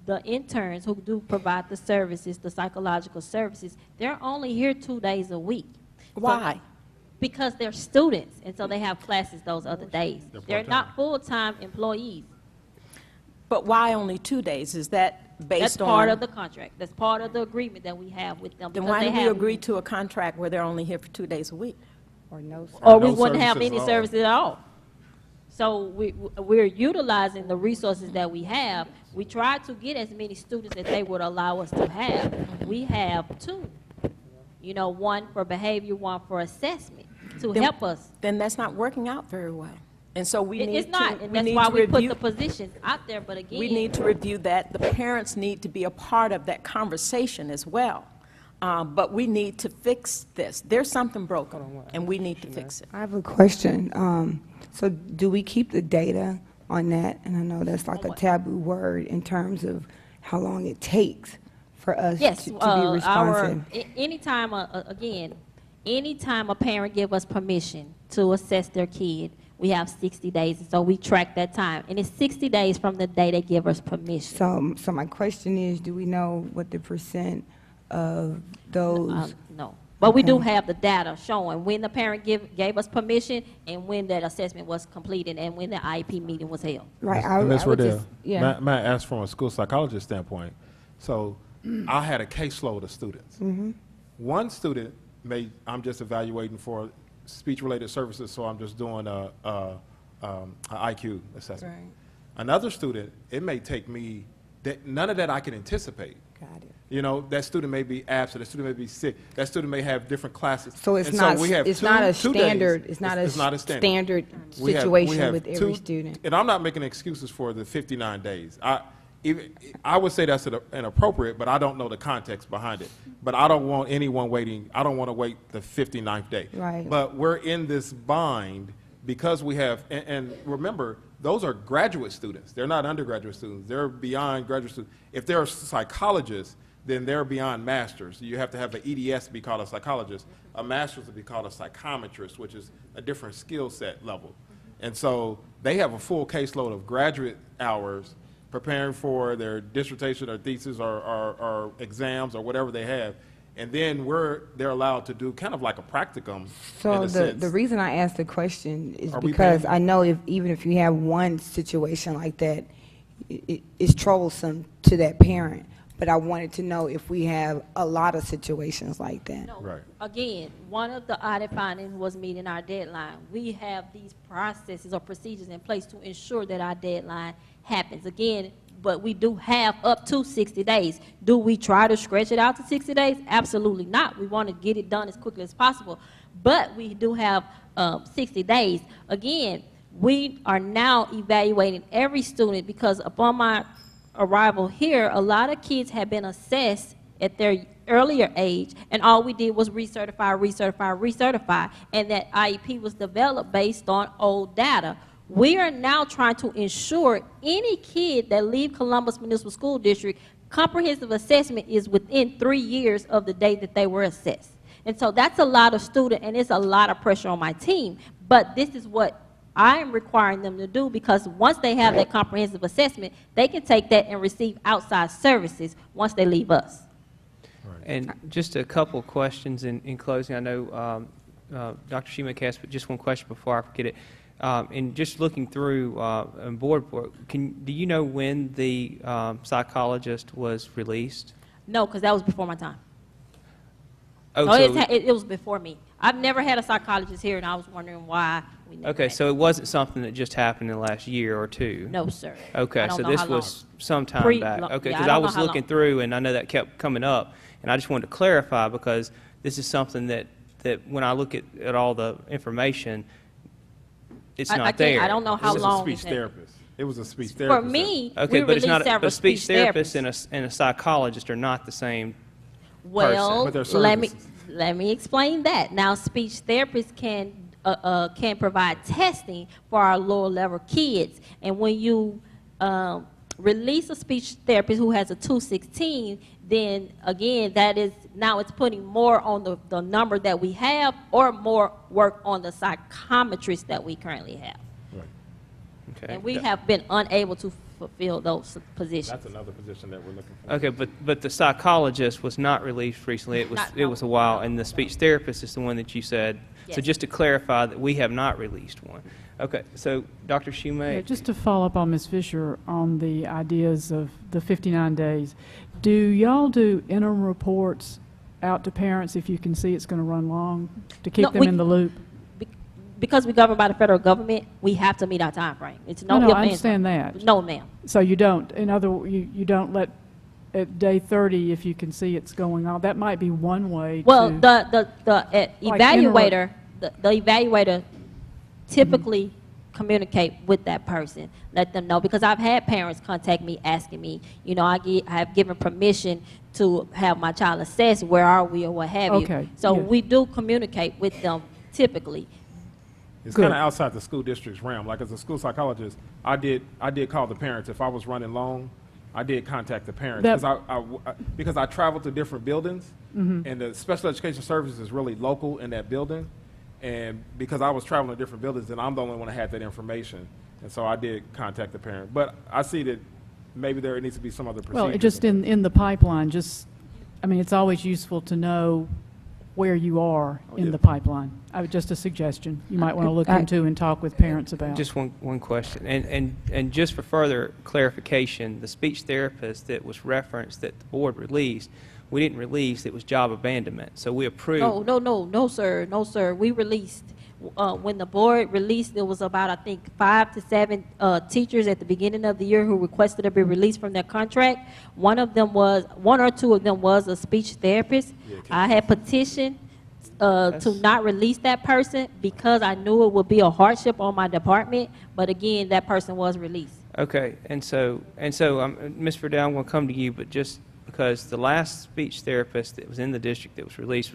The interns who do provide the services, the psychological services, they're only here 2 days a week. Why? So, because they're students, and so they have classes those other days. They're not full-time employees. But why only 2 days? Is that based on? That's part of the contract. That's part of the agreement that we have with them. Then why did we agree to a contract where they're only here for 2 days a week? Or no service. Or we wouldn't have any services at all. So we're utilizing the resources that we have. We try to get as many students that they would allow us to have. We have 2. You know, one for behavior, one for assessment to help us. Then that's not working out very well. And so we need to. It's not, and that's why we put the positions out there, but again. We need to review that. The parents need to be a part of that conversation as well. but we need to fix this. There's something broken, and we need to fix it. I have a question. So do we keep the data on that? And I know that's like a taboo word in terms of how long it takes for us Yes, to be responsive. anytime, again, anytime a parent give us permission to assess their kid, we have 60 days, so we track that time. And it's 60 days from the day they give us permission. So my question is, do we know what the percent of those? No. But we do Okay. have the data showing when the parent gave us permission and when that assessment was completed and when the IEP meeting was held. Right. And Ms. I would Riddell, just- yeah. may I ask from a school psychologist standpoint? So I had a caseload of students. Mm-hmm. One student I'm just evaluating for speech-related services, so I'm just doing a IQ assessment. Right. Another student, it may take me, none of that I can anticipate. Got it. You know, that student may be absent, that student may be sick, that student may have different classes. So it's And not, we have it's two not a days. standard, it's not a standard We have situation with every two- student. And I'm not making excuses for the 59 days. I would say that's inappropriate, but I don't know the context behind it. But I don't want anyone waiting, I don't want to wait the 59th day. Right. But we're in this bind because we have, and remember, those are graduate students. They're not undergraduate students. They're beyond graduate students. If they're psychologists, then they're beyond masters. You have to have an EDS to be called a psychologist, a master's to be called a psychometrist, which is a different skill set level. And so they have a full caseload of graduate hours preparing for their dissertation or thesis or exams or whatever they have. And then they're allowed to do kind of like a practicum in So a sense. the reason I asked the question is Are we because paying- I know even if you have one situation like that, it's troublesome to that parent. But I wanted to know if we have a lot of situations like that. No. Right. Again, one of the audit findings was meeting our deadline. We have these processes or procedures in place to ensure that our deadline happens. Again, but we do have up to 60 days. Do we try to stretch it out to 60 days? Absolutely not. We want to get it done as quickly as possible. But we do have 60 days. Again, we are now evaluating every student because upon my arrival here, a lot of kids have been assessed at their earlier age, and all we did was recertify, and that IEP was developed based on old data. We are now trying to ensure any kid that leave Columbus Municipal School District, comprehensive assessment is within 3 years of the day that they were assessed. And so that's a lot of student, and it's a lot of pressure on my team, but this is what I am requiring them to do, because once they have that comprehensive assessment, they can take that and receive outside services once they leave us. And just a couple of questions in closing. I know Dr. Shemek asked, but just one question before I forget it. And just looking through on board report, do you know when the psychologist was released? No, because that was before my time. Oh, No, so, it was before me. I've never had a psychologist here, and I was wondering why we never okay, had so it wasn't something that just happened in the last year or two? No, sir. Okay, I don't so know this how long. was some time back. Long- Okay, yeah, because I I don't know was how looking long. through, and I know that kept coming up, and I just wanted to clarify, because this is something that when I look at all the information, it's I not can't- there. I don't know how It was long a speech it's been. therapist. It was a speech For therapist. me, Okay, we but it's released not, several but a speech therapist therapists. and a psychologist are not the same. Well, But they're services. let me explain that. Now, speech therapists can provide testing for our lower level kids, and when you release a speech therapist who has a 216, then again, that is now it's putting more on the number that we have, or more work on the psychometrist that we currently have, Okay. and we have been unable to fulfill those positions. That's another position that we're looking for. Okay, but the psychologist was not released recently. It was a while, and the speech therapist is the one that you said. So Yes. just to clarify that we have not released one. Okay, so Dr. Yeah, Shoemake, just to follow up on Ms. Fisher on the ideas of the 59 days, do y'all do interim reports out to parents if you can see it's going to run long, to keep No, them we- in the loop? Because we govern by the federal government, we have to meet our time frame. It's no, No, ifs, I ands, understand that. No, ma'am. So you don't, you don't let, at day 30, if you can see it's going on, that might be one way to. Well, the Like evaluator, the evaluator typically communicate with that person, let them know, because I've had parents contact me asking me, you know, I have given permission to have my child assessed, where are we or what have Okay, you. So yeah. we do communicate with them typically. It's Good. kind of outside the school district's realm. Like as a school psychologist, I did call the parents. If I was running long, I did contact the parents because I traveled to different buildings, and the special education service is really local in that building. And because I was traveling to different buildings, and I'm the only one that had that information, and so I did contact the parent. But I see that maybe there needs to be some other procedure. Well, it just in the pipeline, just, I mean, it's always useful to know where you are in the pipeline. Just a suggestion you might want to look into and talk with parents about. Just one question, and just for further clarification, the speech therapist that was referenced that the board released, we didn't release, it was job abandonment. So we approved. No, sir. We released, when the board released, there was about, I think, 5 to 7 teachers at the beginning of the year who requested to be released from their contract. One or two of them was a speech therapist. I had petitioned to not release that person because I knew it would be a hardship on my department, but again, that person was released. Okay, and so, Ms. Verdell, I'm going to come to you, but just because the last speech therapist that was in the district that was released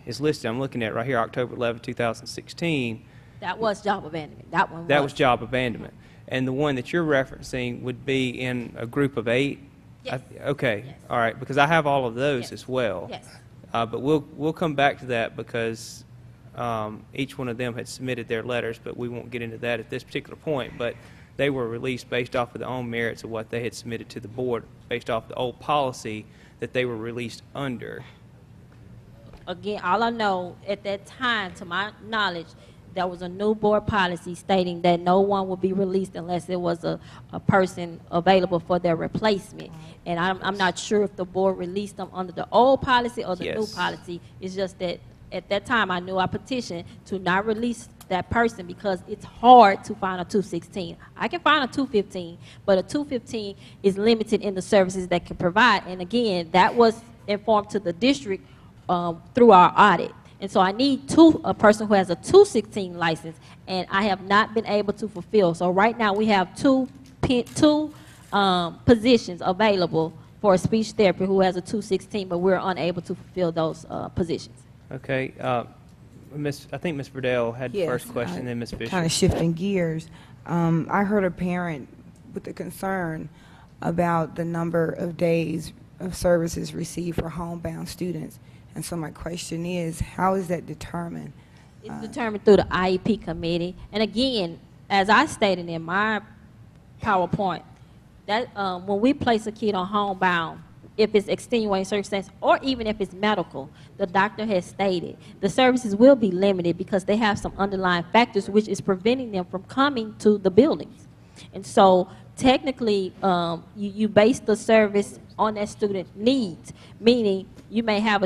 is listed, I'm looking at right here, October 11, 2016. That was job abandonment. That was job abandonment. And the one that you're referencing would be in a group of 8? Yes. Okay, Yes. all right, because I have all of those as well. Yes. But we'll come back to that because each one of them had submitted their letters, but we won't get into that at this particular point. But they were released based off of their own merits of what they had submitted to the board, based off the old policy that they were released under. Again, all I know, at that time, to my knowledge, there was a new board policy stating that no one would be released unless there was a person available for their replacement. And I'm not sure if the board released them under the old policy or the new Yes. policy. It's just that at that time, I knew I petitioned to not release that person because it's hard to find a 216. I can find a 215, but a 215 is limited in the services that can provide. And again, that was informed to the district through our audit. And so I need a person who has a 216 license, and I have not been able to fulfill. So right now we have two positions available for a speech therapist who has a 216, but we're unable to fulfill those positions. Okay, I think Ms. Verdell had the first question, then Ms. Fisher. Kind of shifting gears. I heard a parent with a concern about the number of days of services received for homebound students. And so my question is, how is that determined? It's determined through the IEP committee. And again, as I stated in my PowerPoint, that when we place a kid on homebound, if it's extenuating circumstance or even if it's medical, the doctor has stated the services will be limited because they have some underlying factors which is preventing them from coming to the buildings. And so technically, you base the service on that student needs, meaning you may have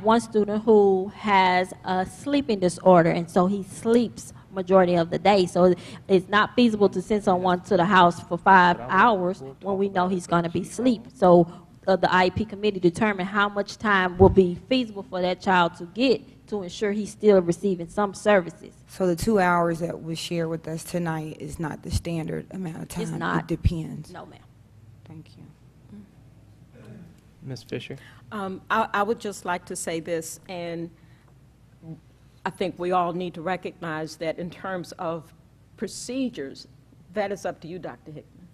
one student who has a sleeping disorder, and so he sleeps majority of the day. So it's not feasible to send someone to the house for 5 hours when we know he's going to be asleep. So the IEP committee determine how much time will be feasible for that child to get to ensure he's still receiving some services. So the 2 hours that was shared with us tonight is not the standard amount of time? It's not. It depends? No, ma'am. Thank you. Ms. Fisher? I would just like to say this, and I think we all need to recognize that in terms of procedures, that is up to you, Dr. Hickman.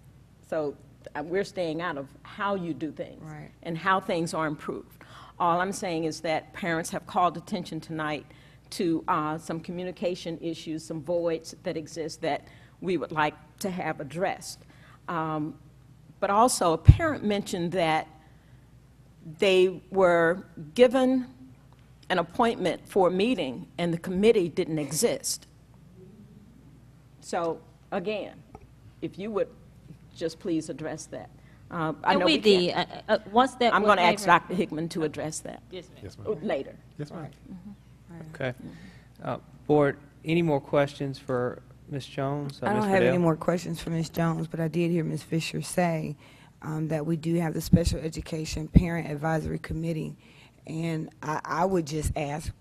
So we're staying out of how you do things and how things are improved. All I'm saying is that parents have called attention tonight to some communication issues, some voids that exist that we would like to have addressed. But also, a parent mentioned that they were given an appointment for a meeting and the committee didn't exist. So, again, if you would just please address that. I know we did. Once that I'm was going to ask made- Dr. Hickman to address that. Yes, ma'am. Yes, ma'am. Later. Yes, ma'am. Okay. Board, any more questions for Ms. Jones? I don't Ms. have any Verdell? more questions for Ms. Jones, but I did hear Ms. Fisher say that we do have the Special Education Parent Advisory Committee. And I would just ask,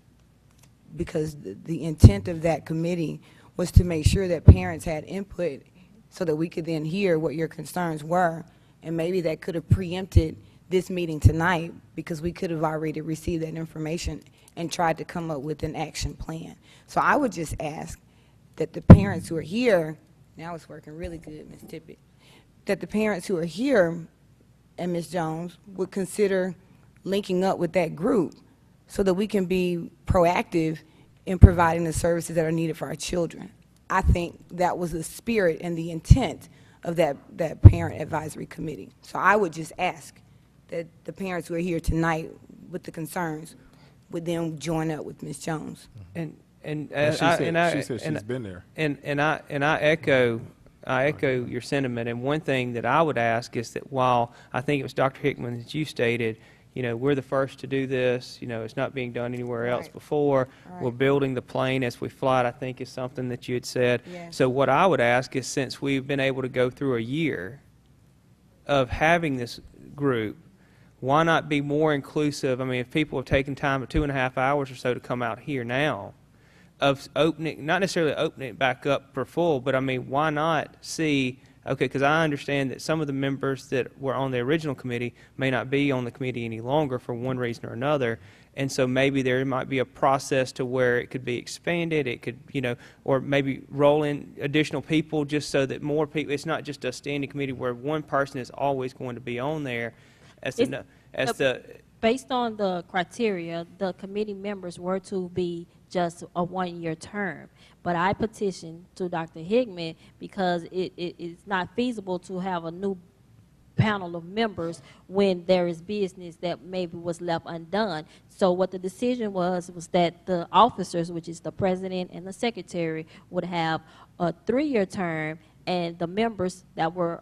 because the intent of that committee was to make sure that parents had input so that we could then hear what your concerns were. And maybe that could have preempted this meeting tonight because we could have already received that information and tried to come up with an action plan. So I would just ask that the parents who are here, now it's working really good, Ms. Tippett, that the parents who are here and Ms. Jones would consider linking up with that group so that we can be proactive in providing the services that are needed for our children. I think that was the spirit and the intent of that parent advisory committee. So I would just ask that the parents who are here tonight with the concerns would then join up with Ms. Jones. And she said she's been there. And I echo your sentiment. And one thing that I would ask is that while I think it was Dr. Hickman that you stated, we're the first to do this. It's not being done anywhere else before. We're building the plane as we fly it, I think is something that you had said. Yes. So what I would ask is, since we've been able to go through a year of having this group, why not be more inclusive? I mean, if people have taken time of 2.5 hours or so to come out here now, of opening, not necessarily opening it back up for full, but I mean, why not see, okay, because I understand that some of the members that were on the original committee may not be on the committee any longer for one reason or another, and so maybe there might be a process to where it could be expanded, it could, or maybe roll in additional people just so that more people, it's not just a standing committee where one person is always going to be on there based on the criteria, the committee members were to be just a one-year term. But I petitioned to Dr. Hickman because it is not feasible to have a new panel of members when there is business that maybe was left undone. So what the decision was that the officers, which is the president and the secretary, would have a 3-year term, and the members that were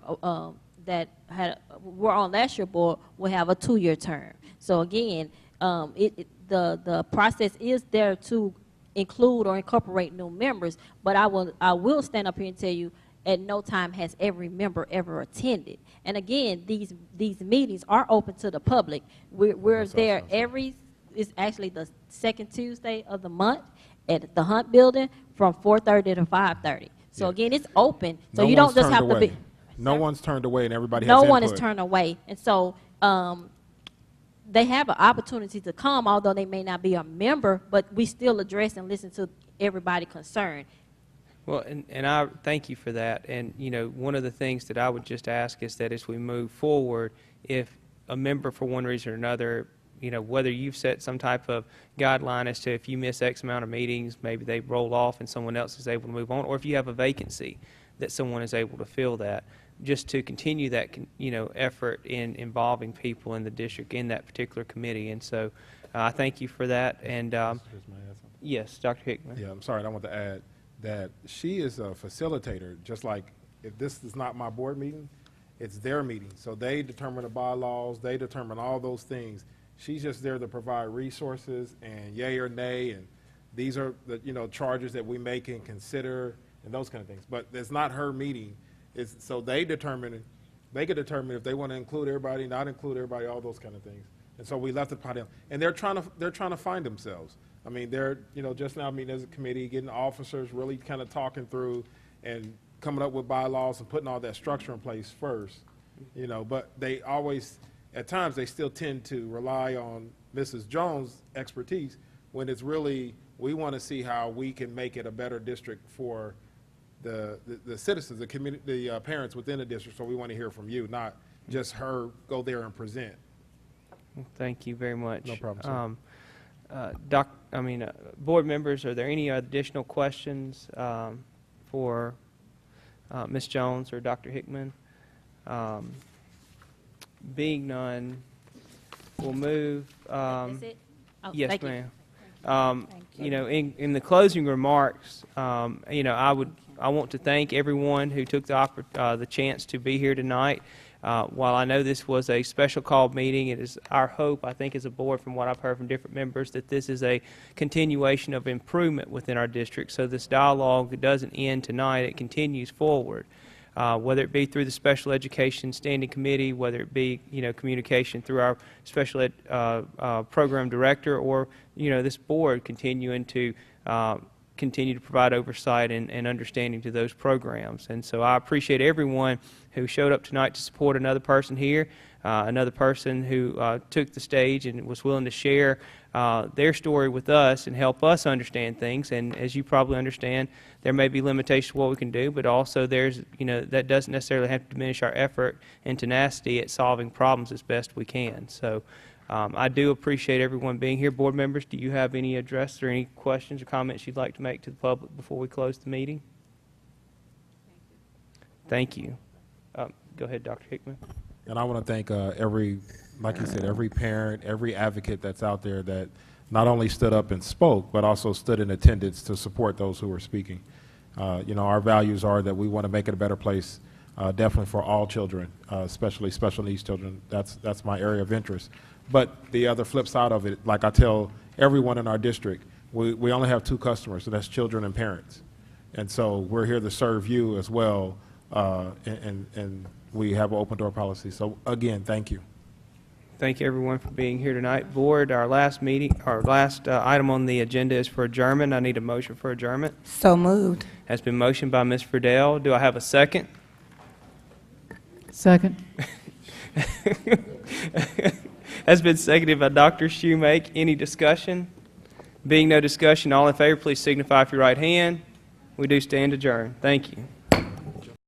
were on last year's board will have a 2-year term. So again, the process is there to include or incorporate new members, but I will stand up here and tell you, at no time has every member ever attended. And again, these meetings are open to the public. We're there it's actually the second Tuesday of the month at the Hunt Building from 4:30 to 5:30. So again, it's open. So you don't just have to be. No one's turned away, and everybody has No input. one is turned away. And so they have an opportunity to come, although they may not be a member, but we still address and listen to everybody concerned. Well, and I thank you for that. And, one of the things that I would just ask is that as we move forward, if a member for one reason or another, whether you've set some type of guideline as to if you miss X amount of meetings, maybe they roll off and someone else is able to move on, or if you have a vacancy that someone is able to fill that, just to continue that, effort in involving people in the district in that particular committee. And so I thank you for that. And yes, Dr. Hickman. Yeah, I'm sorry, I want to add that she is a facilitator, just like if this is not my board meeting, it's their meeting. So they determine the bylaws, they determine all those things. She's just there to provide resources and yay or nay, and these are the charges that we may can consider and those kind of things. But it's not her meeting. So they could determine if they want to include everybody, not include everybody, all those kind of things. And so we left it upon them. And they're trying to find themselves. I mean, they're just now meeting as a committee, getting officers really kind of talking through and coming up with bylaws and putting all that structure in place first. But they always, at times, they still tend to rely on Mrs. Jones' expertise when it's really, we want to see how we can make it a better district for the citizens, the community, the parents within the district. So we want to hear from you, not just her go there and present. Well, thank you very much. No problem, sir. Board members, are there any additional questions for Ms. Jones or Dr. Hickman? Being none, we'll move. Is it? Oh, Yes, thank you. ma'am. Thank you. In the closing remarks, I want to thank everyone who took the chance to be here tonight. While I know this was a special called meeting, it is our hope, I think, as a board, from what I've heard from different members, that this is a continuation of improvement within our district. So this dialogue doesn't end tonight; it continues forward. Whether it be through the Special Education Standing Committee, whether it be communication through our Special Ed Program Director, or this board continuing to continue to provide oversight and understanding to those programs. And so I appreciate everyone who showed up tonight to support another person here, another person who took the stage and was willing to share their story with us and help us understand things. And as you probably understand, there may be limitations to what we can do, but also there's, that doesn't necessarily have to diminish our effort and tenacity at solving problems as best we can. So I do appreciate everyone being here. Board members, do you have any address or any questions or comments you'd like to make to the public before we close the meeting? Thank you. Go ahead, Dr. Hickman. And I want to thank like you said, every parent, every advocate that's out there that not only stood up and spoke, but also stood in attendance to support those who were speaking. Our values are that we want to make it a better place, definitely for all children, especially special needs children. That's my area of interest. But the other flip side of it, like I tell everyone in our district, we only have 2 customers, and that's children and parents. And so we're here to serve you as well, and we have an open door policy. So again, thank you. Thank you, everyone, for being here tonight. Board, our last item on the agenda is for adjournment. I need a motion for adjournment. So moved. Has been motioned by Ms. Friedel. Do I have a second? Second. Has been seconded by Dr. Shoemake. Any discussion? Being no discussion, all in favor, please signify with your right hand. We do stand adjourned. Thank you.